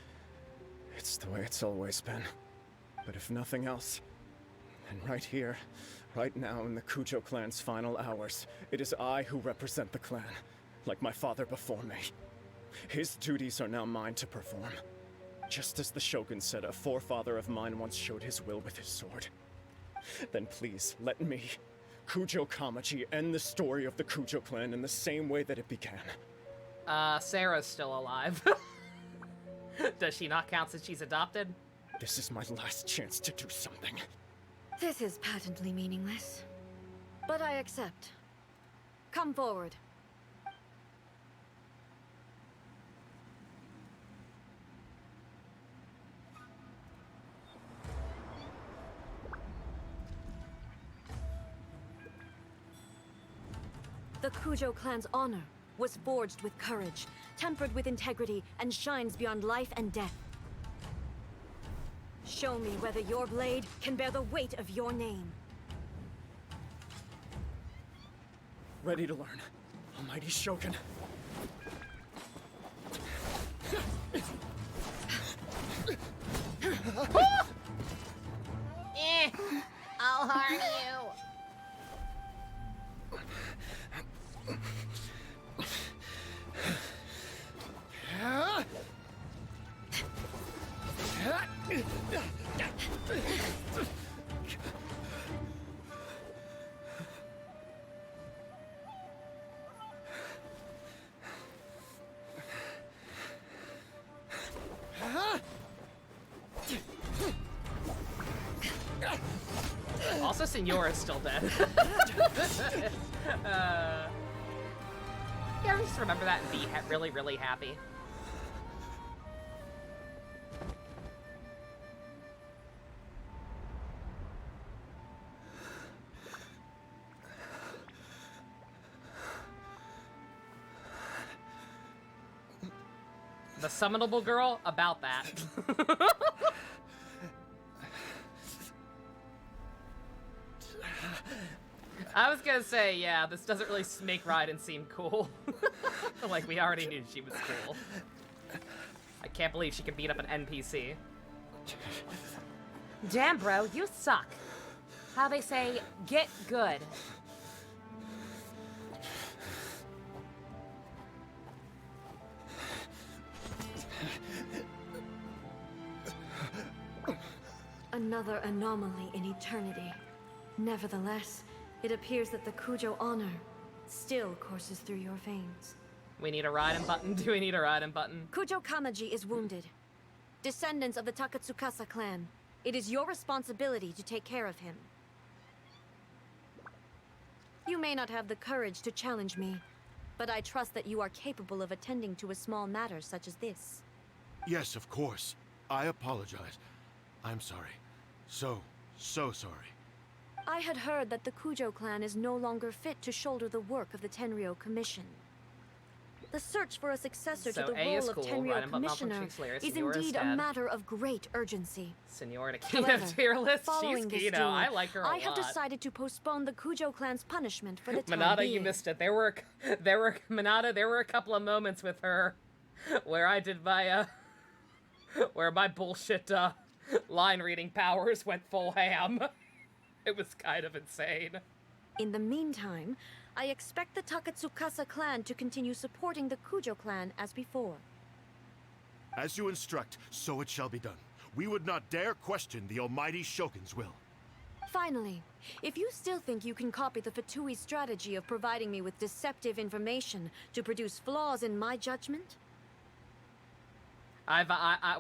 It's the way it's always been. But if nothing else, then right here, right now in the Kujo clan's final hours, it is I who represent the clan, like my father before me. His duties are now mine to perform. Just as the Shogun said a forefather of mine once showed his will with his sword. Then please, let me, Kujo Kamaji, end the story of the Kujo clan in the same way that it began. Sarah's still alive. Does she not count since she's adopted? This is my last chance to do something. This is patently meaningless. But I accept. Come forward. The Kujo clan's honor was forged with courage, tempered with integrity, and shines beyond life and death. Show me whether your blade can bear the weight of your name. Ready to learn. Almighty Shogun. I'll harm you. Also, Signora's still dead. Yeah, just remember that and be really, really happy. The summonable girl? About that. I was gonna say, yeah, this doesn't really make Raiden seem cool. Like, we already knew she was cool. I can't believe she could beat up an NPC. Damn, bro, you suck. How they say, get good. Another anomaly in eternity. Nevertheless, it appears that the Kujo honor still courses through your veins. We need a Raiden button. Do we need a Raiden button? Kujo Kamaji is wounded. Descendants of the Takatsukasa clan, it is your responsibility to take care of him. You may not have the courage to challenge me, but I trust that you are capable of attending to a small matter such as this. Yes, of course. I apologize. I'm sorry. So sorry. I had heard that the Kujo clan is no longer fit to shoulder the work of the Tenryo Commission. The search for a successor to the role of Tenryo Commissioner is indeed a matter of great urgency. Senora Kino tier list. She's Kino. I like her a lot. I have decided to postpone the Kujo clan's punishment for the time Manada, being. you missed it. There were a couple of moments with her where I did my where my bullshit line reading powers went full ham. It was kind of insane. In the meantime, I expect the Takatsukasa clan to continue supporting the Kujo clan as before. As you instruct, so it shall be done. We would not dare question the almighty Shogun's will. Finally, if you still think you can copy the Fatui strategy of providing me with deceptive information to produce flaws in my judgment...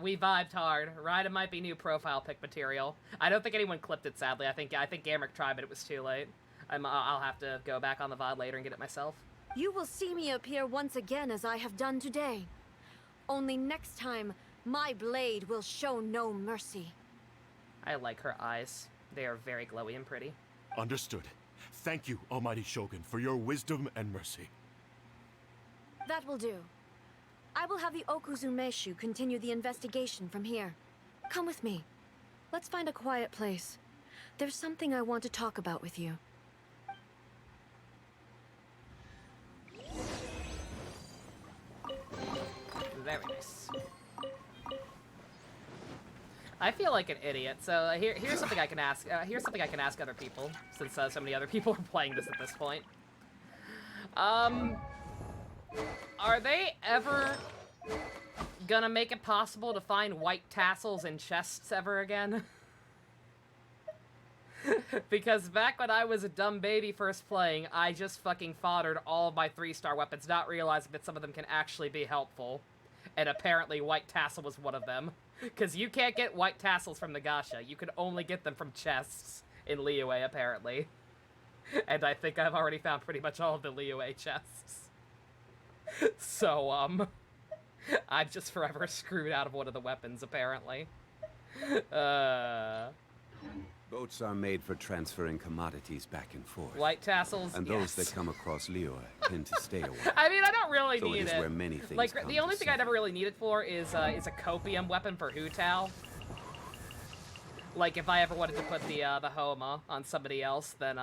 We vibed hard. Raiden might be new profile pic material. I don't think anyone clipped it, sadly. I think Gamrick tried, but it was too late. I'll have to go back on the VOD later and get it myself. You will see me appear once again as I have done today. Only next time, my blade will show no mercy. I like her eyes. They are very glowy and pretty. Understood. Thank you, almighty Shogun, for your wisdom and mercy. That will do. I will have the Okuzumeshu continue the investigation from here. Come with me. Let's find a quiet place. There's something I want to talk about with you. Very nice. I feel like an idiot. So here's something I can ask. Here's something I can ask other people, since so many other people are playing this at this point. Are they ever gonna make it possible to find white tassels in chests ever again? Because back when I was a dumb baby first playing, I just fucking foddered all of my 3-star weapons, not realizing that some of them can actually be helpful. And apparently white tassel was one of them. Because you can't get white tassels from the gacha. You can only get them from chests in Liyue, apparently. And I think I've already found pretty much all of the Liyue chests. So, I'm just forever screwed out of one of the weapons, apparently. Boats are made for transferring commodities back and forth. White tassels, and those that come across Liyue tend to stay away. I mean, I don't really so need it. Is it. Where many things like, come the only to thing I never really need it for is a copium weapon for Hilichurl. Like, if I ever wanted to put the Homa on somebody else, then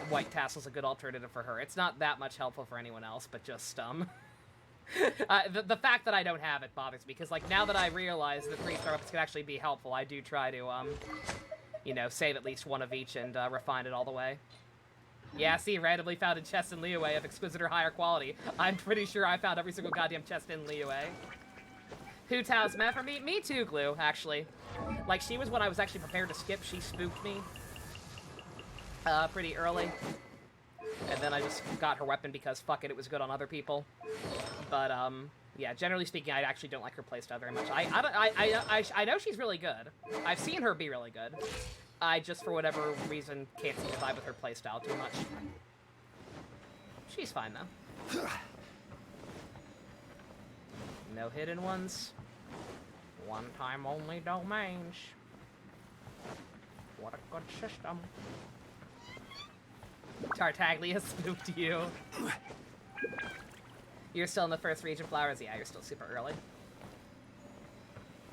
white tassel's a good alternative for her. It's not that much helpful for anyone else, but just, the fact that I don't have it bothers me, because, like, now that I realize that 3-star weapons can actually be helpful, I do try to, you know, save at least one of each and refine it all the way. Yeah, see, randomly found in chests in Liyue of exquisite or higher quality. I'm pretty sure I found every single goddamn chest in Liyue. Hutao's meant for me? Me too, Glue, actually. Like, she was one I was actually prepared to skip. She spooked me pretty early. And then I just got her weapon because, fuck it, it was good on other people. But, yeah, generally speaking, I actually don't like her playstyle very much. I know she's really good. I've seen her be really good. I just, for whatever reason, can't seem to vibe with her playstyle too much. She's fine, though. No hidden ones. One-time only domains. What a good system. Tartaglia spooked you. You're still in the first region flowers? Yeah, you're still super early.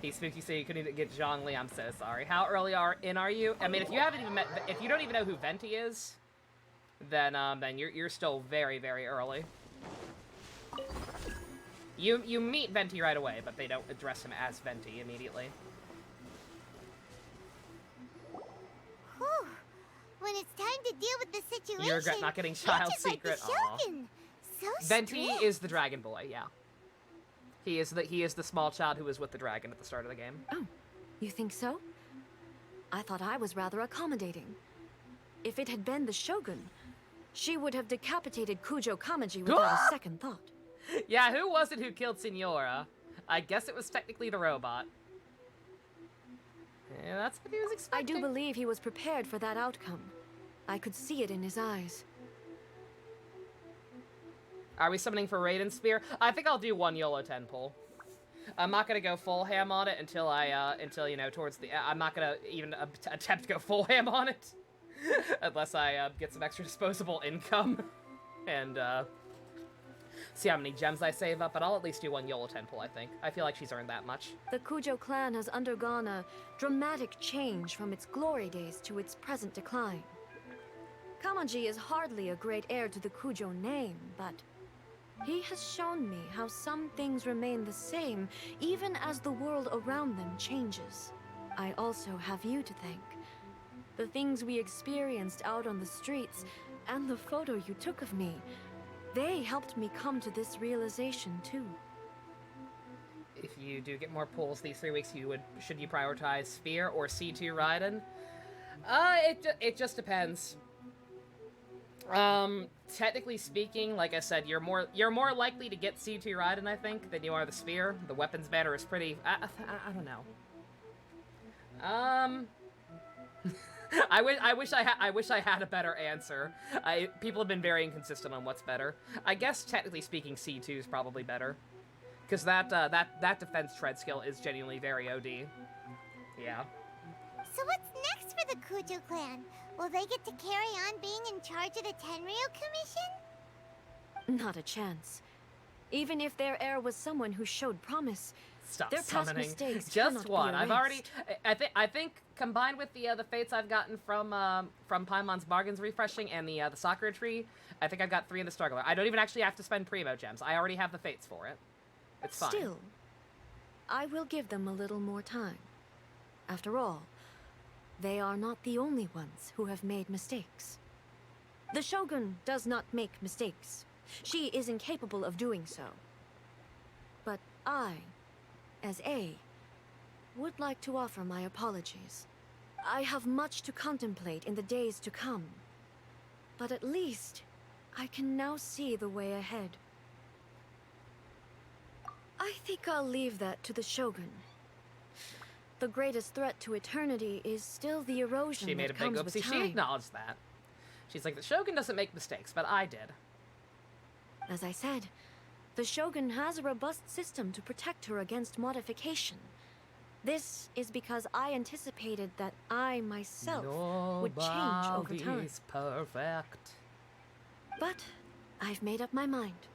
He spooked you so you couldn't even get Zhongli. I'm so sorry. How early are you? I mean, if you haven't even met, if you don't even know who Venti is, then you're still very, very early. You meet Venti right away, but they don't address him as Venti immediately. Whew. When it's time to deal with the situation, You regret not getting Child Secret. Like the Shogun. So Venti strict. is the dragon boy, yeah. He is the small child who was with the dragon at the start of the game. Oh, you think so? I thought I was rather accommodating. If it had been the Shogun, she would have decapitated Kujo Kamaji without a second thought. Yeah, who was it who killed Signora? I guess it was technically the robot. Yeah, that's what he was expecting. I do believe he was prepared for that outcome. I could see it in his eyes. Are we summoning for Raiden Spear? I think I'll do one YOLO 10 pull. I'm not gonna go full ham on it until until, you know, towards the... I'm not gonna even attempt to go full ham on it. Unless I get some extra disposable income. And, see how many gems I save up, but I'll at least do one YOLO 10 pull, I think. I feel like she's earned that much. The Kujo clan has undergone a dramatic change from its glory days to its present decline. Kamaji is hardly a great heir to the Kujo name, but he has shown me how some things remain the same even as the world around them changes. I also have you to thank. The things we experienced out on the streets, and the photo you took of me, they helped me come to this realization too. If you do get more pulls these 3 weeks, should you prioritize Spear or C2 Raiden? It just depends. Technically speaking, like I said, you're more likely to get C2 Raiden, I think, than you are the Spear. The weapons banner is pretty... I don't know. I wish I had a better answer. People have been very inconsistent on what's better. I guess technically speaking, C2 is probably better, because that defense tread skill is genuinely very OD. Yeah. So what's next for the Kujo clan? Will they get to carry on being in charge of the Tenryo Commission? Not a chance. Even if their heir was someone who showed promise, Stop their summoning. past mistakes Just one. Be I've already. I think combined with the fates I've gotten from Paimon's Bargains refreshing and the Sakura tree, I think I've got 3 in the struggler. I don't even actually have to spend Primo gems. I already have the fates for it. It's fine. Still, I will give them a little more time. After all, they are not the only ones who have made mistakes. The Shogun does not make mistakes. She is incapable of doing so. But I, as A, would like to offer my apologies. I have much to contemplate in the days to come. But at least, I can now see the way ahead. I think I'll leave that to the Shogun. The greatest threat to eternity is still the erosion She made a that big comes with oopsie. time. She acknowledged that. She's like, the Shogun doesn't make mistakes, but I did. As I said, the Shogun has a robust system to protect her against modification. This is because I anticipated that I myself would change over time. Nobody's perfect. But I've made up my mind.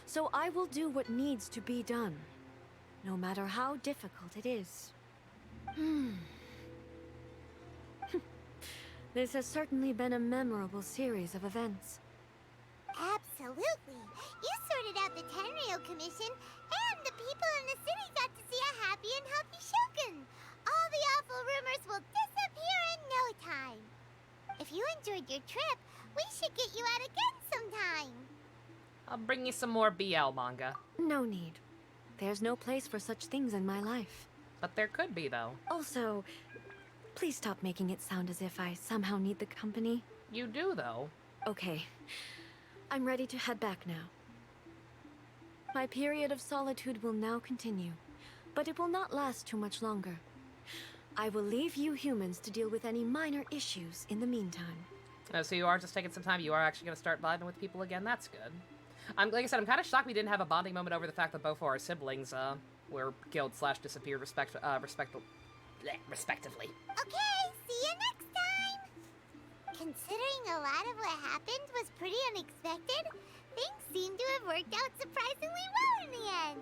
So I will do what needs to be done, no matter how difficult it is. This has certainly been a memorable series of events. Absolutely. You sorted out the Tenryo Commission, and the people in the city got to see a happy and healthy Shogun. All the awful rumors will disappear in no time. If you enjoyed your trip, we should get you out again sometime. I'll bring you some more BL manga. No need. There's no place for such things in my life. But there could be, though. Also, please stop making it sound as if I somehow need the company. You do, though. Okay. I'm ready to head back now. My period of solitude will now continue, but it will not last too much longer. I will leave you humans to deal with any minor issues in the meantime. Oh, so you are just taking some time. You are actually going to start vibing with people again. That's good. Like I said, I'm kind of shocked we didn't have a bonding moment over the fact that both of our siblings were killed / disappeared respectively. Okay, see you next time! Considering a lot of what happened was pretty unexpected, things seem to have worked out surprisingly well in the end.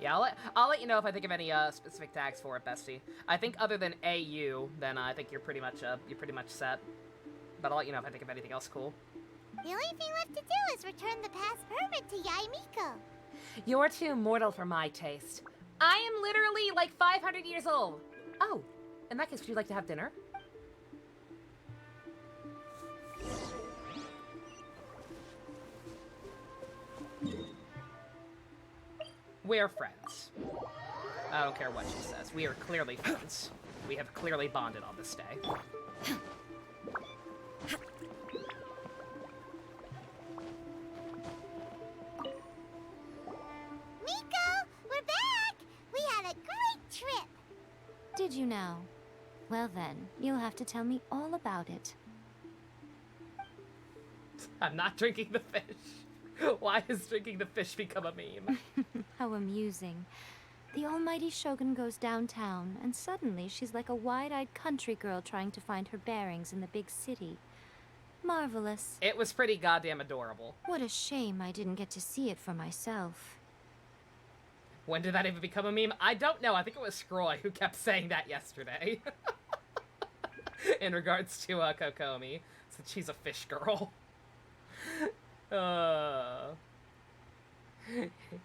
Yeah, I'll let you know if I think of any specific tags for it, bestie. I think other than AU, then I think you're pretty much set. but I'll let you know if I think of anything else cool. The only thing left to do is return the past permit to Yae Miko. You're too mortal for my taste. I am literally like 500 years old. Oh, in that case, would you like to have dinner? We're friends. I don't care what she says. We are clearly friends. We have clearly bonded on this day. Miko, we're back! We had a great trip! Did you now? Well then, you'll have to tell me all about it. I'm not drinking the fish. Why has drinking the fish become a meme? How amusing. The almighty Shogun goes downtown, and suddenly she's like a wide-eyed country girl trying to find her bearings in the big city. Marvelous. It was pretty goddamn adorable. What a shame I didn't get to see it for myself. When did that even become a meme? I don't know. I think it was Scroy who kept saying that yesterday. In regards to Kokomi. Since she's a fish girl.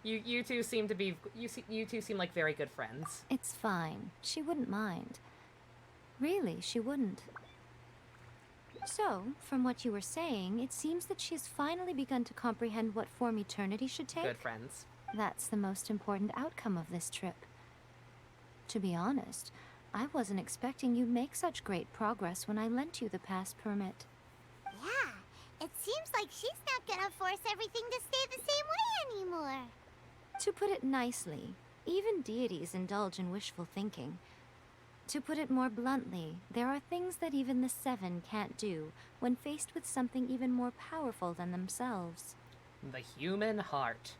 You two seem to be you two seem like very good friends. It's fine. She wouldn't mind. Really, she wouldn't. So, from what you were saying, it seems that she's finally begun to comprehend what form eternity should take. Good friends. That's the most important outcome of this trip. To be honest, I wasn't expecting you'd make such great progress when I lent you the pass permit. Yeah, it seems like she's not gonna force everything to stay the same way anymore. To put it nicely, even deities indulge in wishful thinking. To put it more bluntly, there are things that even the Seven can't do when faced with something even more powerful than themselves. The human heart.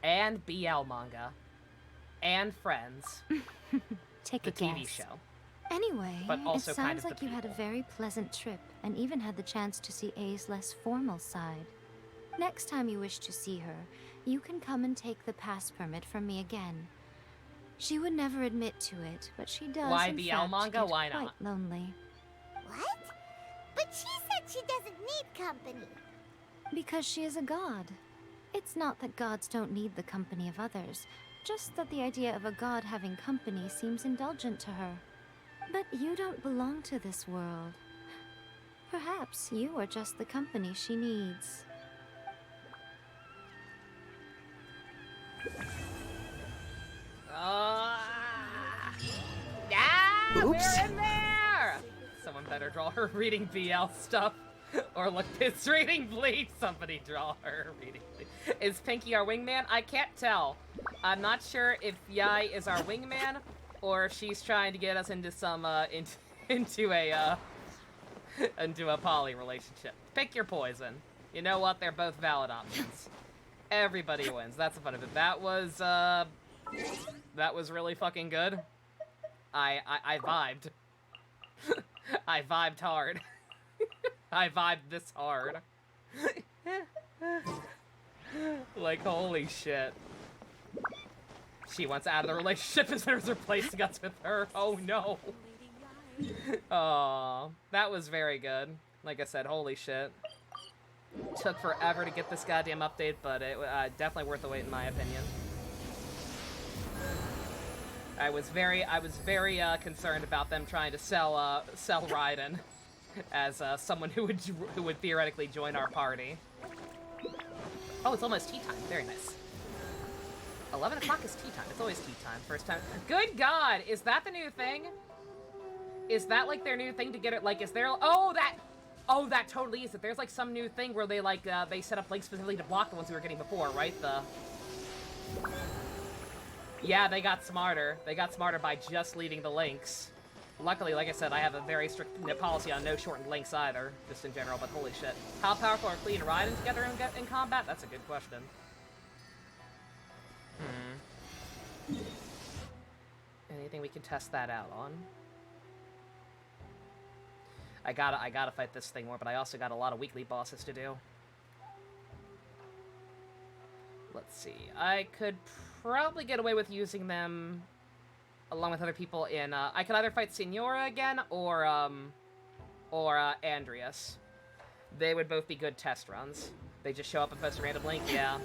And BL manga. And Friends. Take the a guess. TV show. Anyway, but also it kind sounds of like the you had a very pleasant trip and even had the chance to see A's less formal side. Next time you wish to see her, you can come and take the pass permit from me again. She would never admit to it, but she does Why in BL fact manga? get Why quite not? lonely. What? But she said she doesn't need company. Because she is a god. It's not that gods don't need the company of others, just that the idea of a god having company seems indulgent to her. But you don't belong to this world. Perhaps you are just the company she needs. We're in there! Someone better draw her reading BL stuff. Or look, it's reading Bleach. Somebody draw her reading Bleach. Is Pinky our wingman? I can't tell. I'm not sure if Yae is our wingman, or if she's trying to get us into some, into a poly relationship. Pick your poison. You know what? They're both valid options. Everybody wins. That's the fun of it. That was really fucking good. I vibed. I vibed hard. I vibed this hard. Like, holy shit. She wants out of the relationship and is replacing us with her. Oh no. Aw, that was very good. Like I said, holy shit. Took forever to get this goddamn update, but it definitely worth the wait in my opinion. I was very concerned about them trying to sell Raiden as someone who would theoretically join our party. Oh, it's almost tea time. Very nice. 11 o'clock is tea time. It's always tea time. First time. Good God, is that the new thing? Is that like their new thing to get it? Like, is there? Oh, that totally is it. There's like some new thing where they like they set up links specifically to block the ones we were getting before, right? Yeah, they got smarter. They got smarter by just leaving the links. Luckily, like I said, I have a very strict policy on no shortened links either, just in general, but holy shit. How powerful are Klee and Raiden together in combat? That's a good question. Anything we can test that out on? I gotta fight this thing more, but I also got a lot of weekly bosses to do. Let's see. I could probably get away with using them along with other people in, I could either fight Signora again, or Andreas. They would both be good test runs. They just show up and post a random link, yeah.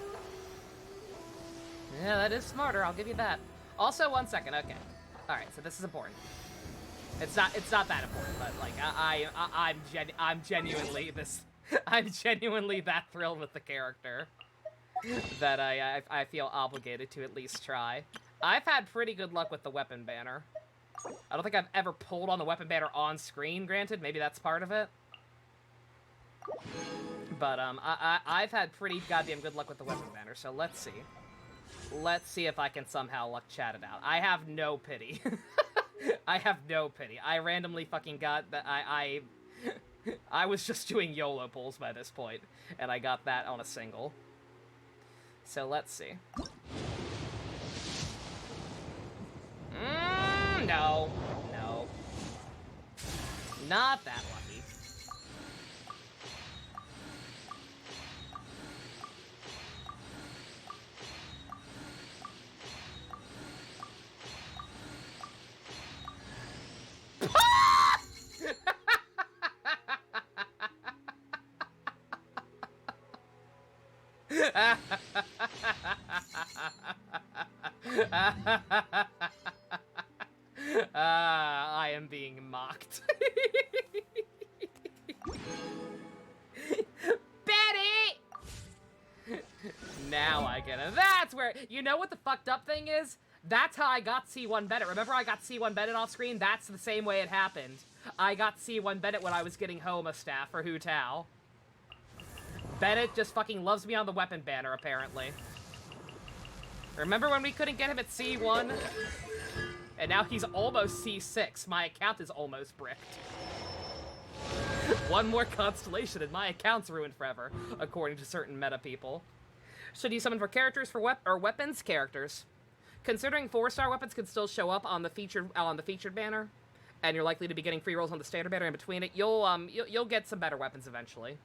Yeah, that is smarter, I'll give you that. Also, 1 second, okay. Alright, so this is important. It's not that important, but like I'm genuinely I'm genuinely that thrilled with the character that I feel obligated to at least try. I've had pretty good luck with the weapon banner. I don't think I've ever pulled on the weapon banner on screen, granted, maybe that's part of it. But I've had pretty goddamn good luck with the weapon banner, so let's see. Let's see if I can somehow luck chat it out. I have no pity. I have no pity. I randomly fucking got that. I was just doing YOLO pulls by this point, and I got that on a single. So let's see. No. No. Not that lucky. I am being mocked. Betty! Now I get it. That's where... You know what the fucked up thing is? That's how I got C1 Bennett. Remember I got C1 Bennett off screen? That's the same way it happened. I got C1 Bennett when I was getting Homa staff for Hu Tao. Bennett just fucking loves me on the weapon banner, apparently. Remember when we couldn't get him at C1? And now he's almost C6. My account is almost bricked. One more constellation and my account's ruined forever, according to certain meta people. Should you summon for characters for weapons? Characters. Considering 4-star weapons can still show up on the featured banner, and you're likely to be getting free rolls on the standard banner in between it, you'll get some better weapons eventually.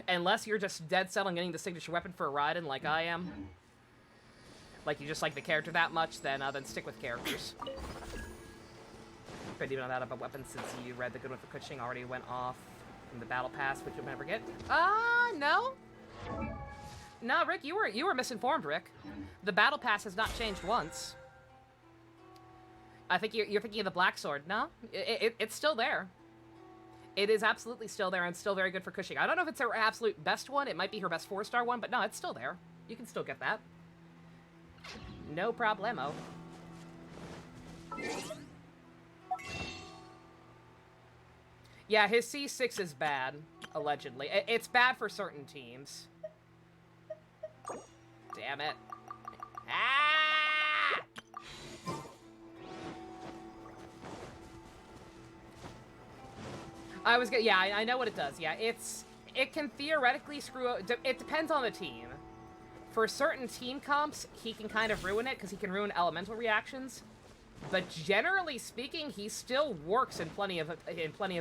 Unless you're just dead set on getting the signature weapon for a Raiden like I am. Like you just like the character that much, then stick with characters. Couldn't even know that about weapons since you read the good one for Kuching already went off from the battle pass, which you'll never get. No. No, Rick, you were misinformed, Rick. The battle pass has not changed once. I think you're thinking of the Black Sword. No, it's still there. It is absolutely still there and still very good for Kuching. I don't know if it's her absolute best one. It might be her best 4-star one, but no, it's still there. You can still get that. No problemo. Yeah, his C6 is bad, allegedly. It's bad for certain teams. Damn it. Ah! Yeah, I know what it does. Yeah, it can theoretically screw up. It depends on the team. For certain team comps, he can kind of ruin it because he can ruin elemental reactions. But generally speaking, he still works in plenty of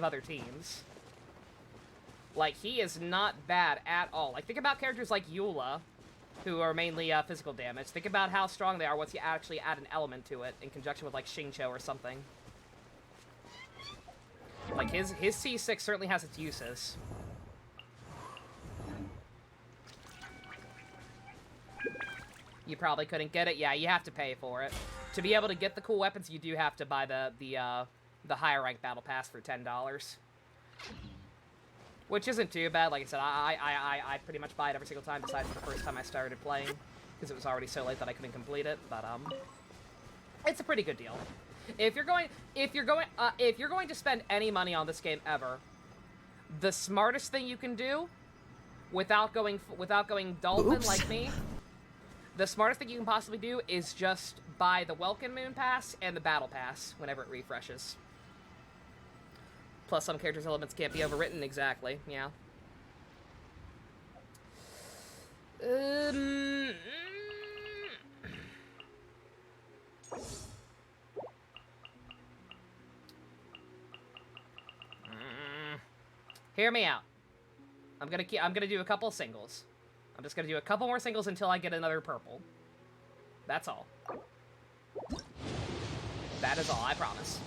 other teams. Like, he is not bad at all. Like, think about characters like Eula, who are mainly physical damage. Think about how strong they are once you actually add an element to it in conjunction with, like, Xingqiu or something. Like, his C6 certainly has its uses. You probably couldn't get it. Yeah, you have to pay for it. To be able to get the cool weapons, you do have to buy the higher rank battle pass for $10. Which isn't too bad. Like I said, I pretty much buy it every single time besides the first time I started playing, because it was already so late that I couldn't complete it. But it's a pretty good deal. If you're going to spend any money on this game ever, the smartest thing you can do, without going dolphin like me, the smartest thing you can possibly do is just buy the Welkin Moon Pass and the Battle Pass whenever it refreshes. Plus, some characters' elements can't be overwritten exactly. Yeah. Hear me out. I'm gonna do a couple singles. I'm just gonna do a couple more singles until I get another purple. That's all. That is all, I promise.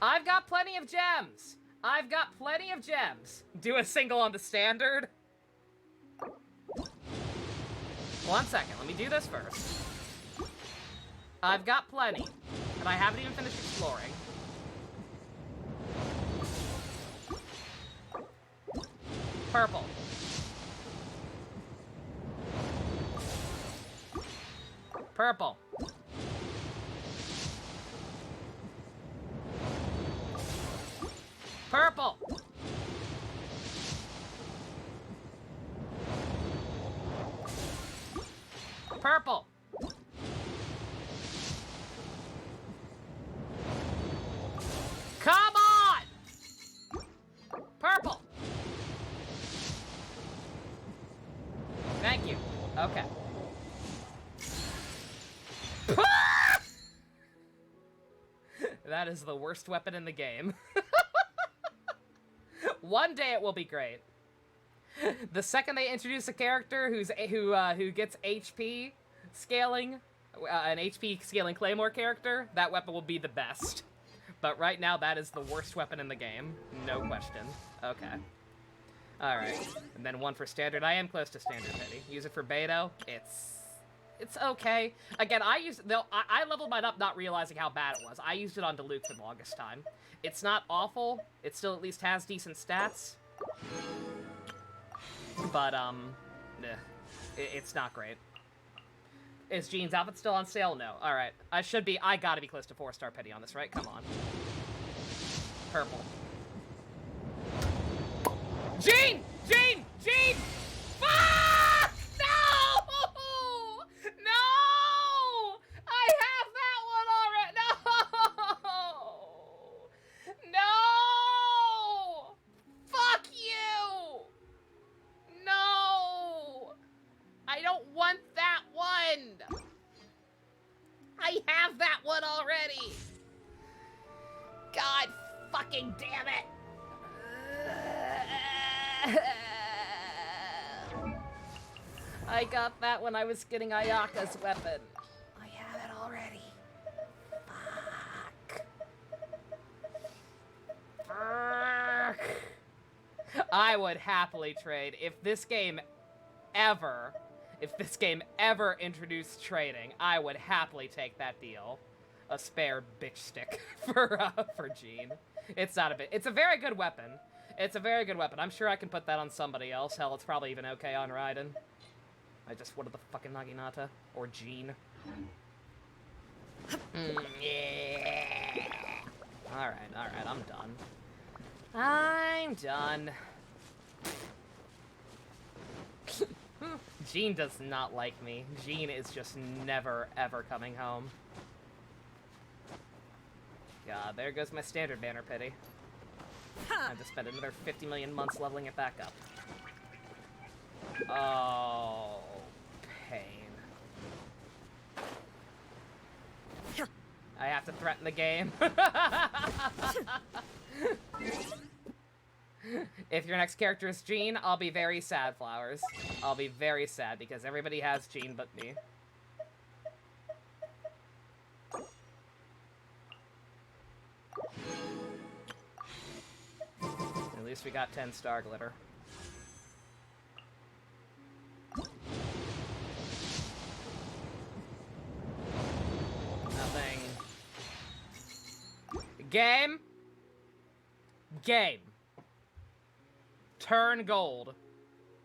I've got plenty of gems. I've got plenty of gems. Do a single on the standard. 1 second, let me do this first. I've got plenty, and I haven't even finished exploring. Purple. Purple. Purple. Purple. Come on! Purple. Thank you. Okay. That is the worst weapon in the game. One day it will be great. The second they introduce a character who gets HP scaling, an HP scaling Claymore character, that weapon will be the best. But right now, that is the worst weapon in the game. No question. Okay. Alright. And then one for standard. I am close to standard pity. Use it for Beto. It's okay. Again, I leveled mine up not realizing how bad it was. I used it on Diluc for the longest time. It's not awful. It still at least has decent stats. But, it's not great. Is Jean's outfit still on sale? No. Alright. I gotta be close to 4-star pity on this, right? Come on. Purple. Jean! Jean! Jean! Fuck! No! No! I have that one already! No! No! Fuck you! No! I don't want that one! I have that one already! God fucking damn it! I got that when I was getting Ayaka's weapon. I have it already. Fuck. I would happily trade if this game ever introduced trading. I would happily take that deal. A spare bitch stick for Jean. It's not a bit. It's a very good weapon. It's a very good weapon. I'm sure I can put that on somebody else. Hell, it's probably even okay on Raiden. I just wanted the fucking Naginata. Or Jean. Yeah. Alright, I'm done. I'm done. Jean does not like me. Jean is just never, ever coming home. God, there goes my standard banner pity. I have to spend another 50 million months leveling it back up. Oh, pain. I have to threaten the game. If your next character is Jean, I'll be very sad, Flowers. I'll be very sad because everybody has Jean but me. At least we got 10 star glitter. Nothing. Game. Game. Turn gold.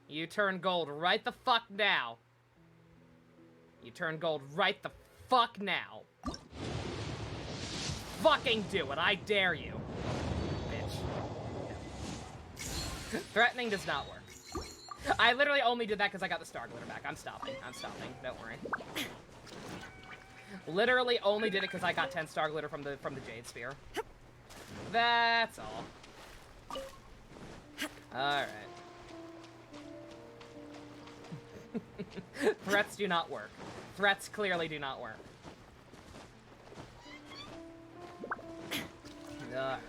You turn gold right the fuck now. You turn gold right the fuck now. Fucking do it, I dare you. Bitch. Threatening does not work. I literally only did that because I got the star glitter back. I'm stopping. I'm stopping. Don't worry. Literally only did it because I got 10 star glitter from the Jade Sphere. That's all. Alright. Threats do not work. Threats clearly do not work. Alright.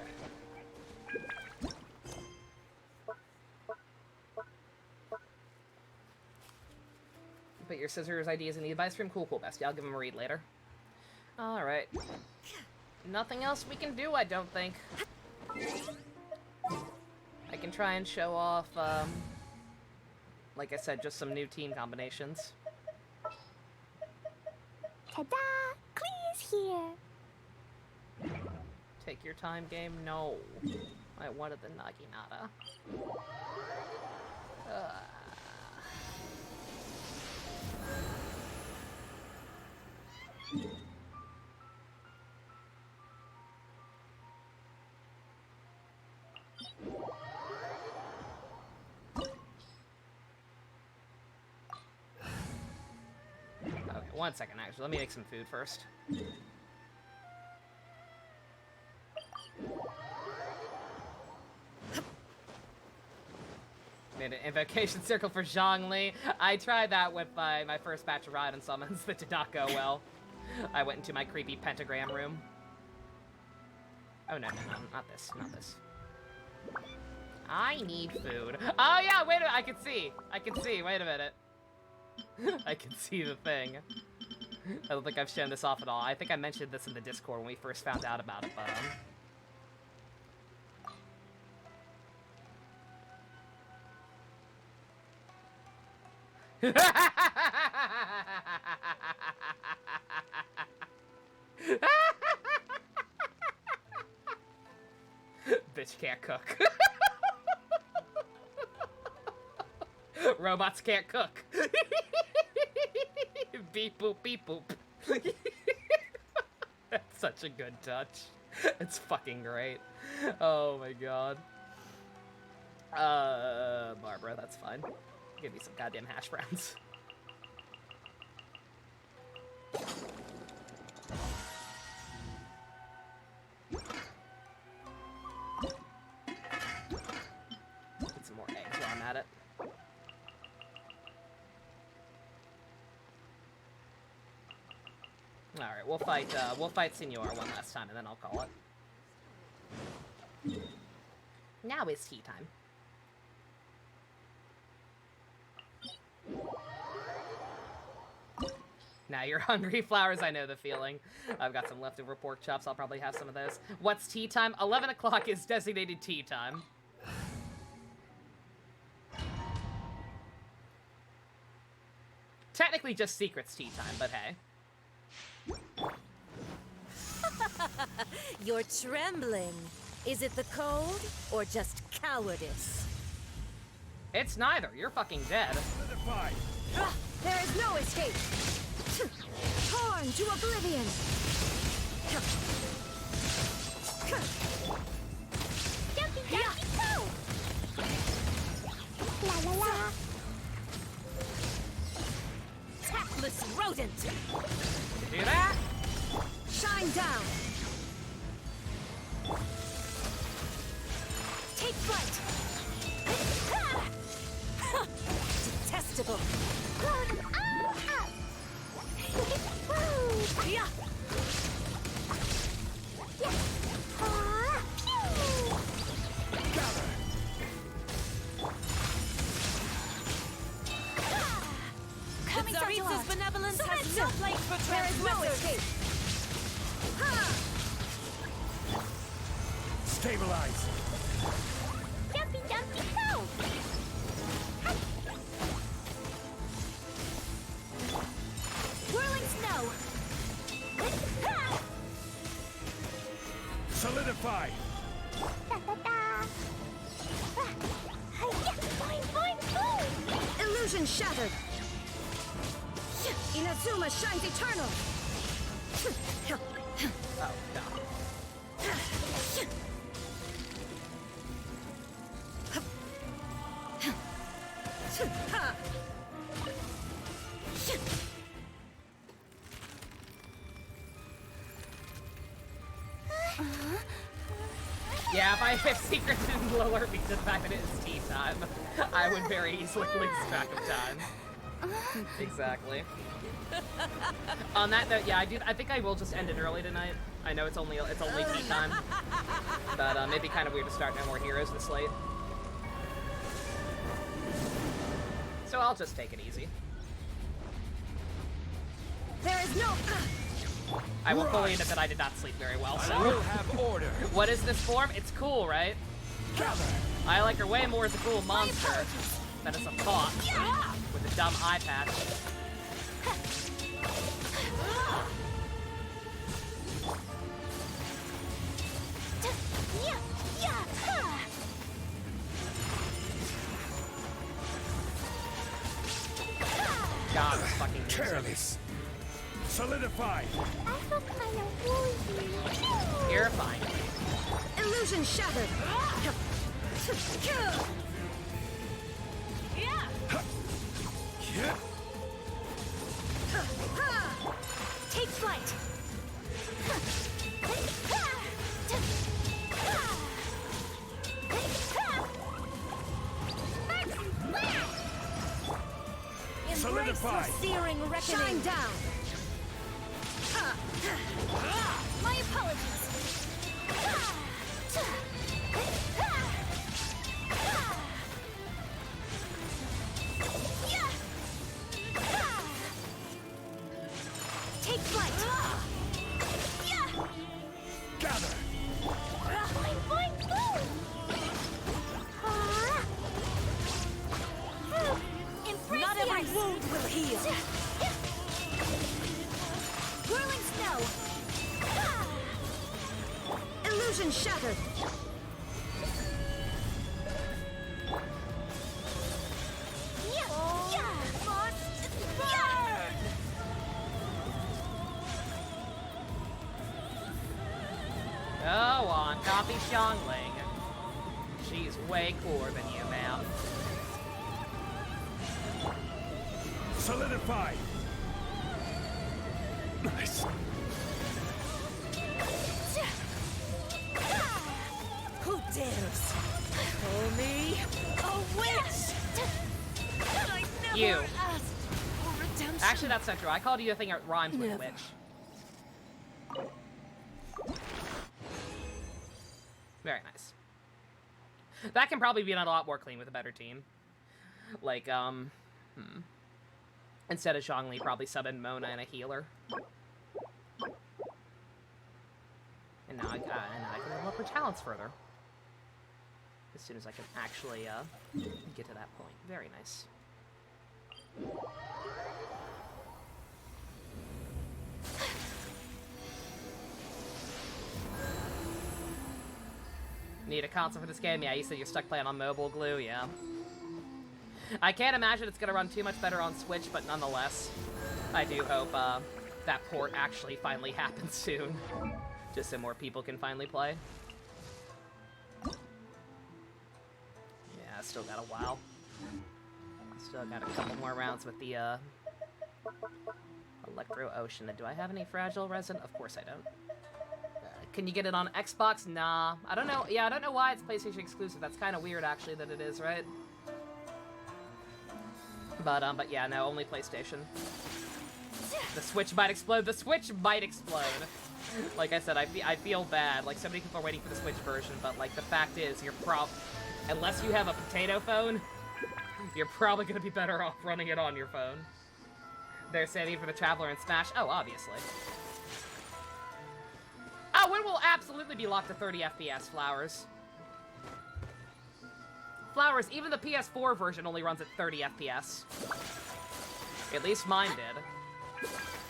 Put your scissors, ideas, in the advice room. Cool, bestie. I'll give him a read later. Alright. nothing else we can do, I don't think. I can try and show off, like I said, just some new team combinations. Ta-da! Clee's here! Take your time, game? No. I wanted the Naginata. Okay, 1 second, actually. Let me make some food first. Made an invocation circle for Zhongli. I tried that with my first batch of Raiden summons that did not go well. I went into my creepy pentagram room. Oh, no, not this, not this. I need food. Oh, yeah, wait a minute, I can see, wait a minute. I can see the thing. I don't think I've shown this off at all. I think I mentioned this in the Discord when we first found out about it, but, Bitch can't cook. Robots can't cook. Beep boop, beep boop. That's such a good touch. It's fucking great. Oh my god. Barbara, that's fine. Give me some goddamn hash browns. Get some more eggs while I'm at it. Alright, we'll fight Senor one last time and then I'll call it. Now is tea time. Now you're hungry, Flowers, I know the feeling. I've got some leftover pork chops, I'll probably have some of those. What's tea time? 11 o'clock is designated tea time. Technically just secrets tea time, but hey. You're trembling. Is it the cold or just cowardice? It's neither. You're fucking dead. There is no escape! Torn to oblivion! Jumpy, jumpy, go! La la la! Tactless rodent! Do that? Shine down! Take flight! Detestable! Yeah. Tsaritsa's benevolence has no place for transgressors! Stabilize! Jumpy, jumpy, go! Whirling snow! Solidify! Da, da, da. Boing, boing, boing! Illusion shattered! Inazuma shines eternal! Oh, no. Yeah, if secrets didn't alert me to the fact that it is tea time, I would very easily lose track of time. Exactly. On that note, yeah, I think I will just end it early tonight. I know it's only tea time, but it'd be kind of weird to start No More Heroes this late. So I'll just take it easy. There is no... I will fully admit that I did not sleep very well, so... I will have order. What is this form? It's cool, right? I like her way more as a cool monster than as a thought with a dumb eye patch. God, this fucking music. Careless. Solidify. I feel kind of woozy. You're fine. Illusion shattered. Take flight. Solidify. Searing reckoning. Shine down. My apologies. Take flight. Gather. Not every wound will heal. Whirling snow. Illusion shattered. Go on, copy Xiangling. She's way cooler than you, ma'am. Solidify. Nice. Who dares call me a witch? I never You. asked for redemption. Actually, that's not true. I called you a thing that rhymes with Never. witch. Very nice. That can probably be done a lot more clean with a better team. Like, instead of Zhongli, probably sub in Mona and a healer. And now I can level up her talents further. As soon as I can actually, get to that point. Very nice. Need a console for this game? Yeah, you said you're stuck playing on mobile glue, yeah. I can't imagine it's gonna run too much better on Switch, but nonetheless, I do hope that port actually finally happens soon. Just so more people can finally play. Yeah, I still got a while. Still got a couple more rounds with the Electro Ocean. Do I have any fragile resin? Of course I don't. Can you get it on Xbox? Nah. I don't know. Yeah, I don't know why it's PlayStation exclusive. That's kind of weird, actually, that it is, right? But yeah, no, only PlayStation. The Switch might explode. The Switch might explode. Like I said, I feel bad. Like, so many people are waiting for the Switch version, but, like, the fact is, unless you have a potato phone, you're probably gonna be better off running it on your phone. They're saving for the Traveler and Smash. Oh, obviously. Oh, it will absolutely be locked to 30 FPS, Flowers. Flowers, even the PS4 version only runs at 30 FPS. At least mine did.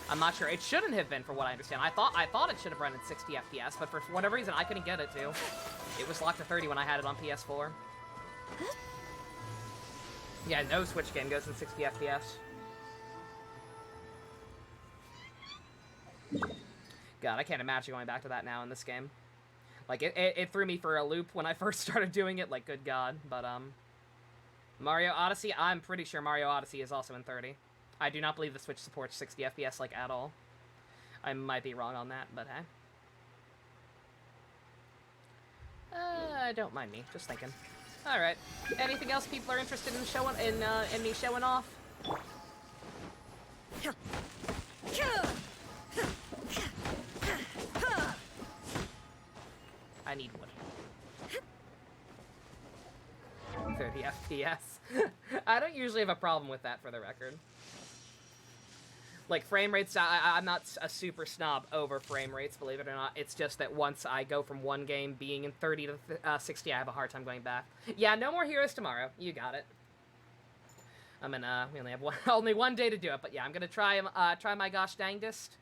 I'm not sure. It shouldn't have been, for what I understand. I thought it should have run at 60 FPS, but for whatever reason, I couldn't get it to. It was locked to 30 when I had it on PS4. Yeah, no Switch game goes at 60 FPS. God, I can't imagine going back to that now in this game. Like, it threw me for a loop when I first started doing it, like, good God. But, Mario Odyssey, I'm pretty sure Mario Odyssey is also in 30. I do not believe the Switch supports 60 FPS, like, at all. I might be wrong on that, but hey. Don't mind me, just thinking. Alright. Anything else people are interested in showing, in me showing off? I need wood. 30 FPS. I don't usually have a problem with that, for the record. Like, frame rates, I'm not a super snob over frame rates, believe it or not. It's just that once I go from one game being in 30 to 60, I have a hard time going back. Yeah, no more Heroes tomorrow. You got it. I'm gonna, we only have only one day to do it, but yeah, I'm gonna try my gosh dangdest.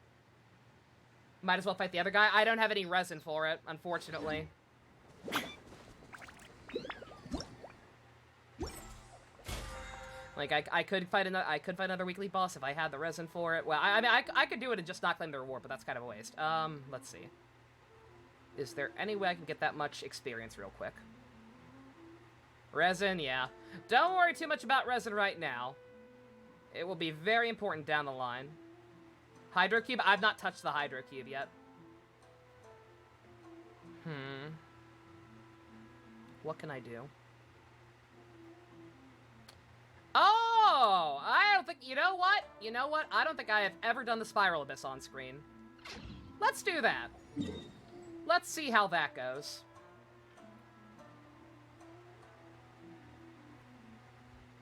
Might as well fight the other guy. I don't have any resin for it, unfortunately. Like, I could fight another weekly boss if I had the resin for it. Well, I mean, I could do it and just not claim the reward, but that's kind of a waste. Let's see. Is there any way I can get that much experience real quick? Resin, yeah. Don't worry too much about resin right now. It will be very important down the line. Hydro Cube? I've not touched the Hydro Cube yet. What can I do? Oh! I don't think... You know what? You know what? I don't think I have ever done the Spiral Abyss on screen. Let's do that. Let's see how that goes.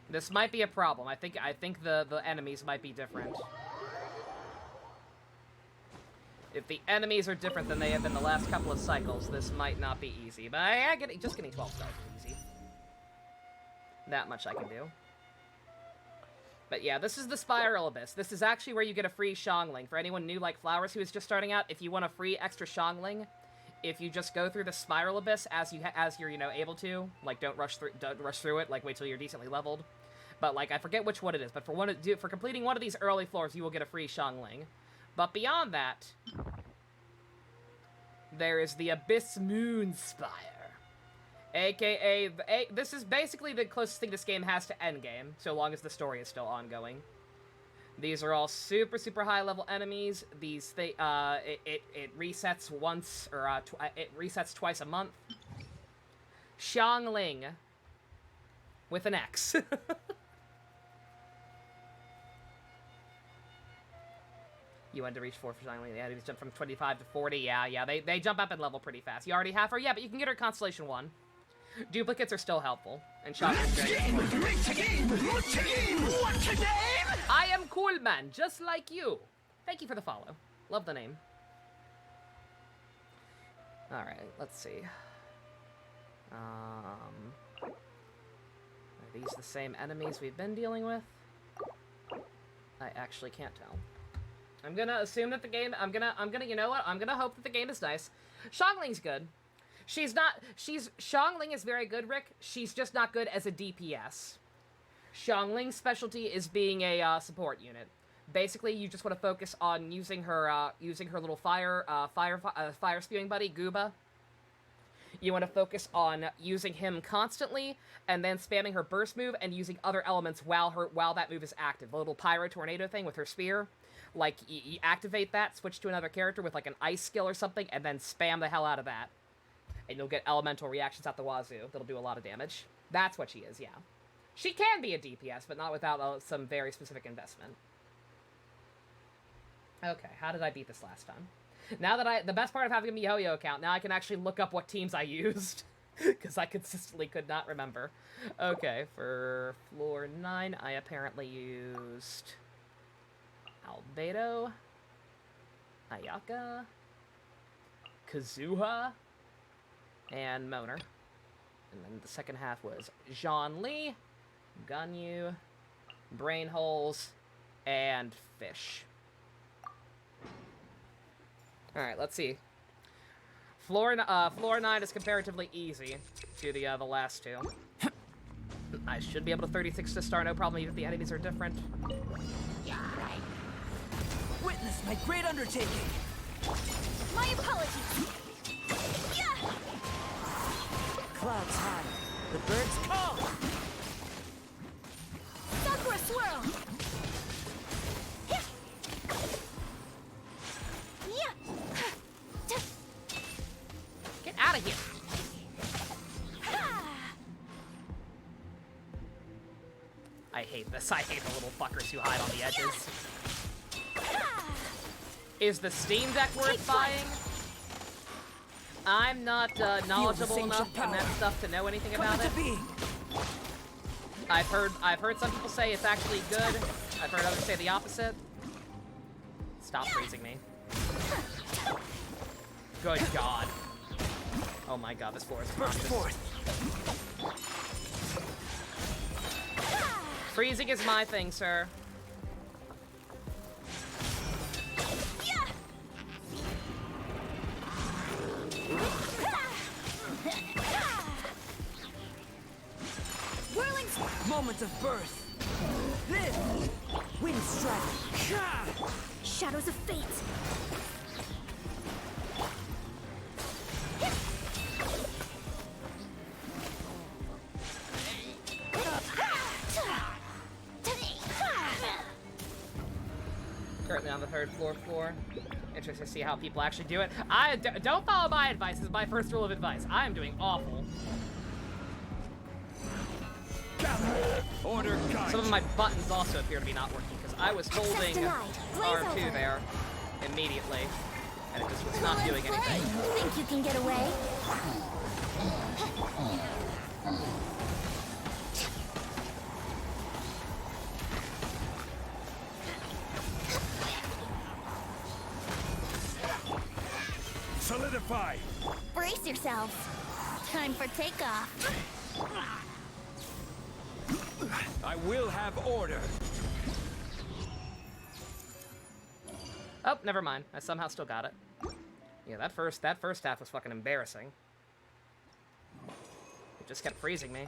This might be a problem. I think the enemies might be different. If the enemies are different than they have been the last couple of cycles, this might not be easy. But just getting 12 stars is easy. That much I can do. But yeah, this is the Spiral Abyss. This is actually where you get a free Xiangling. For anyone new like Flowers who is just starting out, if you want a free extra Xiangling, if you just go through the Spiral Abyss as you're able to, like don't rush through it, like wait till you're decently leveled. But like I forget which one it is, but for completing one of these early floors, you will get a free Xiangling. But beyond that, there is the Abyss Moonspire. AKA, this is basically the closest thing this game has to endgame, so long as the story is still ongoing. These are all super, super high-level enemies. These, it resets once, or it resets twice a month. Xiangling. With an X. You wanted to reach 4 for Xiangling. Yeah, enemies jump from 25 to 40. Yeah, they jump up in level pretty fast. You already have her? Yeah, but you can get her Constellation 1. Duplicates are still helpful, and shopping is very I am cool, man, just like you. Thank you for the follow. Love the name. Alright, let's see. Are these the same enemies we've been dealing with? I actually can't tell. I'm gonna assume that the game, you know what? I'm gonna hope that the game is nice. Xiangling's good. Xiangling is very good, Rick. She's just not good as a DPS. Xiangling's specialty is being a support unit. Basically, you just want to focus on using her little fire spewing buddy, Gooba. You want to focus on using him constantly, and then spamming her burst move and using other elements while that move is active. The little pyro tornado thing with her spear. Like, you activate that, switch to another character with like an ice skill or something, and then spam the hell out of that. And you'll get elemental reactions out the wazoo that'll do a lot of damage. That's what she is, yeah. She can be a DPS, but not without some very specific investment. Okay, how did I beat this last time? Now that the best part of having a MiHoYo account, now I can actually look up what teams I used. Because I consistently could not remember. Okay, for floor 9, I apparently used Albedo, Ayaka, Kazuha, and Moner. And then the second half was Zhongli, Ganyu, Brain Holes, and Fish. Alright, let's see. Floor 9 is comparatively easy to the last two. I should be able to 36 to start, no problem, even if the enemies are different. Witness my great undertaking! My apologies! Clouds high, the birds call! Sakura swirl! Get out of here! I hate this. I hate the little fuckers who hide on the edges. Is the Steam Deck worth buying? I'm not knowledgeable enough in that stuff to know anything about it. I've heard some people say it's actually good. I've heard others say the opposite. Stop freezing me. Good God. Oh my God, this floor is obnoxious. Freezing is my thing, sir. Whirling moment of birth. Live. Wind strike. Shadows of fate. Currently on the third floor. Interesting to see how people actually do it. Don't follow my advice. This is my first rule of advice. I am doing awful. Order guide. Some of my buttons also appear to be not working because I was holding R2 there immediately, and it just was not doing anything. Think you can get away? Solidify. Brace yourselves. Time for takeoff. I will have order. Oh, never mind. I somehow still got it. Yeah, that first half was fucking embarrassing. It just kept freezing me.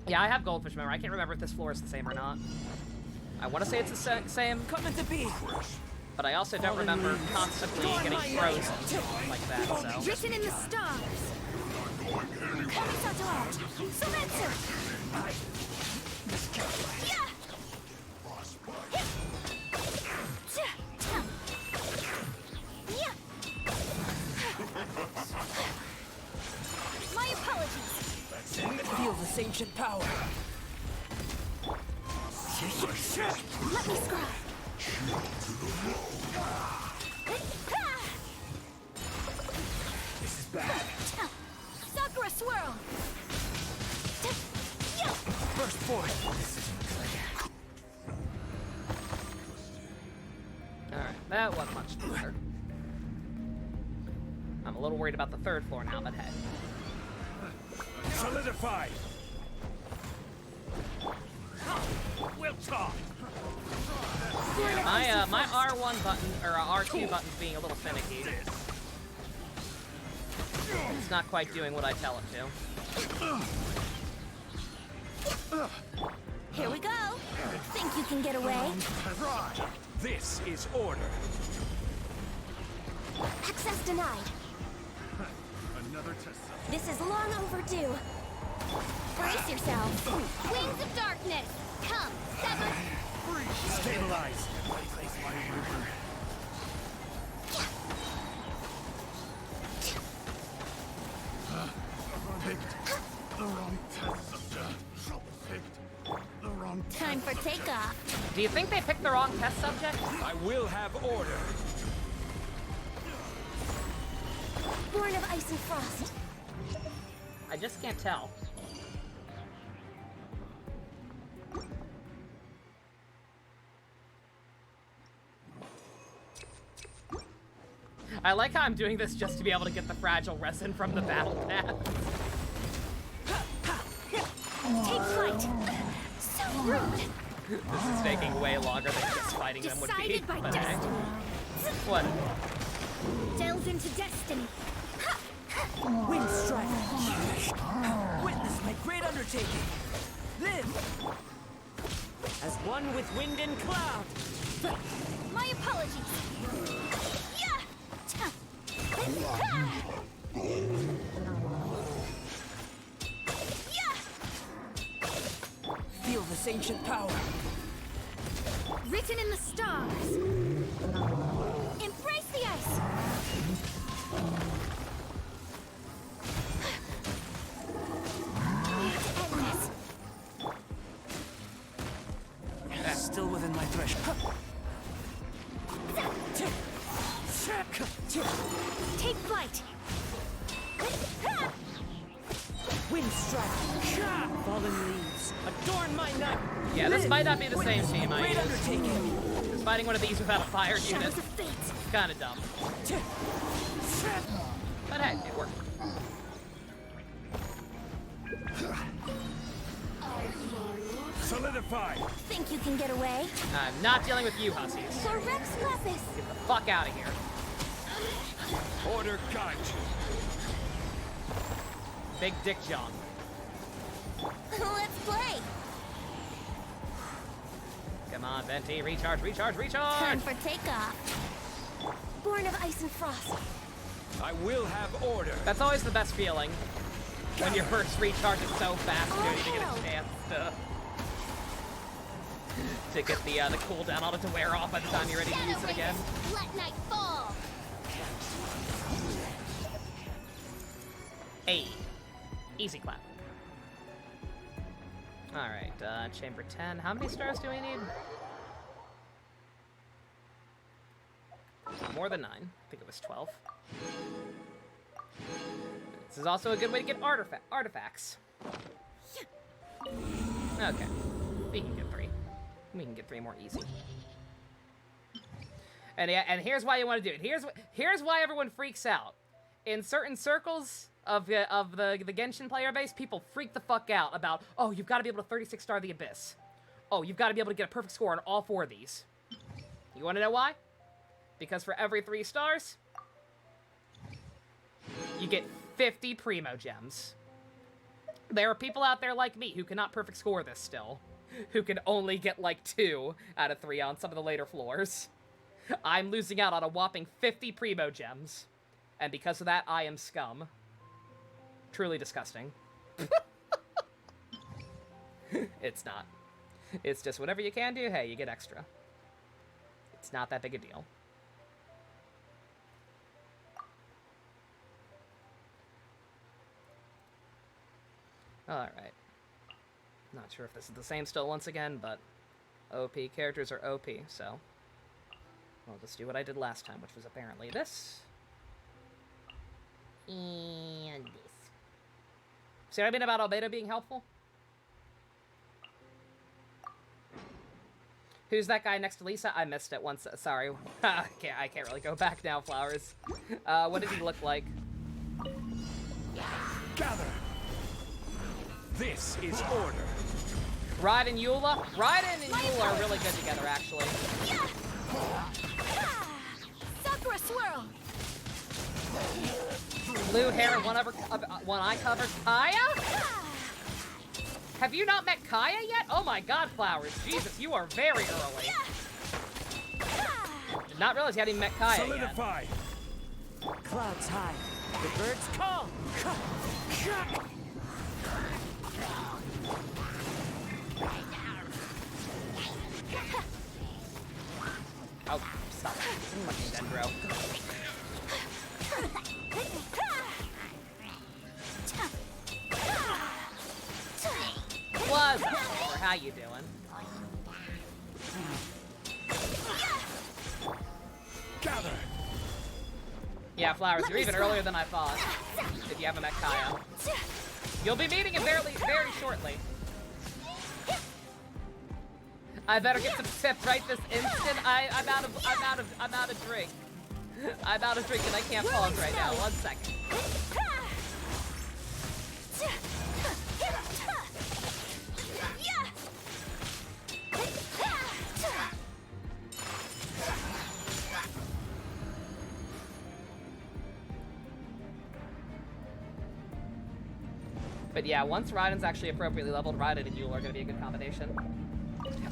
Yeah, I have goldfish memory. I can't remember if this floor is the same or not. I want to say it's the same. Coming to be. But I also don't remember constantly getting frozen like that, so. Written in the stars. My apologies. Feel this ancient power. Let me scry. This is bad. Sakura swirl. First forth. This isn't good. Alright, that wasn't much better. I'm a little worried about the third floor now, but hey. Solidify. We'll talk. Yeah, my R1 button, or R2 button's being a little finicky. It's not quite doing what I tell it to. Here we go. Think you can get away? This is order. Access denied. Another test. This is long overdue. Brace yourselves. Wings of darkness. Come, sever. Stabilize. Time for takeoff. Do you think they picked the wrong test subject? I will have order. Born of ice and frost. I just can't tell. I like how I'm doing this just to be able to get the fragile resin from the battle path. Take flight. So rude. This is taking way longer than just fighting them would be. Decided by But destiny. what? Delve into destiny. Wind strike. Witness my great undertaking. Live. As one with wind and cloud. My apologies. Yeah. Feel this ancient power. Written in the stars. Embrace the ice. Still within my threshold. Take flight. Wind strike. Fallen leaves. Adorn my night. Yeah, this might not be the same team I Great use. undertaking. This fighting one of these without a fire unit. Kinda dumb. But hey, it worked. Solidify! Think you can get away? I'm not dealing with you, hussies. Rex Lapis! Get the fuck out of here. Order guide you. Big Dick John. Let's play! Come on, Venti, recharge, recharge, recharge! Time for takeoff. Born of ice and frost. I will have order. That's always the best feeling. When your first recharge is so fast, you don't even get a chance to get the cooldown on it to wear off by the time you're ready to use it again. Let night fall. Hey, easy clap. All right, chamber 10. How many stars do we need? More than 9. I think it was 12. This is also a good way to get artifacts. Okay, we can get 3. We can get 3 more easy. And yeah, and here's why you want to do it. Here's why everyone freaks out. In certain circles of the Genshin player base, people freak the fuck out about, oh, you've got to be able to 36 star the Abyss. Oh, you've got to be able to get a perfect score on all 4 of these. You want to know why? Because for every 3 stars, you get 50 Primo Gems. There are people out there like me who cannot perfect score this still, who can only get like 2 out of 3 on some of the later floors. I'm losing out on a whopping 50 Primo Gems, and because of that, I am scum. Truly disgusting. It's not. It's just whatever you can do, hey, you get extra. It's not that big a deal. Alright. Not sure if this is the same still once again, but OP characters are OP, so I'll just do what I did last time, which was apparently this. And this. See what I mean about Albedo being helpful? Who's that guy next to Lisa? I missed it once. Sorry. I can't really go back now, Flowers. What did he look like? Gather! This is order. Raiden and Eula? Raiden and Eula are really good together, actually. Sakura swirl! Blue hair, one eye covered. Kaya? Have you not met Kaya yet? Oh my god, Flowers. Jesus, you are very early. Did not realize you hadn't even met Kaya Solidify. yet. Clouds high. The birds call. Oh, stop. Fucking Dendro. What's up, Oliver? How you doing? Gather. Yeah, Flowers, you're even earlier than I thought. If you haven't met Kaya. You'll be meeting him very shortly. I better get some sip right this instant. I'm out of drink. I'm out of drink and I can't pause right now. 1 second. But yeah, once Raiden's actually appropriately leveled, Raiden and Yule are going to be a good combination.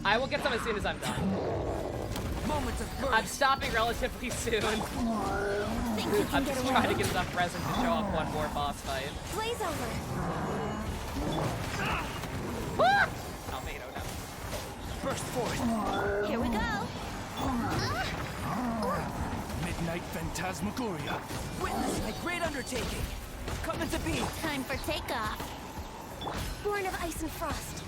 I will get some as soon as I'm done. I'm stopping relatively soon. I'm just trying to get enough present to show up one more boss fight. Blaze over. Albedo, no. Burst forth. Here we go. Midnight Phantasmagoria. Witness my great undertaking. Coming to be. Time for takeoff. Born of ice and frost.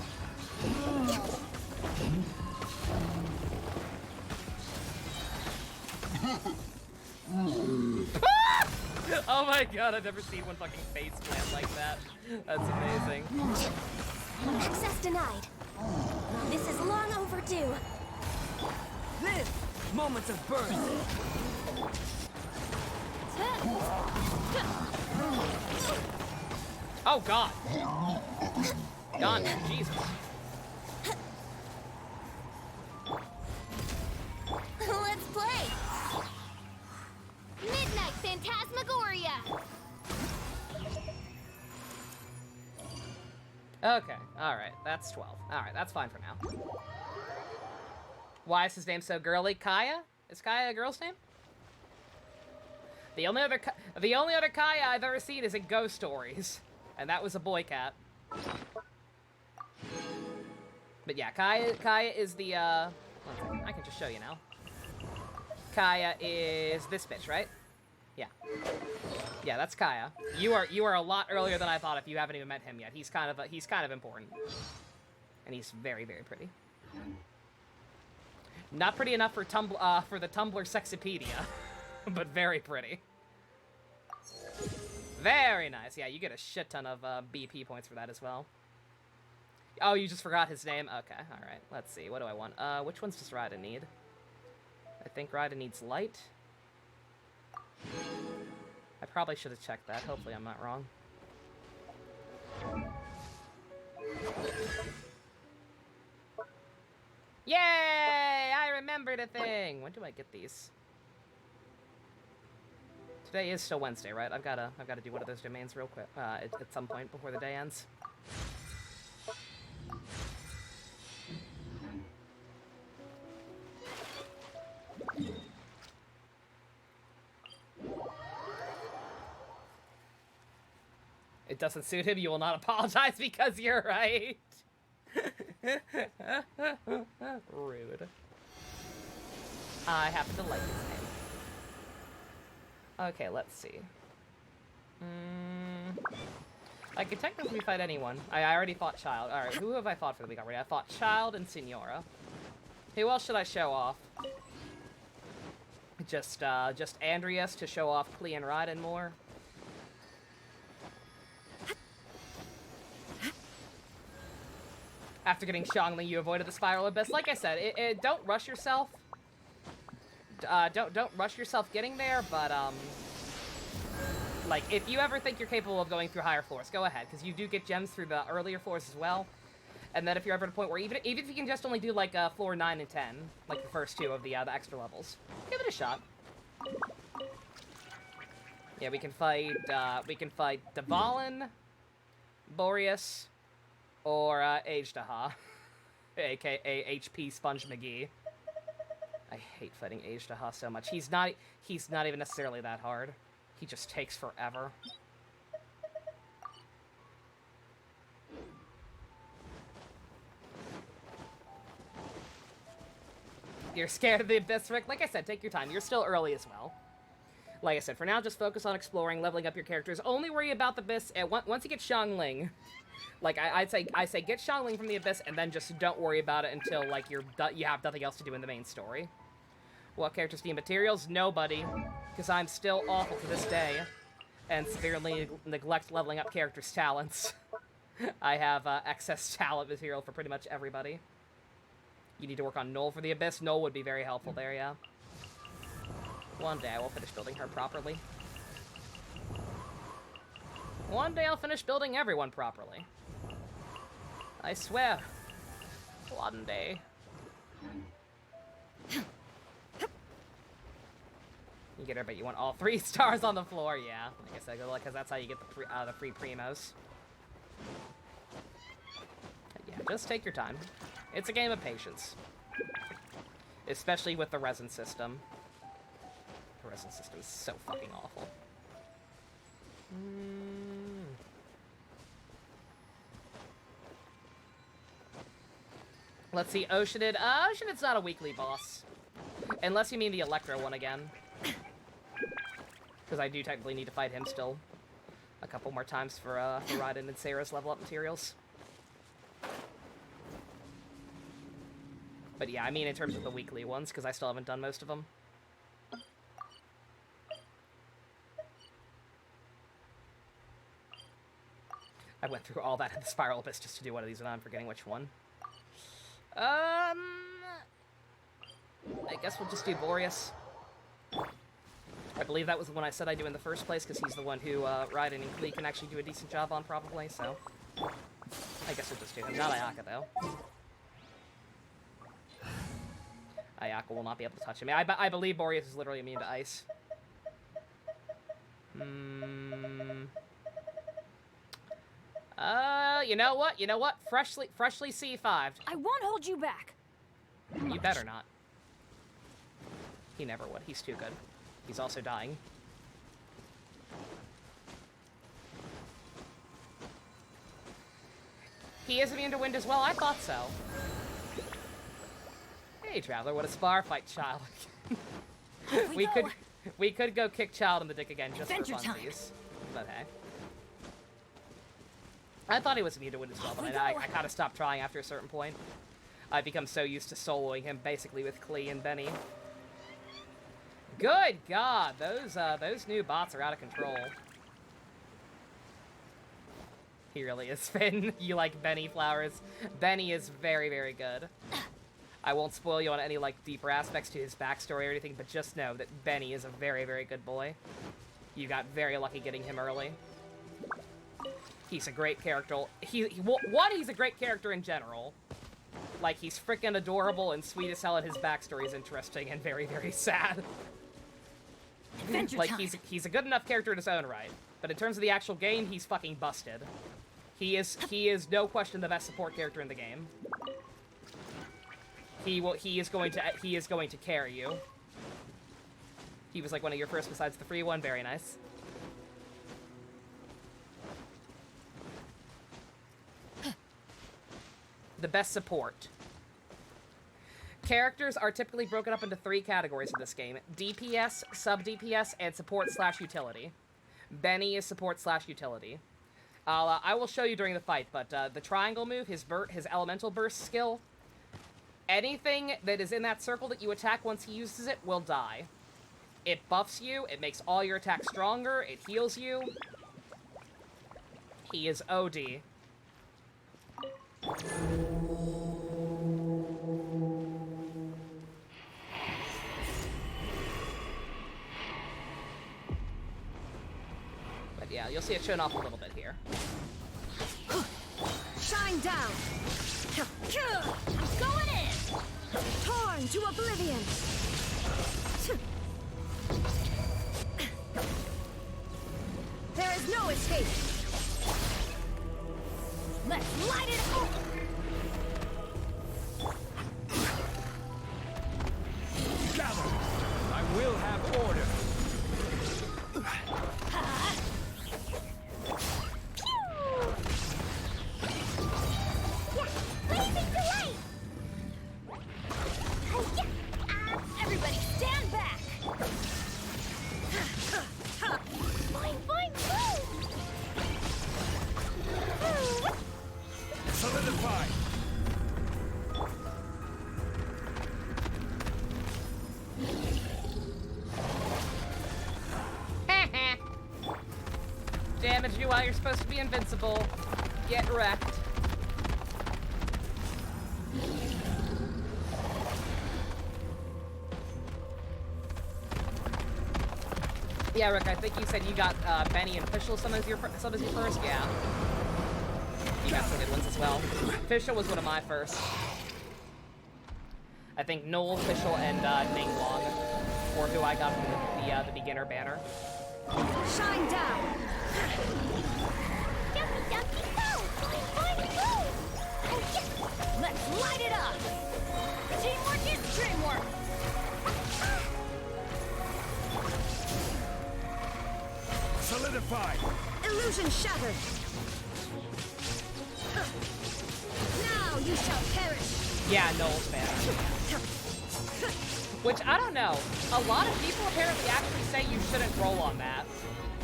Oh my god, I've never seen one fucking face plant like that. That's amazing. Access denied. This is long overdue. This Moments of birth. Oh god. God, Jesus. Let's play! Midnight Phantasmagoria! Okay, alright, that's 12. Alright, that's fine for now. Why is his name so girly? Kaya? Is Kaya a girl's name? The only other Kaya I've ever seen is in Ghost Stories. And that was a boy cat. But yeah, Kaya is the, one second, I can just show you now. Kaya is this bitch, right? Yeah. Yeah, that's Kaya. You are a lot earlier than I thought if you haven't even met him yet. He's kind of important. And he's very, very pretty. Not pretty enough for for the Tumblr Sexopedia, but very pretty. Very nice. Yeah, you get a shit ton of BP points for that as well. Oh, you just forgot his name? Okay, alright. Let's see. What do I want? Which ones does Raiden need? I think Raiden needs light. I probably should have checked that. Hopefully I'm not wrong. Yay! I remembered a thing! When do I get these? Today is still Wednesday, right? I've gotta do one of those domains real quick, at some point before the day ends. It doesn't suit him, you will not apologize because you're right. Rude. I happen to like his name. Okay, let's see. I could technically fight anyone. I already fought Child. Alright, who have I fought for the week already? I fought Child and Signora. Who else should I show off? Just Andreas to show off Klee and Raiden more. After getting Xiangling, you avoided the Spiral Abyss. Like I said, don't rush yourself. Don't rush yourself getting there, but, like, if you ever think you're capable of going through higher floors, go ahead, because you do get gems through the earlier floors as well. And then if you're ever at a point where even if you can just only do, like, floor 9 and 10, like the first two of the extra levels, give it a shot. Yeah, we can fight Dvalin, Boreas, or Ajdaha, aka HP Sponge McGee. I hate fighting Ajdaha so much. He's not even necessarily that hard. He just takes forever. You're scared of the Abyss, Rick? Like I said, take your time. You're still early as well. Like I said, for now, just focus on exploring, leveling up your characters. Only worry about the Abyss once you get Xiangling. Like, I say get Xiangling from the Abyss, and then just don't worry about it until, like, you have nothing else to do in the main story. What characters need materials? Nobody. Because I'm still awful to this day, and severely neglect leveling up characters' talents. I have excess talent material for pretty much everybody. You need to work on Null for the Abyss. Null would be very helpful there, yeah. One day I will finish building her properly. One day I'll finish building everyone properly. I swear. One day. You get her, but you want all 3 stars on the floor, yeah. Like I said, because that's how you get the free primos. Yeah, just take your time. It's a game of patience. Especially with the resin system. The resin system is so fucking awful. Let's see, Oceanid. Oceanid's not a weekly boss. Unless you mean the Electro one again. Because I do technically need to fight him still a couple more times for Raiden and Sarah's level up materials. But yeah, I mean in terms of the weekly ones, because I still haven't done most of them. I went through all that in the Spiral Abyss just to do one of these, and I'm forgetting which one. I guess we'll just do Boreas. I believe that was the one I said I'd do in the first place, because he's the one who Raiden and Klee can actually do a decent job on, probably, so... I guess we'll just do him. Not Ayaka, though. Ayaka will not be able to touch him. I believe Boreas is literally immune to ice. You know what? You know what? Freshly C5'd. I won't hold you back. You better not. He never would. He's too good. He's also dying. He is immune to wind as well? I thought so. Hey, Traveler, what a spar fight, child. we could go kick Child in the dick again just Adventure for time. funsies. But hey. I thought he was immune to wind as well, but I kind of stopped trying after a certain point. I've become so used to soloing him basically with Klee and Benny. Good God, those new bots are out of control. He really is, Finn. You like Benny Flowers. Benny is very, very good. I won't spoil you on any, like, deeper aspects to his backstory or anything, but just know that Benny is a very, very good boy. You got very lucky getting him early. He's a great character. One, he's a great character in general. Like, he's freaking adorable and sweet as hell, and his backstory is interesting and very, very sad. Like, he's a good enough character in his own right. But in terms of the actual game, he's fucking busted. He is no question the best support character in the game. He is going to carry you. He was like one of your first besides the free one. Very nice. The best support. Characters are typically broken up into 3 categories in this game: DPS, sub-DPS, and support/utility. Benny is support/utility. I will show you during the fight, but the triangle move, his elemental burst skill, anything that is in that circle that you attack once he uses it will die. It buffs you, it makes all your attacks stronger, it heals you. He is OD. But yeah, you'll see it showing off a little bit here. Shine down! I'm going in! Torn to oblivion! There is no escape! Let's light it up! Gather! I will have order! Everybody stand back! Solidify! Damage you while you're supposed to be invincible. Get wrecked. Yeah, Rick, I think you said you got Benny and Fischl some as your first? Yeah. You got some good ones as well. Fischl was one of my first. I think Noel, Fischl, and Ning Long were who I got from the beginner banner. Shine down! Let's light it up! Teamwork is dreamwork! Solidify! Illusion shattered! Now you shall perish! Yeah, Noel's banner. Which, I don't know. A lot of people apparently actually say you shouldn't roll on that.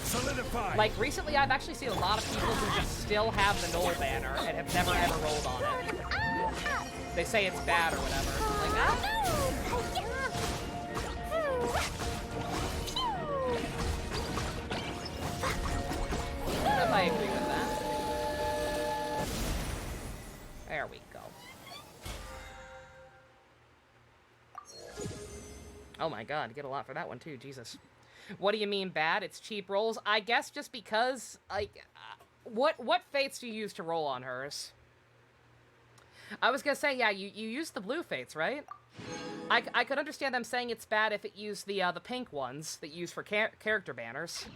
Solidify! Like, recently I've actually seen a lot of people who just still have the Noel banner and have never ever rolled on it. They say it's bad or whatever. Like, I don't know. I don't know if I agree with that. There we go. Oh my god, you get a lot for that one too, Jesus. What do you mean bad? It's cheap rolls? I guess just because, like, what fates do you use to roll on hers? I was gonna say, yeah, you use the blue fates, right? I could understand them saying it's bad if it used the pink ones that you use for character banners.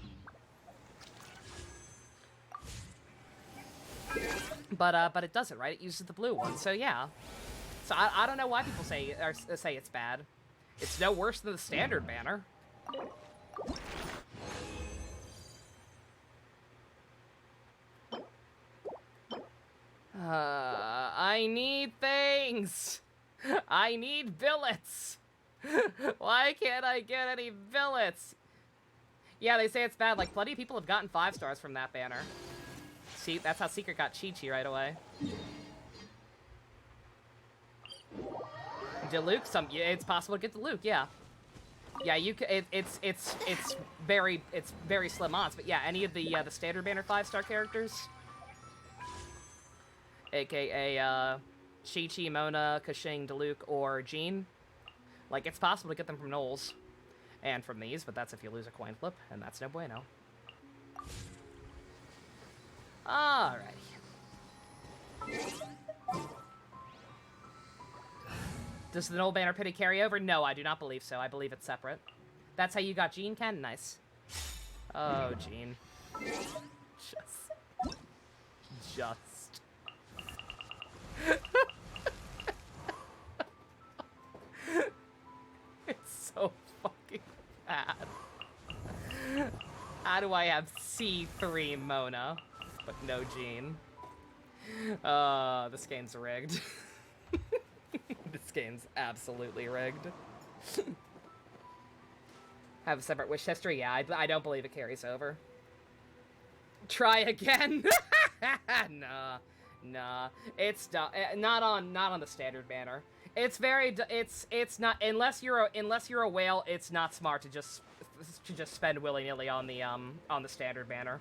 But it doesn't, right? It uses the blue one, so yeah. So I don't know why people say it's bad. It's no worse than the standard banner. I need things. I need billets. Why can't I get any billets? Yeah, they say it's bad. Like, plenty of people have gotten 5 stars from that banner. See, that's how Secret got Chi-Chi right away. Diluc, it's possible to get Diluc, yeah. Yeah, you it's very slim odds, but yeah, any of the standard banner 5-star characters, aka Chi-Chi, Mona, Keqing, Diluc, or Jean, like, it's possible to get them from Knowles and from these, but that's if you lose a coin flip, and that's no bueno. Alrighty. Does the Knoll banner pity carry over? No, I do not believe so. I believe it's separate. That's how you got Jean, Ken? Nice. Oh, Jean. Just. It's so fucking bad. How do I have C3 Mona, but no Jean? This game's rigged. This game's absolutely rigged. Have a separate wish history? Yeah, I don't believe it carries over. Try again? Nah. It's not on the standard banner. It's very it's not, unless you're a whale. It's not smart to just spend willy-nilly on the standard banner,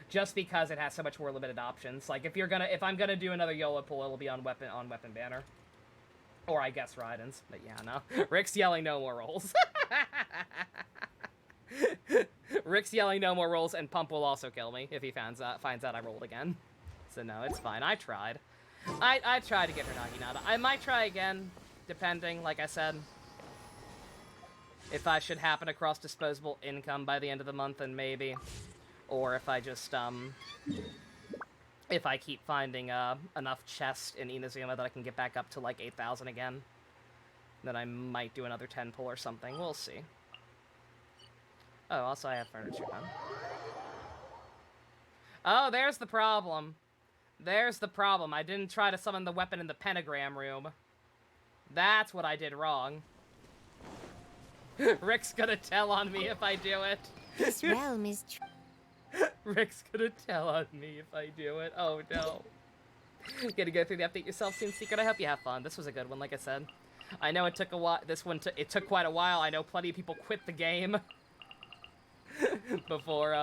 just because it has so much more limited options. Like, if I'm gonna do another YOLO pull, it'll be on weapon banner. Or I guess Raiden's, but yeah, no. Rick's yelling no more rolls. Rick's yelling no more rolls, and Pump will also kill me if he finds out I rolled again. So no, it's fine. I tried. I tried to get her Naginata. I might try again, depending, like I said. If I should happen across disposable income by the end of the month, then maybe. Or if I just, if I keep finding enough chests in Inazuma that I can get back up to like 8,000 again, then I might do another 10 pull or something. We'll see. Oh, also I have furniture done. Oh, there's the problem. There's the problem. I didn't try to summon the weapon in the pentagram room. That's what I did wrong. Rick's gonna tell on me if I do it. This realm is Rick's gonna tell on me if I do it. Oh no. Gonna go through the update yourself soon, Secret. I hope you have fun. This was a good one, like I said. I know it took a while. It took quite a while. I know plenty of people quit the game before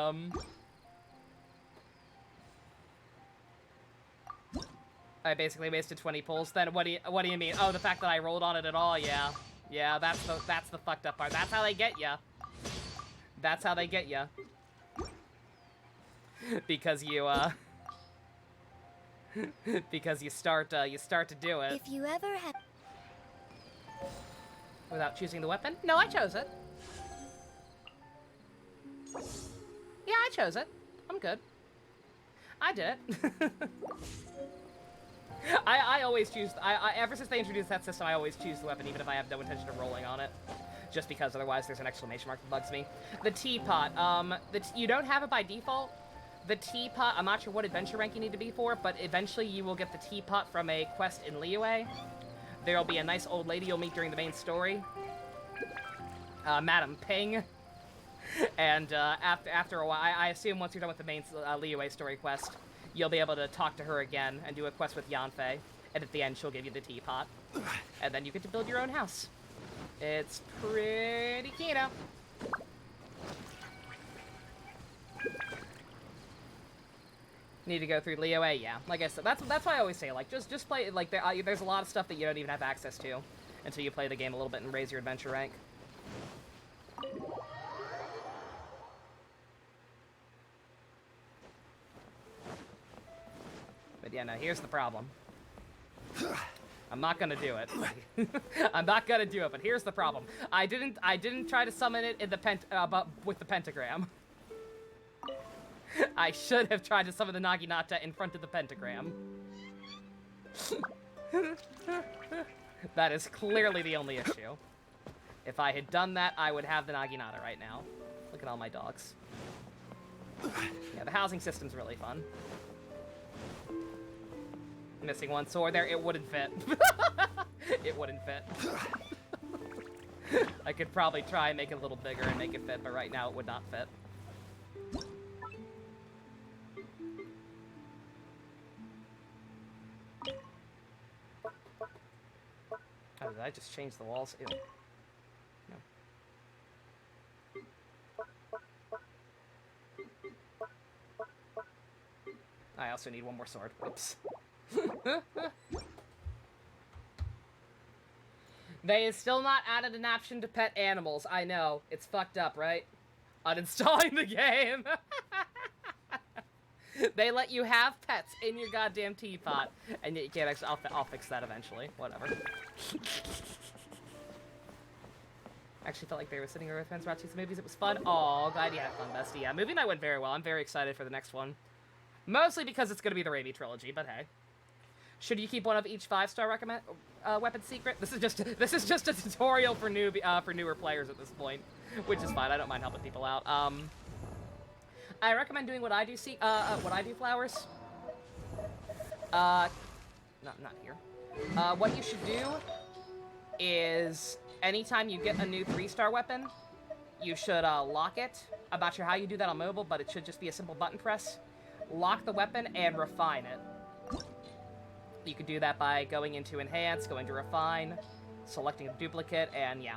I basically wasted 20 pulls. Then what do you mean? Oh, the fact that I rolled on it at all? Yeah. Yeah, that's the fucked up part. That's how they get ya. That's how they get ya. Because you start to do it. If you ever have without choosing the weapon? No, I chose it. Yeah, I chose it. I'm good. I did it. I always choose. Ever since they introduced that system, I always choose the weapon, even if I have no intention of rolling on it. Just because otherwise there's an exclamation mark that bugs me. The teapot. You don't have it by default. The teapot, I'm not sure what adventure rank you need to be for, but eventually you will get the teapot from a quest in Liyue. There'll be a nice old lady you'll meet during the main story. Madam Ping. And after a while, I assume once you're done with the main Liyue story quest, you'll be able to talk to her again and do a quest with Yanfei. And at the end, she'll give you the teapot. And then you get to build your own house. It's pretty keto. Need to go through Liyue? Yeah. Like I said, that's why I always say, like, just play, like, there's a lot of stuff that you don't even have access to until you play the game a little bit and raise your adventure rank. But yeah, no, here's the problem. I'm not gonna do it. I'm not gonna do it, but here's the problem. I didn't try to summon it in the with the pentagram. I should have tried to summon the Naginata in front of the pentagram. That is clearly the only issue. If I had done that, I would have the Naginata right now. Look at all my dogs. Yeah, the housing system's really fun. Missing one sword there, it wouldn't fit. It wouldn't fit. I could probably try and make it a little bigger and make it fit, but right now it would not fit. Oh, did I just change the walls? Ew. No. I also need one more sword. Whoops. They have still not added an option to pet animals. I know. It's fucked up, right? Uninstalling the game. They let you have pets in your goddamn teapot, and yet you can't actually. I'll fix that eventually. Whatever. Actually felt like they were sitting over with friends watching some movies. It was fun. Aw, glad you had fun, bestie. Yeah, movie night went very well. I'm very excited for the next one. Mostly because it's going to be the Raimi trilogy, but hey. Should you keep one of each 5-star recommend weapon secret? This is just a tutorial for newer players at this point, which is fine. I don't mind helping people out. I recommend doing what I do. Flowers. Not here. What you should do is anytime you get a new 3-star weapon, you should lock it. I'm not sure how you do that on mobile, but it should just be a simple button press. Lock the weapon and refine it. You could do that by going into Enhance, going to Refine, selecting a duplicate, and yeah,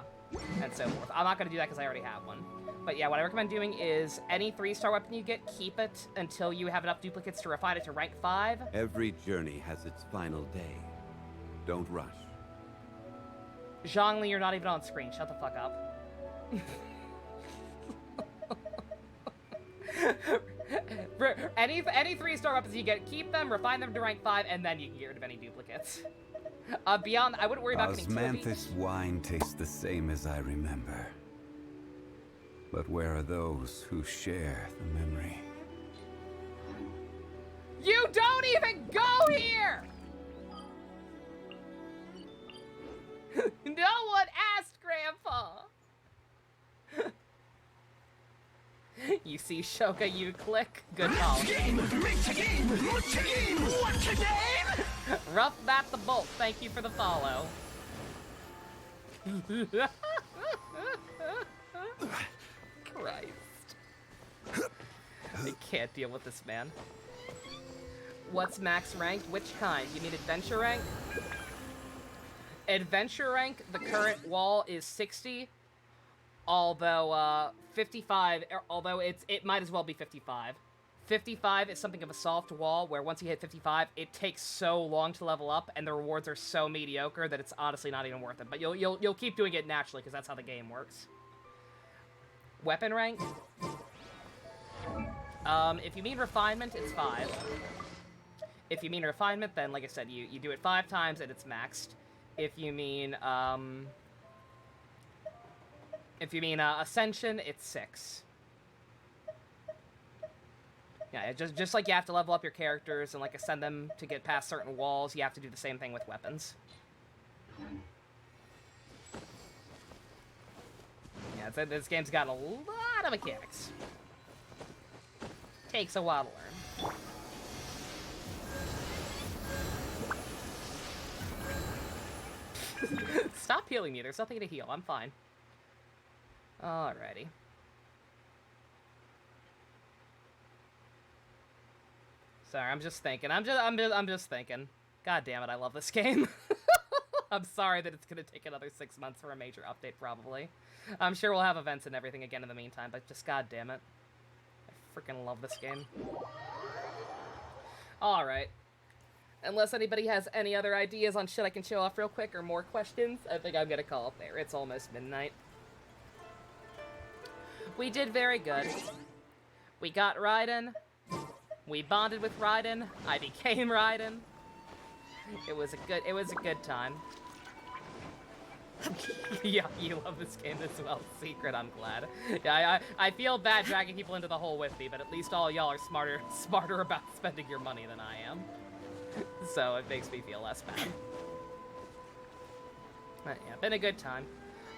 and so forth. I'm not going to do that because I already have one. But yeah, what I recommend doing is any 3-star weapon you get, keep it until you have enough duplicates to refine it to rank 5. Every journey has its final day. Don't rush. Zhongli, you're not even on screen. Shut the fuck up. Any 3-star weapons you get, keep them, refine them to rank 5, and then you can get rid of any duplicates. Beyond, I wouldn't worry about getting 2 of each. Osmanthus wine tastes the same as I remember. But where are those who share the memory? You don't even go here! No one asked, Grandpa! You see Shoka, you click. Good call. Rough Bat the Bolt, thank you for the follow. Christ. I can't deal with this man. What's max ranked? Which kind? You mean adventure rank? Adventure rank, the current wall is 60. Although, 55, although it might as well be 55. 55 is something of a soft wall, where once you hit 55, it takes so long to level up, and the rewards are so mediocre that it's honestly not even worth it. But you'll keep doing it naturally, because that's how the game works. Weapon rank? If you mean refinement, it's 5. If you mean refinement, then, like I said, you do it 5 times, and it's maxed. If you mean, Ascension, it's 6. Yeah, just like you have to level up your characters and, like, ascend them to get past certain walls, you have to do the same thing with weapons. Yeah, this game's got a lot of mechanics. Takes a while to learn. Stop healing me, there's nothing to heal, I'm fine. Alrighty. Sorry, I'm just thinking. I'm just thinking. God damn it, I love this game. I'm sorry that it's gonna take another 6 months for a major update, probably. I'm sure we'll have events and everything again in the meantime, but just god damn it. I freaking love this game. Alright. Unless anybody has any other ideas on shit I can show off real quick or more questions, I think I'm gonna call it there. It's almost midnight. We did very good. We got Raiden. We bonded with Raiden. I became Raiden. It was a good time. Yeah, you love this game as well, Secret, I'm glad. Yeah, I feel bad dragging people into the hole with me, but at least all y'all are smarter about spending your money than I am. So it makes me feel less bad. But yeah, been a good time.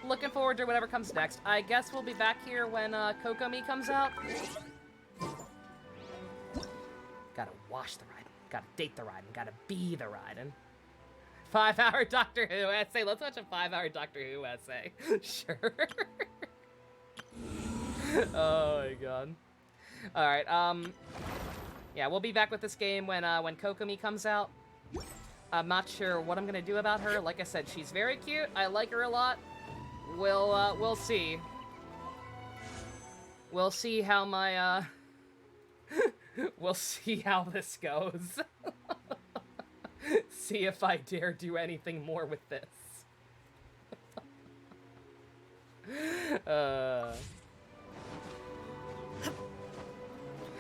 Looking forward to whatever comes next. I guess we'll be back here when Kokomi comes out. Gotta watch the Raiden. Gotta date the Raiden. Gotta be the Raiden. 5-hour Doctor Who essay. Let's watch a 5-hour Doctor Who essay. Sure. Oh my god. Alright, yeah, we'll be back with this game when Kokomi comes out. I'm not sure what I'm gonna do about her. Like I said, she's very cute. I like her a lot. We'll see. We'll see how my, we'll see how this goes. See if I dare do anything more with this.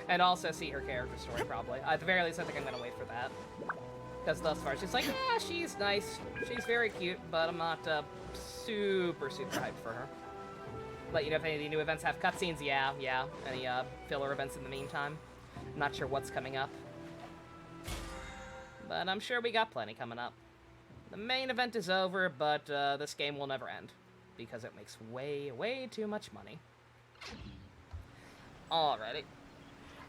And also see her character story, probably. At the very least, I think I'm gonna wait for that. Because thus far, she's like, yeah, she's nice. She's very cute, but I'm not, super hyped for her. Let you know if any of the new events have cutscenes. Yeah. Any, filler events in the meantime. I'm not sure what's coming up. But I'm sure we got plenty coming up. The main event is over, but this game will never end. Because it makes way too much money. Alrighty.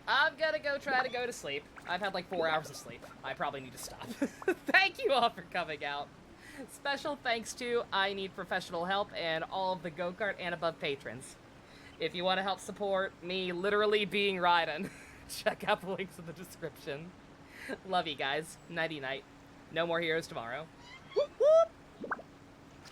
I'm gonna go try to go to sleep. I've had like 4 hours of sleep. I probably need to stop. Thank you all for coming out. Special thanks to I Need Professional Help and all of the Go-Kart and above patrons. If you want to help support me literally being Raiden, check out the links in the description. Love you guys. Nighty-night. No more heroes tomorrow. Whoop whoop!